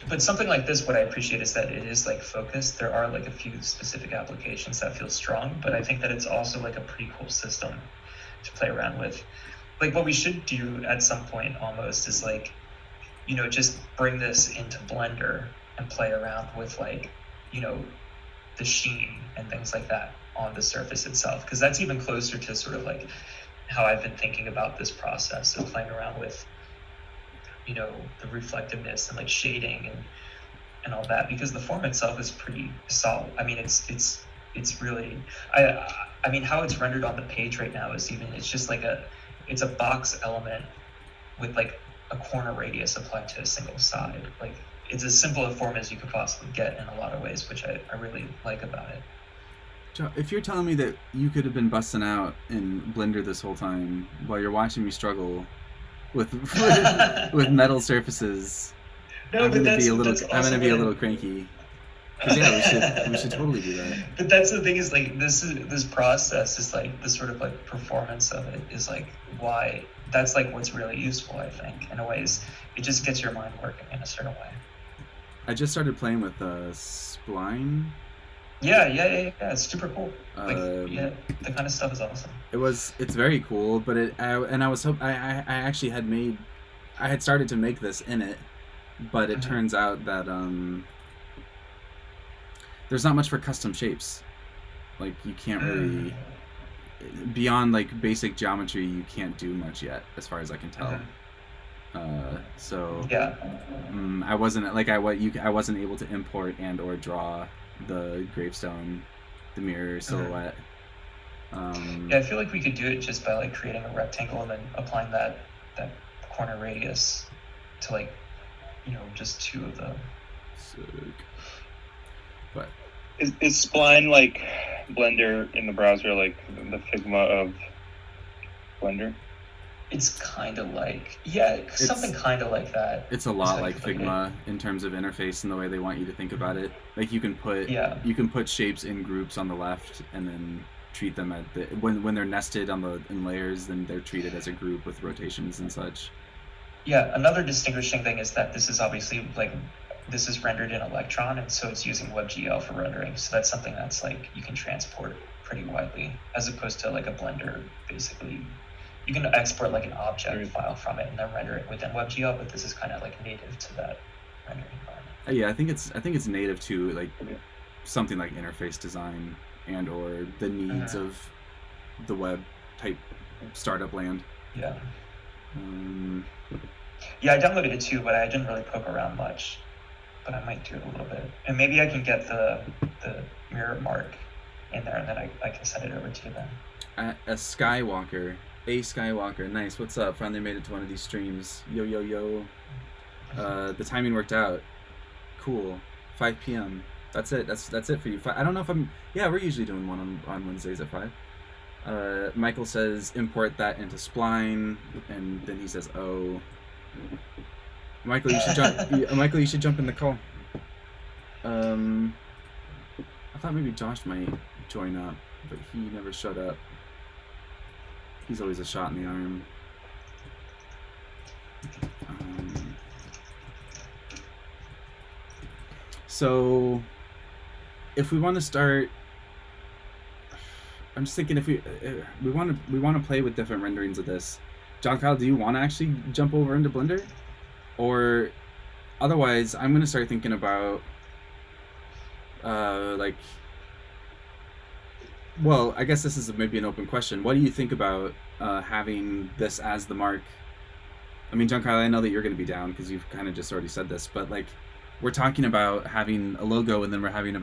But something like this, what I appreciate is that it is like focused. There are like a few specific applications that feel strong, but I think that it's also like a pretty cool system to play around with. Like what we should do at some point almost is like, you know, just bring this into Blender and play around with like, you know, the sheen and things like that on the surface itself, because that's even closer to sort of like how I've been thinking about this process of playing around with, you know, the reflectiveness and like shading and all that, because the form itself is pretty solid. I mean, it's really, I mean, how it's rendered on the page right now is it's just like it's a box element with like a corner radius applied to a single side. Like, it's as simple a form as you could possibly get in a lot of ways, which I really like about it. Joe, if you're telling me that you could have been busting out in Blender this whole time while you're watching me struggle with with metal surfaces, I'm gonna be a little cranky. 'Cause yeah, we should totally do that. But that's the thing, is like this process is like the sort of like performance of it is like why that's like what's really useful, I think, in a way. Is it just gets your mind working in a certain way. I just started playing with Spline. Yeah, it's super cool. Like, the kind of stuff is awesome. It's very cool, but I actually had started to make this in it, but it turns out that there's not much for custom shapes. Like, you can't really, beyond like basic geometry, you can't do much yet, as far as I can tell. So yeah, I wasn't able to import and or draw the gravestone, the mirror silhouette. Yeah, I feel like we could do it just by like creating a rectangle and then applying that corner radius to, like, just two of them. Sick. But Is Spline like Blender in the browser, like the Figma of Blender? It's kind of like, something kind of like that. It's a lot like Figma in terms of interface and the way they want you to think about it. Like, you can put shapes in groups on the left and then treat them when they're nested in layers, then they're treated as a group with rotations and such. Yeah, another distinguishing thing is that this is obviously like, this is rendered in Electron, and so it's using WebGL for rendering. So that's something that's like you can transport pretty widely, as opposed to like a Blender. Basically, you can export like an object file from it and then render it within WebGL, but this is kind of like native to that rendering environment. Yeah, I think it's native to like something like interface design and or the needs of the web type startup land. Yeah. Yeah, I downloaded it too, but I didn't really poke around much. But I might do it a little bit, and maybe I can get the mirror mark in there, and then I can send it over to you then. A Skywalker, nice. What's up? Finally made it to one of these streams. Yo. The timing worked out. Cool. 5 p.m. That's it. That's it for you. I don't know if we're usually doing one on Wednesdays at 5. Michael says import that into Spline, and then he says, oh. Michael, you should jump. Michael, you should jump in the call. I thought maybe Josh might join up, but he never showed up. He's always a shot in the arm. So, if we want to start, I'm just thinking if we want to play with different renderings of this. John Kyle, do you want to actually jump over into Blender? Or otherwise, I'm going to start thinking about, I guess this is maybe an open question. What do you think about having this as the mark? I mean, John Kyle, I know that you're going to be down because you've kind of just already said this, but like, we're talking about having a logo, and then we're having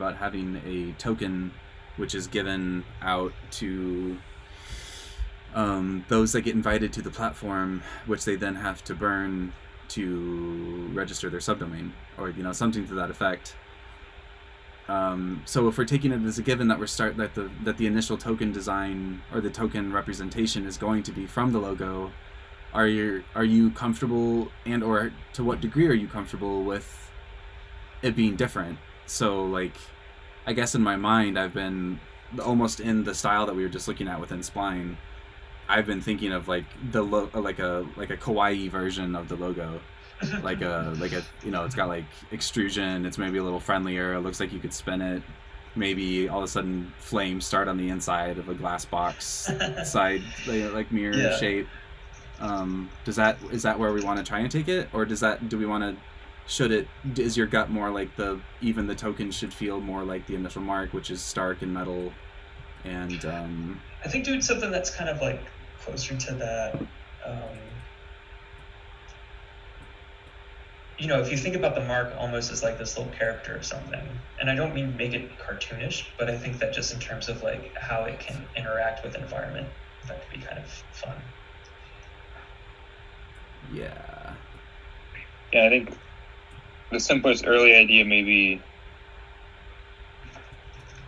a token, which is given out to those that get invited to the platform, which they then have to burn to register their subdomain, or something to that effect. So if we're taking it as a given that that the initial token design or the token representation is going to be from the logo, are you comfortable, and or to what degree are you comfortable with it being different? So like, I guess in my mind, I've been almost in the style that we were just looking at within Spline. I've been thinking of like like a kawaii version of the logo, like a it's got like extrusion. It's maybe a little friendlier. It looks like you could spin it. Maybe all of a sudden flames start on the inside of a glass box side, like mirror shape. Is that where we want to try and take it, or do we want to? Is your gut more like the token should feel more like the initial mark, which is stark and metal, and I think doing something that's kind of like closer to that, if you think about the mark almost as like this little character or something, and I don't mean make it cartoonish, but I think that just in terms of like how it can interact with environment, that could be kind of fun. Yeah. Yeah, I think the simplest early idea may be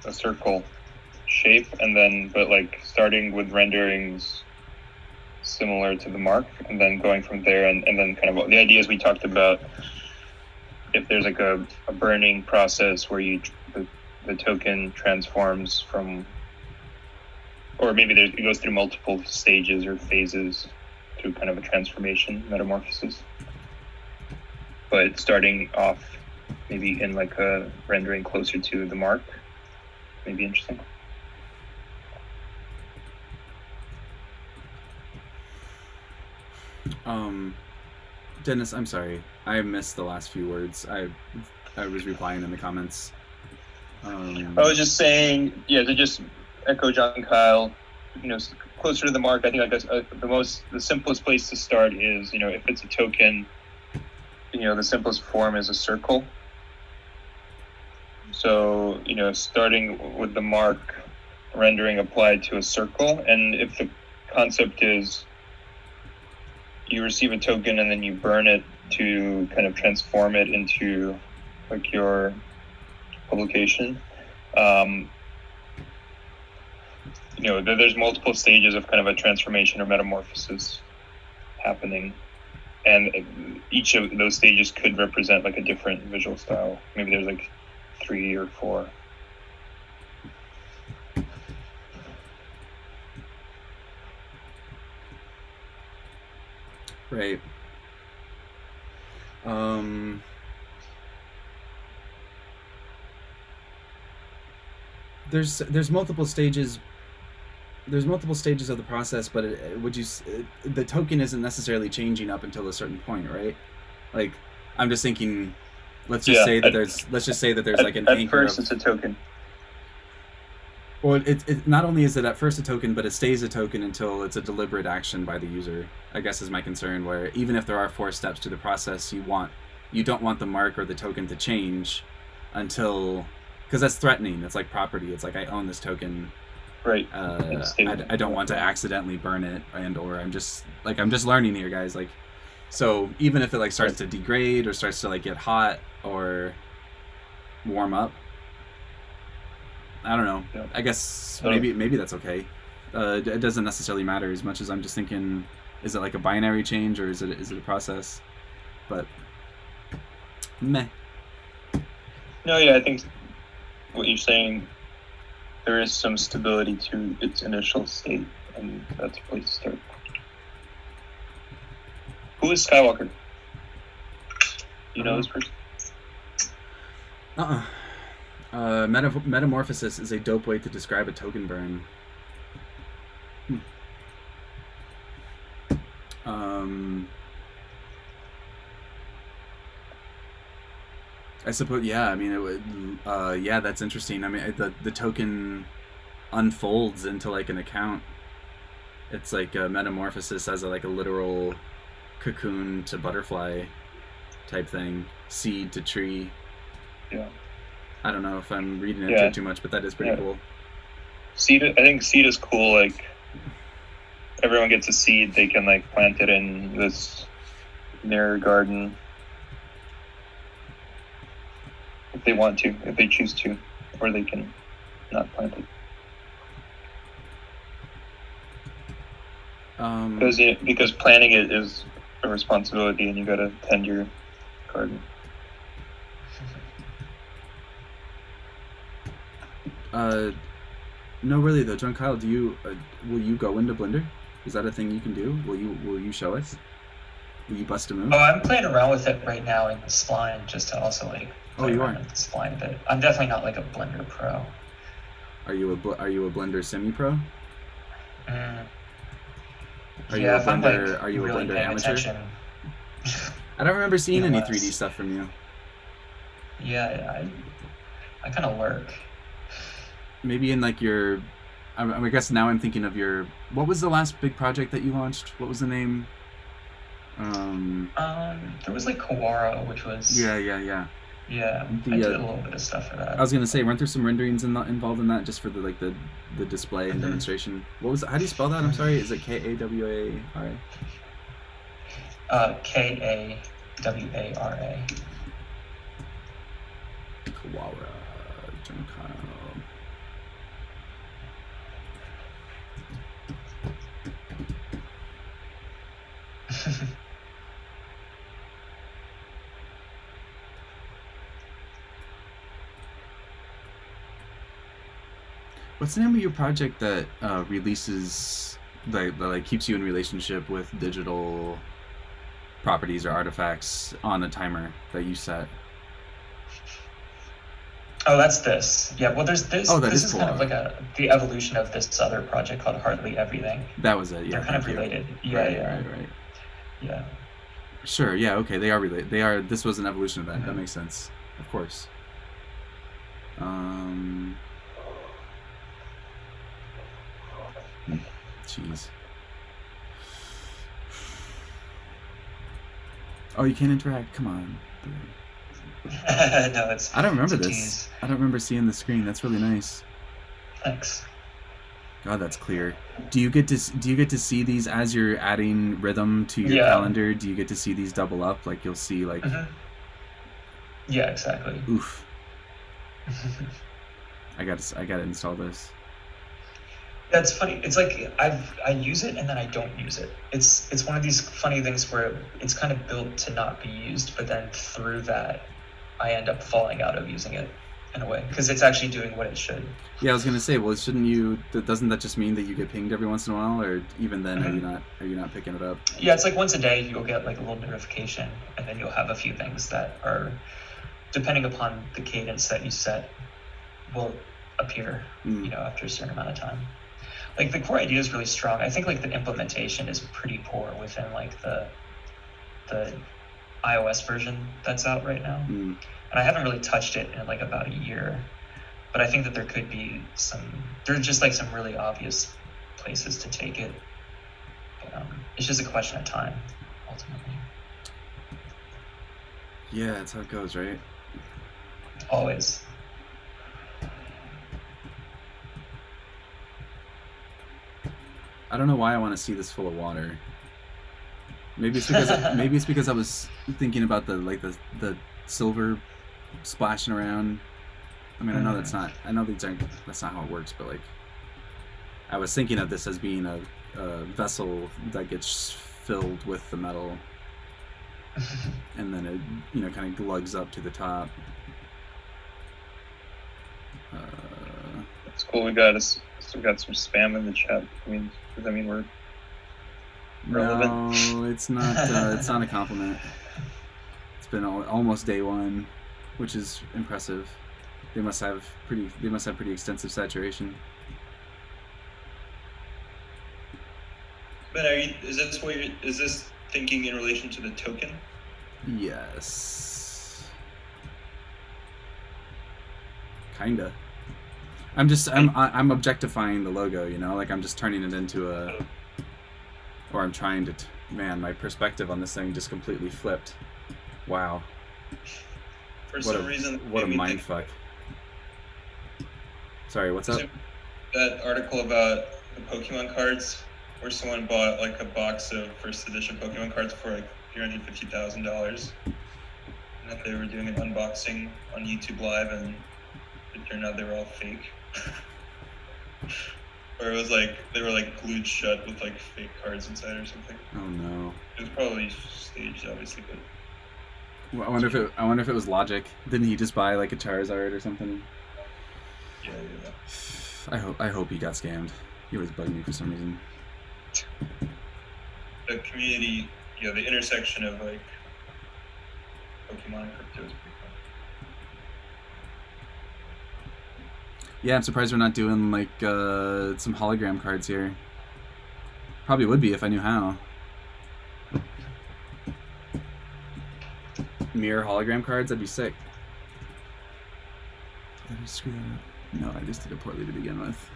a circle shape, and then but like starting with renderings similar to the mark, and then going from there, and then kind of the ideas we talked about. If there's like a burning process where the token transforms from, or maybe it goes through multiple stages or phases through kind of a transformation metamorphosis, but starting off maybe in like a rendering closer to the mark may be interesting. Dennis, I'm sorry. I missed the last few words. I was replying in the comments. I was just saying, to just echo John Kyle, closer to the mark, I think the simplest place to start is, if it's a token, the simplest form is a circle. So, starting with the mark rendering applied to a circle, and if the concept is you receive a token and then you burn it to kind of transform it into like your publication. There's multiple stages of kind of a transformation or metamorphosis happening, and each of those stages could represent like a different visual style. Maybe there's like 3 or 4. Right. There's multiple stages. There's multiple stages of the process, but the token isn't necessarily changing up until a certain point, right? Like, I'm just thinking. Let's just say that there's like an anchor. At first, it's a token. Well, it not only is it at first a token, but it stays a token until it's a deliberate action by the user, I guess is my concern, where even if there are 4 steps to the process, you don't want the mark or the token to change until, because that's threatening. It's like property. It's like I own this token. Right. I don't want to accidentally burn it, or I'm just learning here, guys. Like, so even if it like starts to degrade or starts to like get hot or warm up, I don't know. Yeah. I guess maybe that's okay. It doesn't necessarily matter as much as I'm just thinking, is it like a binary change or is it a process? But meh. No, yeah, I think what you're saying, there is some stability to its initial state, and that's a place to start. Who is Skywalker? You know this person? Metamorphosis is a dope way to describe a token burn. I suppose, yeah. I mean, it would. Yeah, that's interesting. I mean, the token unfolds into like an account. It's like a metamorphosis as a literal cocoon to butterfly type thing, seed to tree. Yeah. I don't know if I'm reading into it too much, but that is pretty cool. I think seed is cool. Like, everyone gets a seed, they can like plant it in this mirror garden if they want to, if they choose to, or they can not plant it. Because planting it is a responsibility, and you gotta tend your garden. No, really though, John Kyle, do you will you go into Blender? Is that a thing you can do? Will you show us? Will you bust a move? Oh, I'm playing around with it right now in Spline, just to also like play you around are? with Spline a bit. I'm definitely not like a Blender pro. Are you a Blender semi-pro? Mm. Are you a really Blender paying amateur? attention. I don't remember seeing any less. 3D stuff from you. Yeah, I kind of lurk. Maybe in like your, I guess now I'm thinking of your, what was the last big project that you launched? What was the name? There was like Kawara, which was Yeah. yeah. I The, did a little bit of stuff for that. I was gonna say, weren't there some renderings involved in that just for the display and Mhm. demonstration? What was? How do you spell that? I'm sorry. Is it Kawara? Kawara. Kawara Junkai. What's the name of your project that releases that like keeps you in relationship with digital properties or artifacts on a timer that you set? Oh, that's this. Yeah, well, there's this. Oh, that this is is kind of cool. like the evolution of this other project called Hardly Everything. That was it. Yeah, They're kind of thank you. related. Yeah, Right, yeah, right. yeah. Sure. Yeah. Okay. They are related. They are. This was an evolution of that. That Mhm. makes sense. Of course. Jeez. Oh, you can't interact. Come on. No, it's. I don't remember it's a this. tease. I don't remember seeing the screen. That's really nice. Thanks. God, that's clear. Do you get to see these as you're adding rhythm to your Yeah. calendar? Do you get to see these double up? Like you'll see like Mhm. Yeah, exactly. oof. I gotta install this. That's funny. It's like I use it and then I don't use it. It's one of these funny things where it's kind of built to not be used, but then through that, I end up falling out of using it in a way because it's actually doing what it should. Yeah, I was gonna say, well, shouldn't you? Doesn't that just mean that you get pinged every once in a while, or even then, are you not picking it up? Yeah, it's like once a day you'll get like a little notification, and then you'll have a few things that are, depending upon the cadence that you set, will appear. Mm. You know, after a certain amount of time. Like the core idea is really strong. I think like the implementation is pretty poor within like the iOS version that's out right now. Mm. And I haven't really touched it in like about a year, but I think that there could be there's just like some really obvious places to take it. But, it's just a question of time, ultimately. Yeah, that's how it goes, right? Always. I don't know why I want to see this full of water. Maybe it's because I was thinking about the silver splashing around. I mean, I know that's not how it works, but like I was thinking of this as being a vessel that gets filled with the metal, and then it kind of glugs up to the top. It's cool. We still got some spam in the chat. I mean, does that mean we're relevant? No, it's not. It's not a compliment. It's been almost day one, which is impressive. They must have pretty extensive saturation. But is this thinking in relation to the token? Yes. Kinda. I'm objectifying the logo, like I'm just turning it into or I'm trying to, man, my perspective on this thing just completely flipped. Wow. For some reason, what a mind fuck. Sorry, what's up? That article about the Pokemon cards, where someone bought like a box of first edition Pokemon cards for like $350,000, and then they were doing an unboxing on YouTube Live, and it turned out they were all fake. Or it was like they were like glued shut with like fake cards inside or something. Oh no. It was probably staged, obviously, but. Well, I wonder if it was Logic. Didn't he just buy like a Charizard or something? Yeah. I hope he got scammed. He always bugged me for some reason. The community, the intersection of like Pokemon and crypto is pretty fun. Yeah, I'm surprised we're not doing like some hologram cards here. Probably would be if I knew how. Mirror hologram cards, that'd be sick. Did I screw that up? No, I just did it poorly to begin with.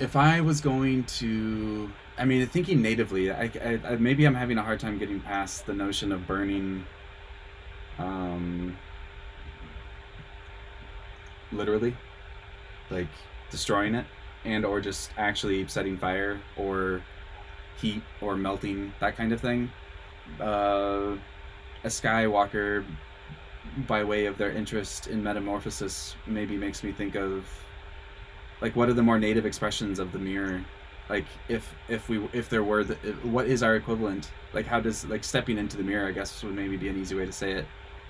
if I was going to, I mean, thinking natively, I maybe I'm having a hard time getting past the notion of burning, literally, like destroying it, and or just actually setting fire or heat or melting, that kind of thing. A Skywalker, by way of their interest in metamorphosis, maybe makes me think of, like, what are the more native expressions of the mirror? Like, if there were what is our equivalent? Like, how does, like, stepping into the mirror, I guess, would maybe be an easy way to say it.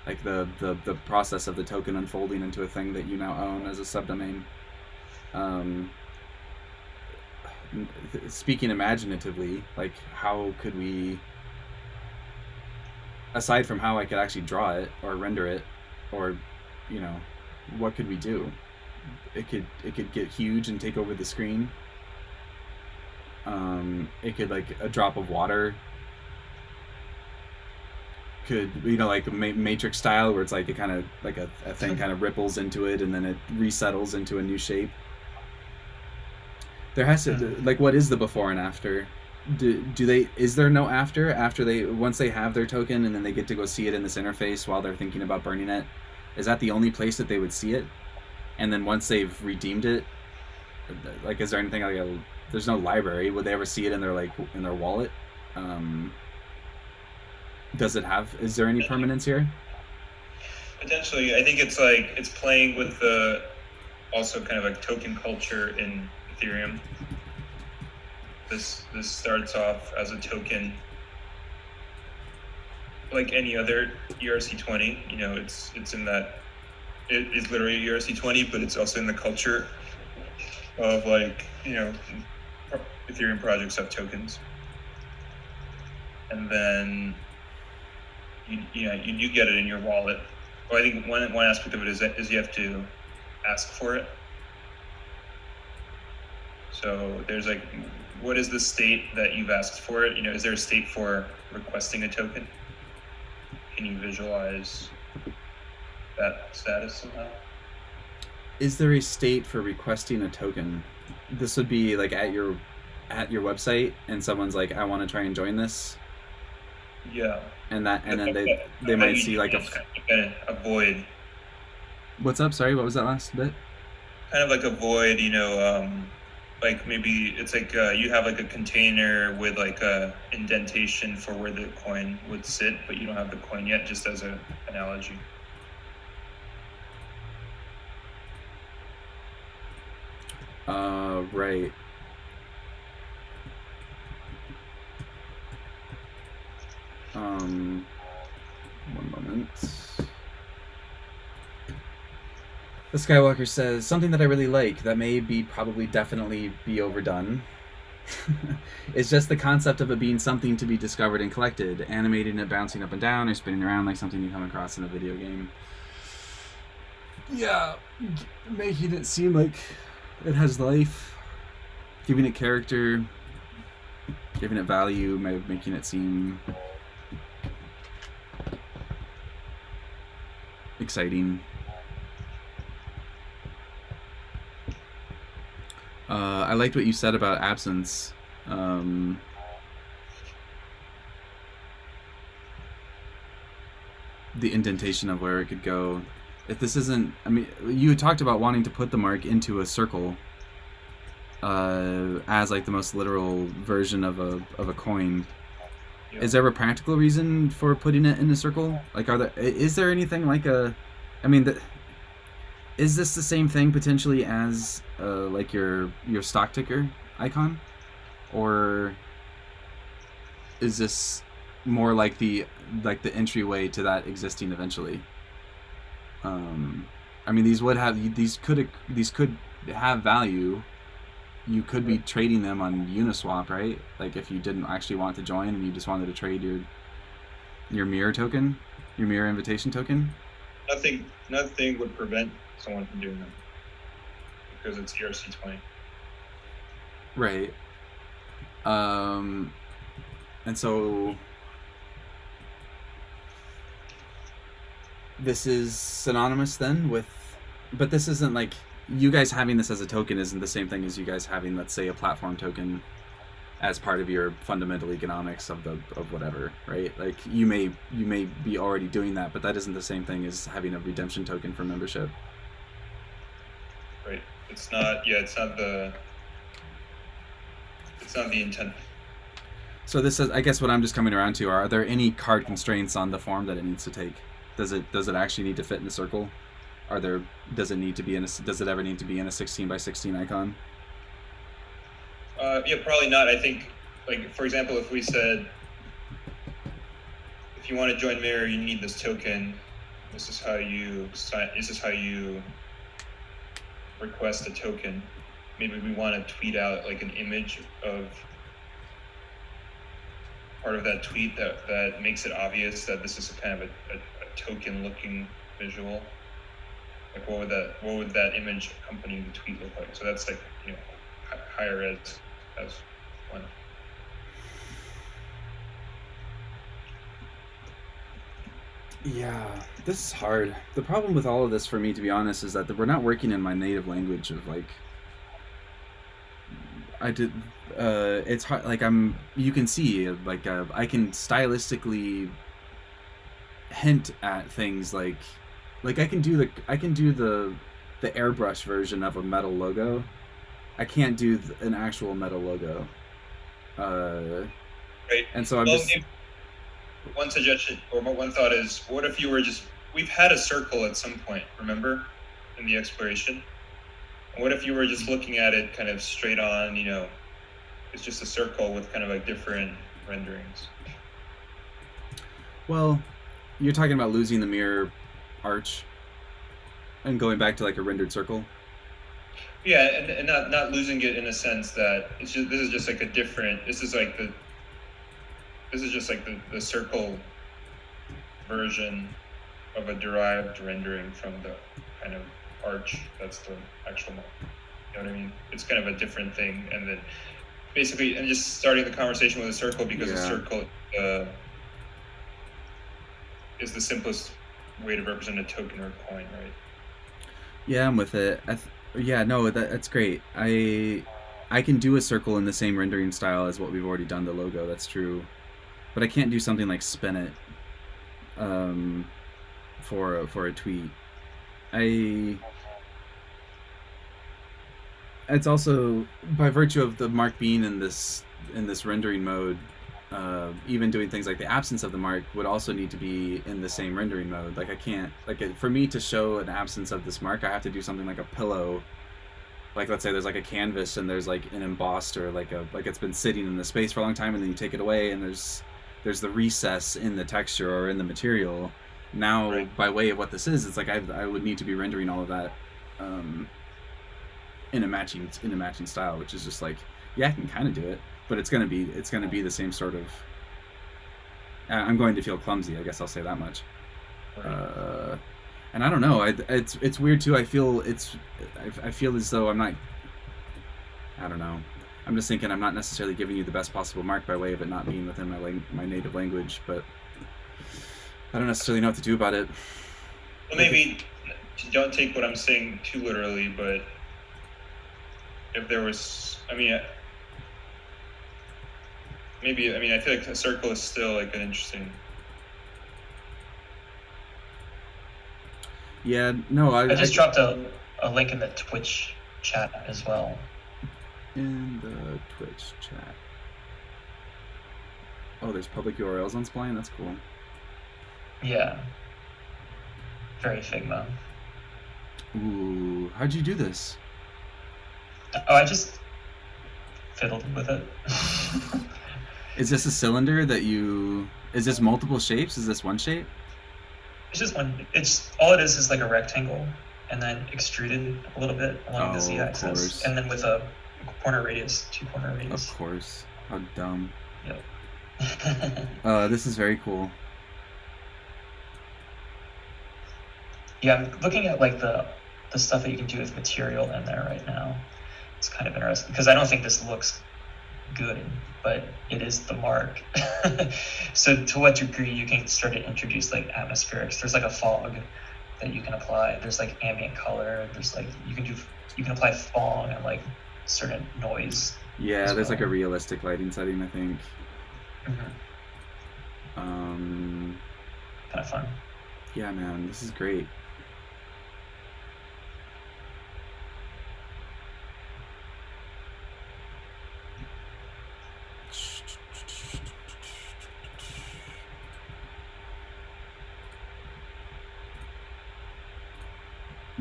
Like the process of the token unfolding into a thing that you now own as a subdomain. Speaking imaginatively, like, how could we, aside from how I could actually draw it or render it, or, you know, what could we do? It could get huge and take over the screen. It could, like, a drop of water could, you know, like Matrix style, where it's like it kind of, like a thing kind of ripples into it and then it resettles into a new shape. There has to, like, what is the before and after? Do they, is there no after they, once they have their token and then they get to go see it in this interface while they're thinking about burning it? Is that the only place that they would see it? And then once they've redeemed it, like, is there anything like there's no library? Would they ever see it in their, like, in their wallet? Does it have, is there any permanence here? Potentially, I think it's like, it's playing with the, also kind of like token culture in Ethereum. This starts off as a token, like any other ERC20. You know, it's in that, it is literally ERC20, but it's also in the culture of, like, you know, Ethereum projects have tokens, and then you get it in your wallet. Well, I think one aspect of it is you have to ask for it. So there's, like, what is the state that you've asked for it? You know, is there a state for requesting a token? Can you visualize that status somehow? Is there a state for requesting a token? This would be like at your website, and someone's like, I want to try and join this. Yeah. And then they might see like a void. What's up? Sorry, what was that last bit? Kind of like a void, you know, like maybe it's like you have like a container with like a indentation for where the coin would sit, but you don't have the coin yet, just as an analogy. Right. One moment. The Skywalker says, something that I really like, that may be probably definitely be overdone. It's just the concept of it being something to be discovered and collected, animating it bouncing up and down or spinning around like something you come across in a video game. Yeah, making it seem like it has life, giving it character, giving it value, making it seem exciting. I liked what you said about absence. The indentation of where it could go. If this isn't, I mean, you had talked about wanting to put the mark into a circle as like the most literal version of a coin. Yeah. Is there a practical reason for putting it in a circle? Like, is there anything like is this the same thing potentially as like your stock ticker icon, or is this more like the entryway to that existing eventually? I mean, these could have value. You could be trading them on Uniswap, right? Like, if you didn't actually want to join and you just wanted to trade your mirror token, your mirror invitation token. Nothing would prevent someone from doing that because it's ERC20. Right. And so this is synonymous then with, but this isn't like, you guys having this as a token isn't the same thing as you guys having, let's say, a platform token as part of your fundamental economics of whatever, right? Like you may be already doing that, but that isn't the same thing as having a redemption token for membership. Right. It's not. Yeah. It's not the intent. So this is, I guess, what I'm just coming around to. Are there any card constraints on the form that it needs to take? Does it actually need to fit in the circle? Does it need to be does it ever need to be in a 16x16 icon? Yeah, probably not. I think, like, for example, if we said, if you want to join Mirror, you need this token. This is how you sign. This is how you request a token. Maybe we want to tweet out like an image of part of that tweet that makes it obvious that this is a kind of a token-looking visual. Like, what would that image accompanying the tweet look like? So that's like, you know, higher ed as one. Yeah, this is hard. The problem with all of this, for me, to be honest, is that we're not working in my native language of like. It's hard. Like you can see, like I can stylistically hint at things like I can do the airbrush version of a metal logo. I can't do an actual metal logo. Right. And so I'm well, just. One suggestion or one thought is, what if you were we've had a circle at some point, remember, in the exploration? And what if you were just looking at it kind of straight on, you know, it's just a circle with kind of like different renderings? Well, you're talking about losing the mirror arch and going back to like a rendered circle? Yeah, and not losing it in a sense that this is just like the circle version of a derived rendering from the kind of arch that's the actual mark. You know what I mean? It's kind of a different thing, and then basically, and just starting the conversation with a circle because the circle is the simplest way to represent a token or a coin, right? Yeah, I'm with it. That's great. I can do a circle in the same rendering style as what we've already done the logo. That's true. But I can't do something like spin it for a tweet. It's also by virtue of the mark being in this rendering mode, even doing things like the absence of the mark would also need to be in the same rendering mode. Like I can't, for me to show an absence of this mark, I have to do something like a pillow. Like let's say there's like a canvas and there's like an embossed or like it's been sitting in the space for a long time, and then you take it away and there's the recess in the texture or in the material. Now, right. By way of what this is, it's like I would need to be rendering all of that in a matching style, which is just like, yeah, I can kind of do it, but it's gonna be the same sort of. I'm going to feel clumsy, I guess I'll say that much. Right. And I don't know. It's weird too. I feel as though I'm not. I don't know. I'm just thinking I'm not necessarily giving you the best possible mark by way of it not being within my native language, but I don't necessarily know what to do about it. Well, maybe don't take what I'm saying too literally, but if there was, I feel like a circle is still like an interesting. Yeah, no, I just dropped a link in the Twitch chat as well. In the Twitch chat. Oh, there's public URLs on Spline? That's cool. Yeah. Very Figma. Ooh, how'd you do this? Oh, I just fiddled with it. Is this a cylinder is this multiple shapes? Is this one shape? It's just one. It's all it is like a rectangle, and then extruded a little bit along the z-axis, and then with a corner radius, 2 corner radius. Of course. How dumb. Yep. This is very cool. Yeah, I'm looking at like the stuff that you can do with material in there right now. It's kind of interesting because I don't think this looks good, but it is the mark. So to what degree you can start to introduce like atmospherics? There's like a fog that you can apply. There's like ambient color. There's like you can do you can apply fong and like certain noise. Yeah, as there's like a well. realistic lighting setting, I think. Mm-hmm. Kind of fun. Yeah, man, this is great.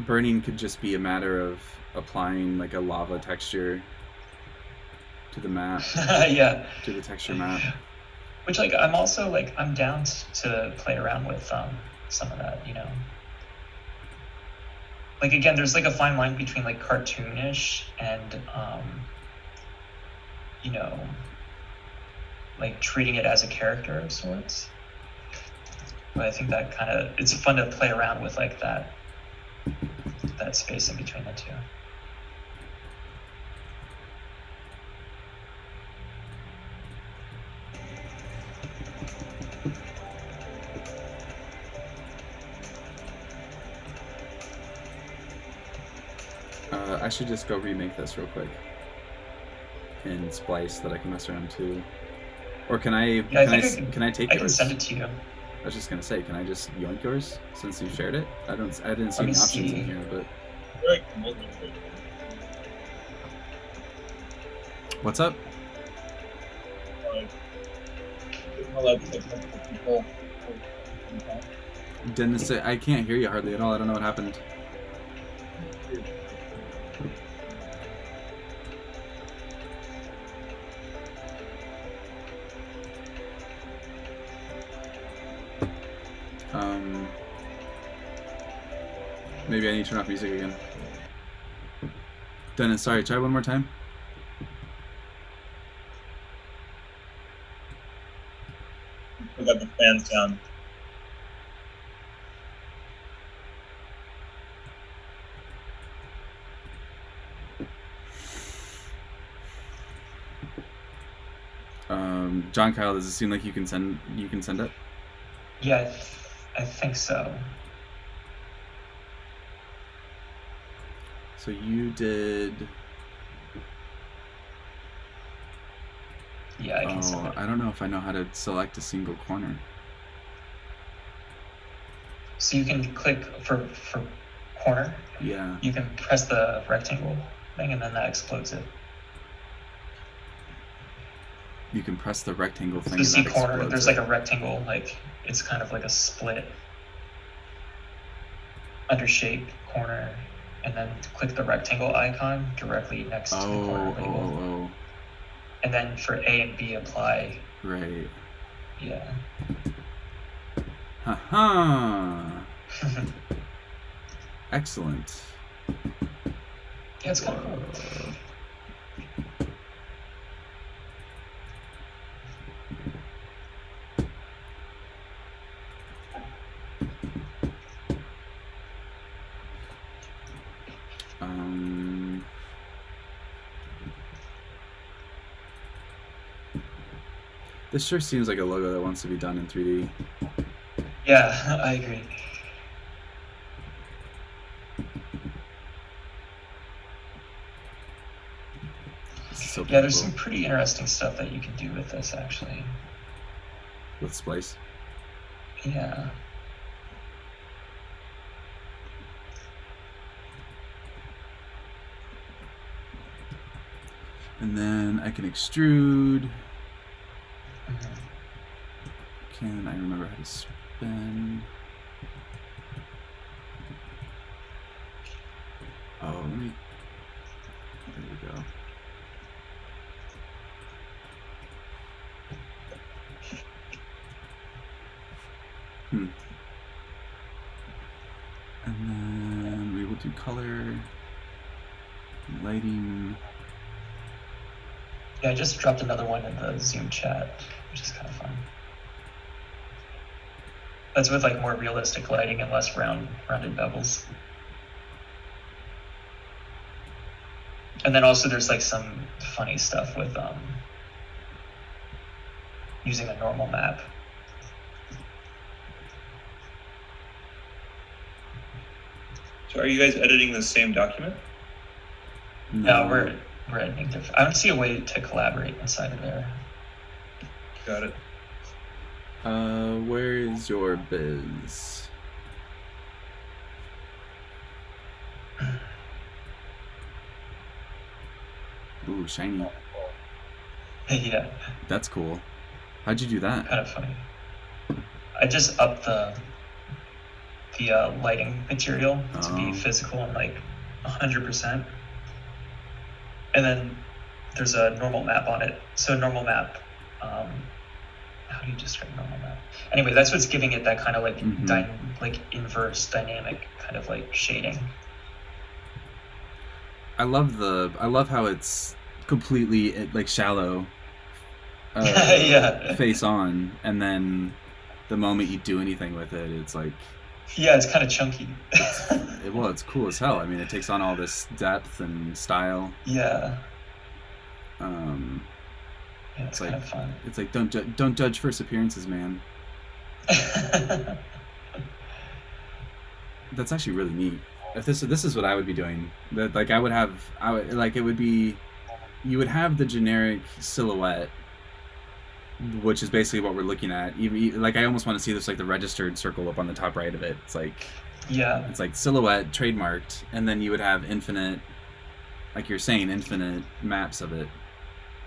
Burning could just be a matter of applying like a lava texture to the map, Yeah. to the texture map. Which like I'm also like I'm down to play around with some of that, you know. Like again, there's like a fine line between like cartoonish and you know, like treating it as a character of sorts. But I think that kind of it's fun to play around with like that space in between the two. I should just go remake this real quick in Splice that I can mess around too. Or can I? Yeah, Can I take I can yours? send it to you. I was just gonna say, can I just yoink yours since you shared it? I didn't see Let any me options see. in here, but what's up? Dennis, I can't hear you hardly at all. I don't know what happened. Maybe I need to turn off music again. Dennis, sorry, try one more time. We got the fans down. John Kyle, does it seem like you can send it? Yeah, I think so. So you did. Yeah, I can send it. I don't know if I know how to select a single corner. So you can click for corner. Yeah. You can press the rectangle thing, and then that explodes it. You can press the rectangle thing. So see and that corner. explodes There's it. like a rectangle, like it's kind of like a split under shape corner, and then click the rectangle icon directly next to the corner label. Oh. And then for A and B apply. Right. Yeah. Haha. Excellent. Yeah, it's kind of cool. This sure seems like a logo that wants to be done in 3D. Yeah, I agree. This is so Yeah, there's cool. some pretty interesting stuff that you can do with this, actually. With Splice. Yeah. And then I can extrude. Mhm. Can I remember how to spin? Oh, let me. There we go. And then we will do color, lighting. Yeah, I just dropped another one in the Zoom chat, which is kind of fun. That's with like more realistic lighting and less rounded bevels. And then also there's like some funny stuff with using a normal map. So are you guys editing the same document? No, we're editing different. I don't see a way to collaborate inside of there. Got it. Where is your biz? Ooh, shiny. Yeah, That's cool. How'd you do that? kind of funny. I just upped the lighting material to be Oh. physical and like 100%. And then there's a normal map on it. So normal map, how do you describe normal map? Anyway, that's what's giving it that kind of like Mhm. like inverse dynamic kind of like shading. I love how it's completely like shallow. Yeah. Face on, and then the moment you do anything with it, it's like, Yeah, it's kind of chunky. it's cool as hell. I mean, it takes on all this depth and style. Yeah. Um, Yeah, it's like- kind of fun. it's like don't judge first appearances, man. That's actually really neat. If this is what I would be doing. That like I would like it would be, you would have the generic silhouette, which is basically what we're looking at. Even like I almost want to see this like the registered circle up on the top right of it. It's like Yeah. silhouette trademarked, and then you would have infinite, like you're saying, infinite maps of it,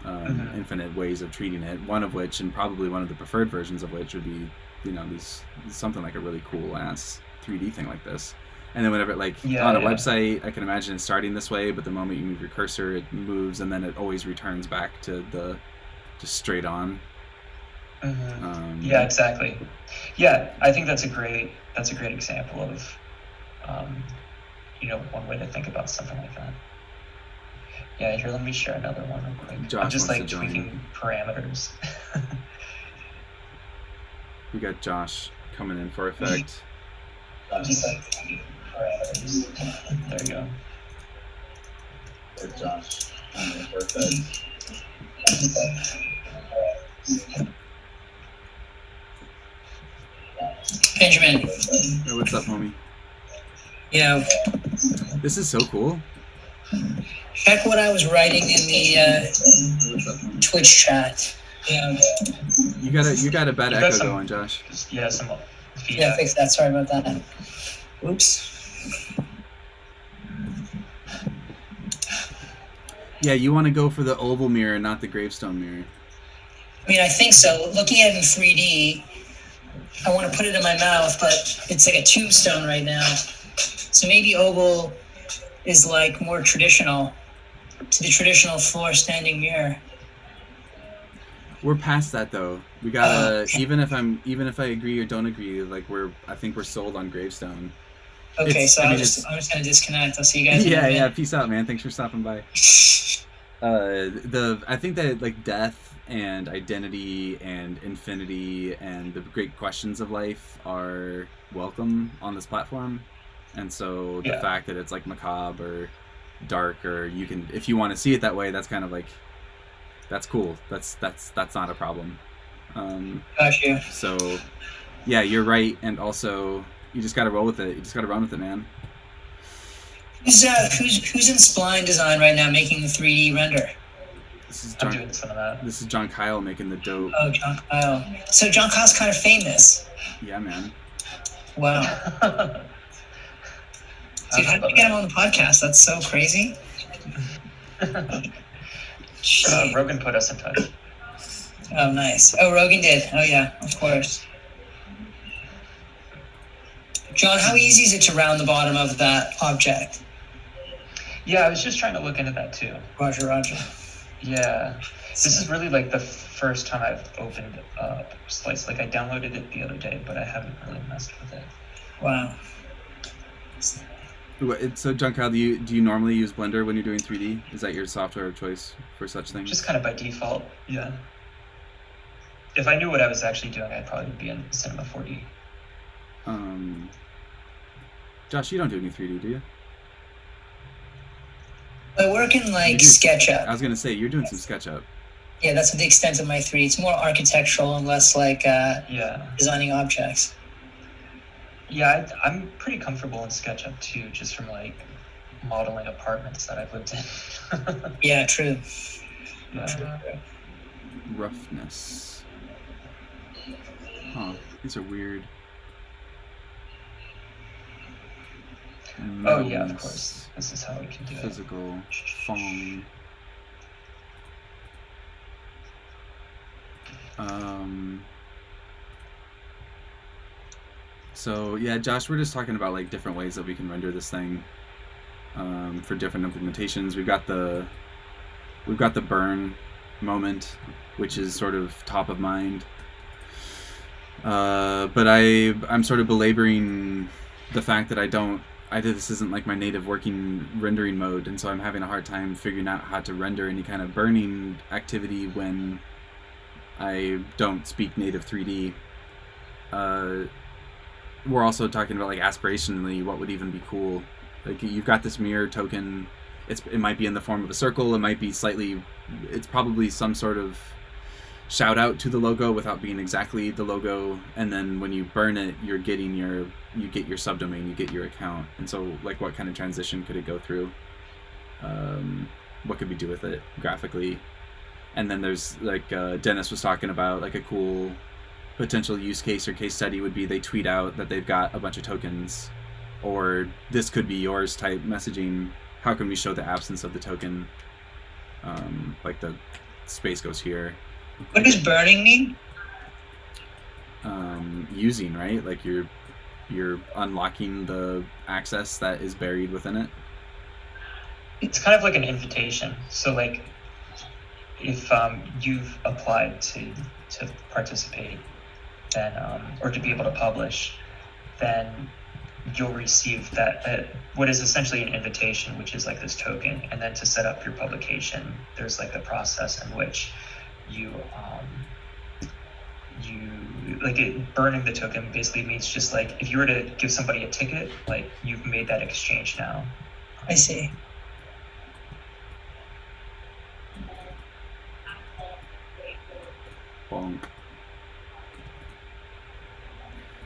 Mhm. infinite ways of treating it. One of which, and probably one of the preferred versions of which, would be, these something like a really cool ass 3D thing like this. And then whenever like Yeah, on a yeah. website, I can imagine it starting this way, but the moment you move your cursor, it moves, and then it always returns back to the just straight on. Mhm. Yeah, exactly. Yeah, I think that's a great example of, one way to think about something like that. Yeah, here, let me share another one real quick. Josh I'm just wants like to join. tweaking parameters. We got Josh coming in for effect. I'm just like tweaking parameters. There you go. Or Josh. Perfect. Benjamin, Hey, what's up, homie? This is so cool. check what I was writing in the Twitch chat. You got a bad You got echo some- going, Josh. Some Yeah, feedback. fix that. Sorry about that. Oops. Yeah, you want to go for the oval mirror, not the gravestone mirror. I mean, I think so. Looking at it in 3D, I want to put it in my mouth, but it's like a tombstone right now. So maybe oval is like more traditional to the traditional floor standing mirror. We're past that though. We gotta even if I agree or don't agree, like I think we're sold on gravestone. Okay, It's- so I mean, I'm just gonna disconnect. I'll see you guys. in a Yeah, minute. peace out, man. Thanks for stopping by. I think that like death and identity and infinity and the great questions of life are welcome on this platform, and so the Yeah. fact that it's like macabre or dark, or you can, if you want to see it that way, that's kind of like, that's cool. That's not a problem. Got you. So yeah, you're right, and also you just got to roll with it. You just got to run with it, man. Who's in Spline Design right now making the 3D render? This is I'm John. doing some of that. This is John Kyle making the dope. Oh, John Kyle. So John Kyle's kind of famous. Yeah, man. Wow. Dude, how did you get him on the podcast? That's so crazy. Shit. Rogan put us in touch. Oh, nice. Oh, Rogan did. Oh, yeah, of course. John, how easy is it to round the bottom of that object? Yeah, I was just trying to look into that too. Roger. Yeah, this is really like the first time I've opened up Slice. Like I downloaded it the other day, but I haven't really messed with it. Wow. So John Kyle, do you normally use Blender when you're doing 3D? Is that your software of choice for such things? Just kind of by default, yeah. If I knew what I was actually doing, I'd probably be in Cinema 4D. Josh, you don't do any 3D, do you? I work in like You do- SketchUp. I was gonna say you're doing some SketchUp. Yeah, that's the extent of my 3D. It's more architectural and less like Yeah. designing objects. Yeah, I'm pretty comfortable in SketchUp too, just from like modeling apartments that I've lived in. Yeah, true. Roughness. Huh. These are weird. Oh yeah, of Metalness, course. This is how we can do it. Physical. Fong. So yeah, Josh, we're just talking about like different ways that we can render this thing for different implementations. We've got the burn moment, which is sort of top of mind. But I'm sort of belaboring the fact that this isn't like my native working rendering mode, and so I'm having a hard time figuring out how to render any kind of burning activity when I don't speak native 3D. We're also talking about like aspirationally what would even be cool. Like you've got this mirror token. It might be in the form of a circle. It might be it's probably some sort of shout out to the logo without being exactly the logo. And then when you burn it, you get your subdomain, you get your account. And so like what kind of transition could it go through? What could we do with it graphically? And then there's like Dennis was talking about, like a cool potential use case or case study would be they tweet out that they've got a bunch of tokens, or this could be yours type messaging. How can we show the absence of the token? Like the space goes here. What does burning mean? Using, right? Like you're unlocking the access that is buried within it. It's kind of like an invitation. So like if you've applied to participate, then or to be able to publish, then you'll receive that what is essentially an invitation, which is like this token. And then to set up your publication, there's like a process in which you burning the token basically means just like if you were to give somebody a ticket, like you've made that exchange now. I see. Bonk.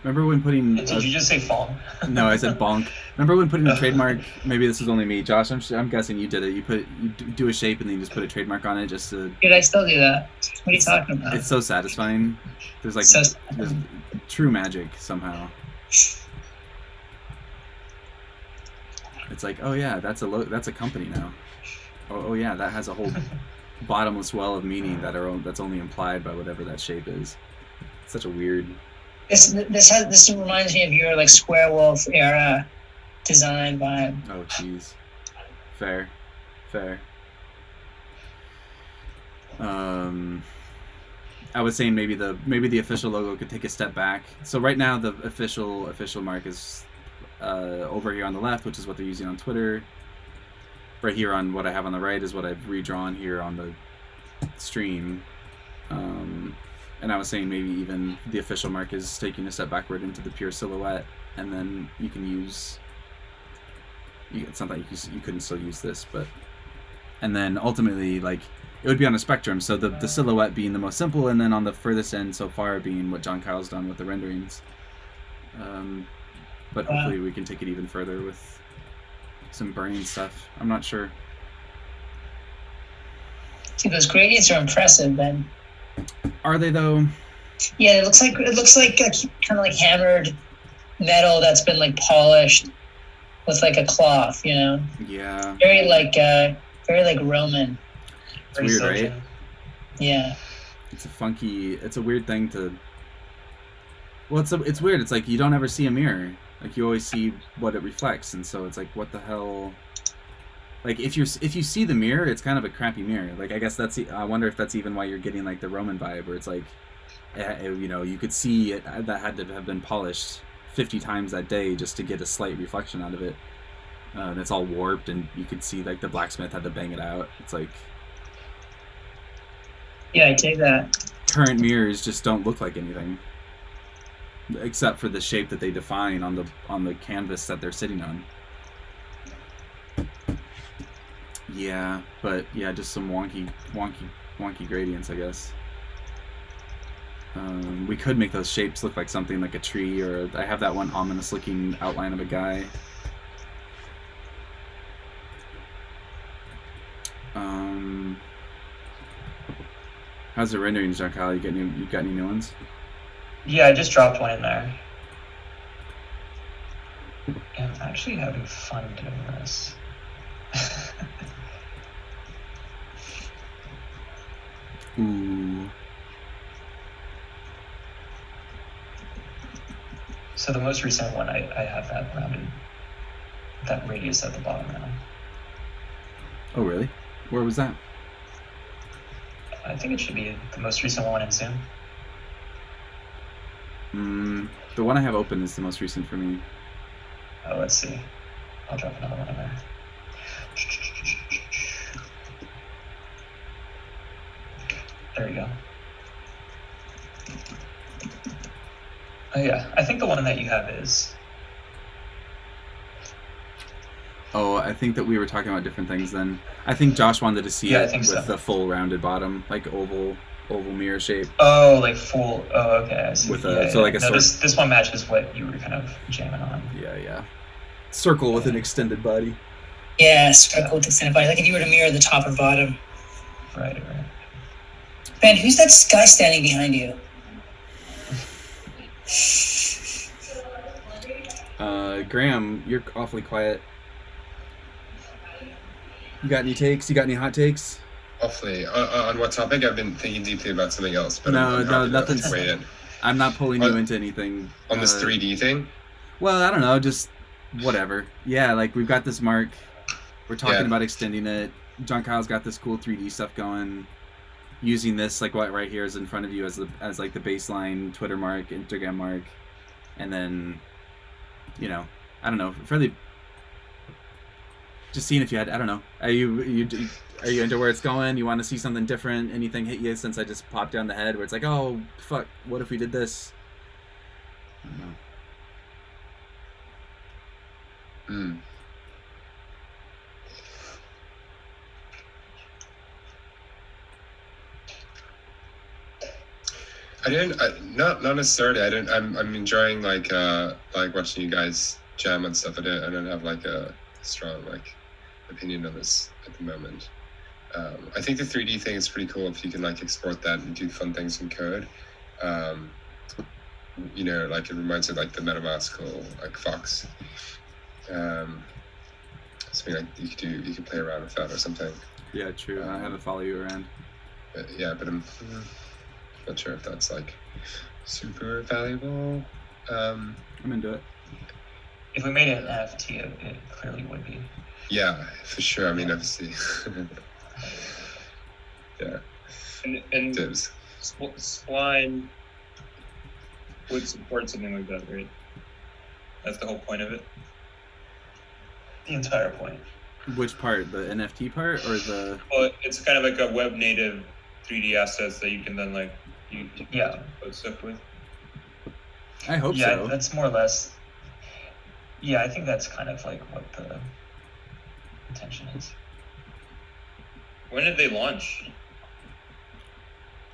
Remember when putting... Did you just say fong? No, I said bonk. Remember when putting a trademark... Maybe this is only me. Josh, I'm guessing you did it. You do a shape and then you just put a trademark on it just to... Dude, I still do that. What are you talking about? It's so satisfying. There's like there's true magic somehow. It's like, oh yeah, that's a company now. Oh yeah, that has a whole bottomless well of meaning that's only implied by whatever that shape is. It's such a weird... This reminds me of your like Square Wolf era design vibe. Oh jeez. Fair. I was saying maybe the official logo could take a step back. So right now the official mark is over here on the left, which is what they're using on Twitter. Right here on what I have on the right is what I've redrawn here on the stream. And I was saying maybe even the official mark is taking a step backward into the pure silhouette, and then you can use... It's not that you couldn't still use this, but... And then ultimately, like, it would be on a spectrum, so the silhouette being the most simple, and then on the furthest end so far being what John Kyle's done with the renderings. But hopefully we can take it even further with some burning stuff. I'm not sure. See, those gradients are impressive, Ben. Are they though? Yeah, it looks like kind of like hammered metal that's been like polished with like a cloth, you know? Yeah. Very like Roman. It's weird, right? Yeah. It's a weird thing to... Well, it's weird. It's like you don't ever see a mirror. Like you always see what it reflects, and so it's like, what the hell... Like if you see the mirror, it's kind of a crappy mirror. Like I guess I wonder if that's even why you're getting like the Roman vibe, where it's like, you know, you could see it that had to have been polished 50 times that day just to get a slight reflection out of it. And it's all warped, and you could see like the blacksmith had to bang it out. It's like, yeah, I take that. Current mirrors just don't look like anything, except for the shape that they define on the canvas that they're sitting on. Yeah, but yeah, just some wonky gradients, I guess. We could make those shapes look like something like a tree, or I have that one ominous looking outline of a guy. How's the rendering, John Kyle? You got any new ones? Yeah, I just dropped one in there. And I'm actually having fun doing this. Ooh. So the most recent one, I have that rounded, that radius at the bottom now. Oh, really? Where was that? I think it should be the most recent one in Zoom. The one I have open is the most recent for me. Oh, let's see. I'll drop another one in there. There we go. Oh yeah, I think the one that you have is. Oh, I think that we were talking about different things then. I think Josh wanted to see Yeah, I it think with so. the full rounded bottom, like oval mirror shape. Oh, like full. Oh, okay. I see. With a- yeah, so yeah. like a no, sword. this one matches what you were kind of jamming on. Yeah. Circle with an extended body. Yeah, circle with extended body. Like if you were to mirror the top and bottom. Right. Ben, who's that guy standing behind you? Graham, you're awfully quiet. You got any takes? You got any hot takes? Awfully. On what topic? I've been thinking deeply about something else, but No, I'm happy to nothing's- weigh in. I'm not pulling you into anything. On this 3D thing? Well, I don't know, just whatever. Yeah, like we've got this mark. We're talking Yeah. about extending it. John Kyle's got this cool 3D stuff going. Using this, like what right here is in front of you as like the baseline Twitter mark, Instagram mark, and then, you know, I don't know, fairly. Just seeing if you had, I don't know, are you into where it's going? You want to see something different? Anything hit you since I just popped down the head where it's like, oh fuck, what if we did this? I don't know. Not necessarily. I'm enjoying like watching you guys jam and stuff. I don't have like a strong like opinion on this at the moment. I think the 3D thing is pretty cool if you can like export that and do fun things in code. You know, like it reminds me of like the MetaMask or like Fox. Something like you could play around with that or something. Yeah, true. I have to follow you around. But I'm not sure if that's like super valuable. I'm into it. If we made it an NFT, it clearly would be. Yeah, for sure. I mean, obviously. Yeah. And Dibs. Spline would support something like that, right? That's the whole point of it. The entire point. Which part? The NFT part or the? Well, it's kind of like a web native 3D assets that you can then like you Yeah. put stuff with. I hope Yeah, so. that's more or less. Yeah, I think that's kind of like what the intention is. When did they launch?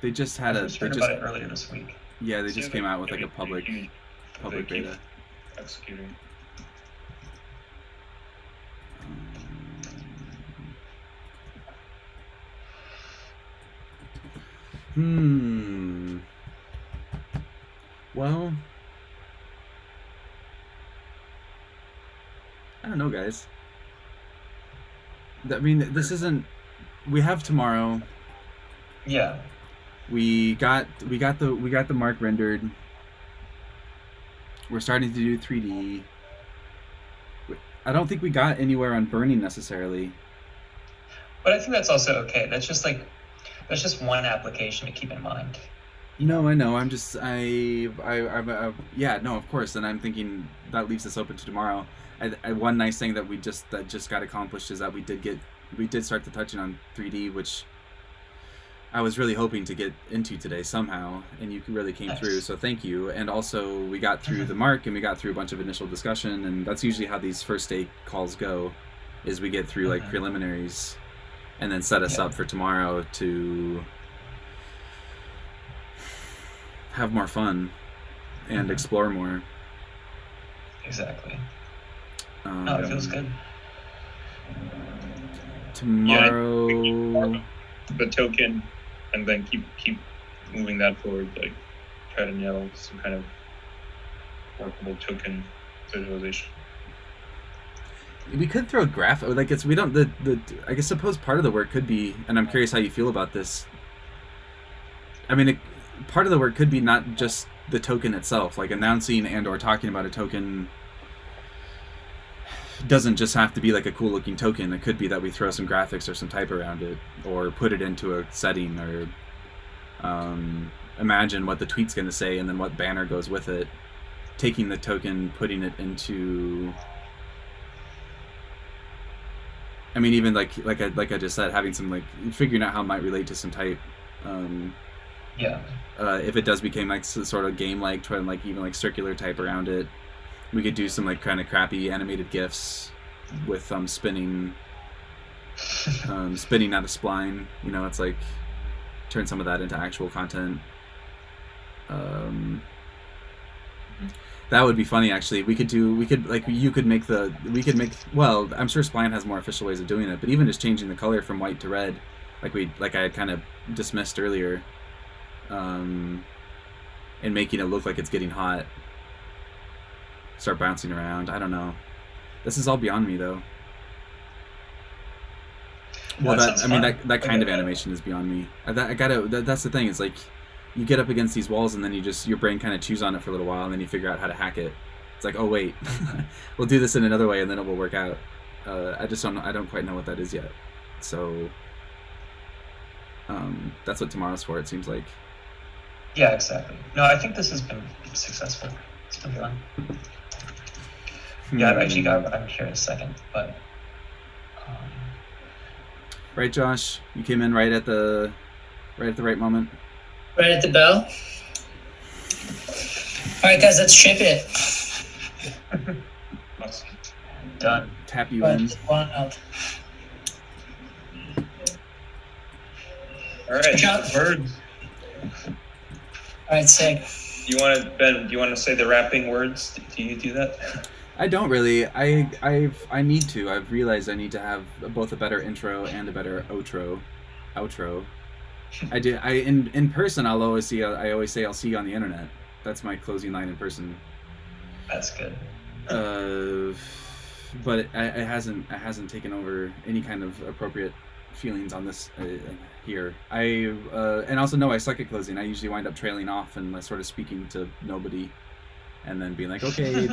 They just had I a. just They heard just, about it earlier this week. yeah, they Seems just came out with like a it'd be huge if public they keep beta. Executing. Well, I don't know, guys. I mean, this isn't. We have tomorrow. Yeah. We got the mark rendered. We're starting to do 3D. I don't think we got anywhere on burning necessarily. But I think that's also okay. That's just one application to keep in mind. No, I know. I'm just yeah, no, of course. And I'm thinking that leaves us open to tomorrow. One nice thing that just got accomplished is that we did start to touching on 3D, which I was really hoping to get into today somehow, and you really came Nice. through. So thank you. And also we got through the mark, and we got through a bunch of initial discussion, and that's usually how these first day calls go, is we get through like preliminaries, and then set us Yeah. up for tomorrow to have more fun and explore more. Exactly. No, it feels good. Tomorrow. The token and then keep moving that forward. Like try to nail some kind of workable token visualization. We could throw graph, like it's, we don't, I guess suppose part of the work could be, and I'm curious how you feel about this. I mean, part of the work could be not just the token itself, like announcing and or talking about a token doesn't just have to be like a cool looking token. It could be that we throw some graphics or some type around it, or put it into a setting, or imagine what the tweet's going to say and then what banner goes with it, taking the token, putting it into, I mean, even like I just said, having some, like, figuring out how it might relate to some type. Yeah. If it does become like sort of game-like, try and like even like circular type around it, we could do some like kind of crappy animated GIFs with spinning out a spline. You know, it's like turn some of that into actual content. That would be funny, actually. You could make, well, I'm sure Spline has more official ways of doing it, but even just changing the color from white to red, like I had kind of dismissed earlier, and making it look like it's getting hot, start bouncing around. I don't know. This is all beyond me, though. Well, that kind of animation is beyond me. That's the thing. It's like, you get up against these walls and then your brain kind of chews on it for a little while and then you figure out how to hack it. It's like, oh wait, we'll do this in another way and then it will work out. I don't quite know what that is yet. So that's what tomorrow's for, it seems like. Yeah, exactly. No, I think this has been successful. It's been fun. Yeah, I'm here in a second, but right, Josh, you came in right at the right moment. Right at the bell. All right, guys, let's ship it. Awesome. done. Tap you in. Wild. All right. Jump. Words. All right, sick. Ben? Do you want to say the wrapping words? Do you do that? I don't really. I need to. I've realized I need to have both a better intro and a better outro. In person I always say I'll see you on the internet. That's my closing line in person. That's good. But it hasn't taken over any kind of appropriate feelings on this here. And also no, I suck at closing. I usually wind up trailing off and sort of speaking to nobody, and then being like, okay,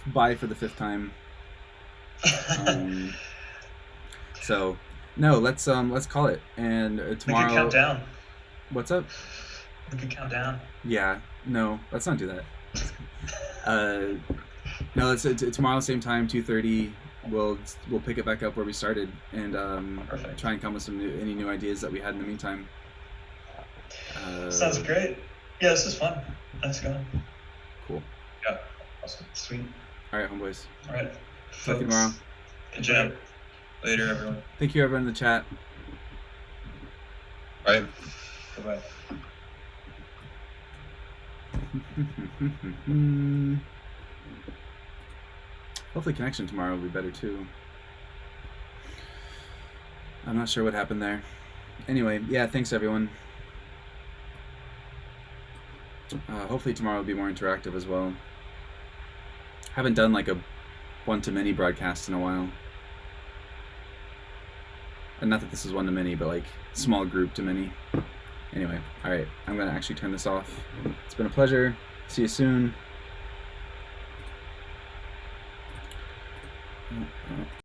bye for the 5th time. So no, let's call it. And tomorrow. We could count down. What's up? We could count down. Yeah. No, let's not do that. No, it's tomorrow, same time, 2:30. We'll pick it back up where we started, and try and come with any new ideas that we had in the meantime. Sounds great. Yeah, this is fun. Let's go. Cool. Yeah. Awesome. Sweet. All right, homeboys. All right. Talk to you tomorrow. Good job. Later, everyone. Thank you, everyone in the chat. Bye. Bye-bye. Hopefully connection tomorrow will be better too. I'm not sure what happened there. Anyway, yeah, thanks everyone. Hopefully tomorrow will be more interactive as well. Haven't done like a one-to-many broadcast in a while. And not that this is one-to-many, but like small group to many. Anyway, alright, I'm gonna actually turn this off. It's been a pleasure. See you soon.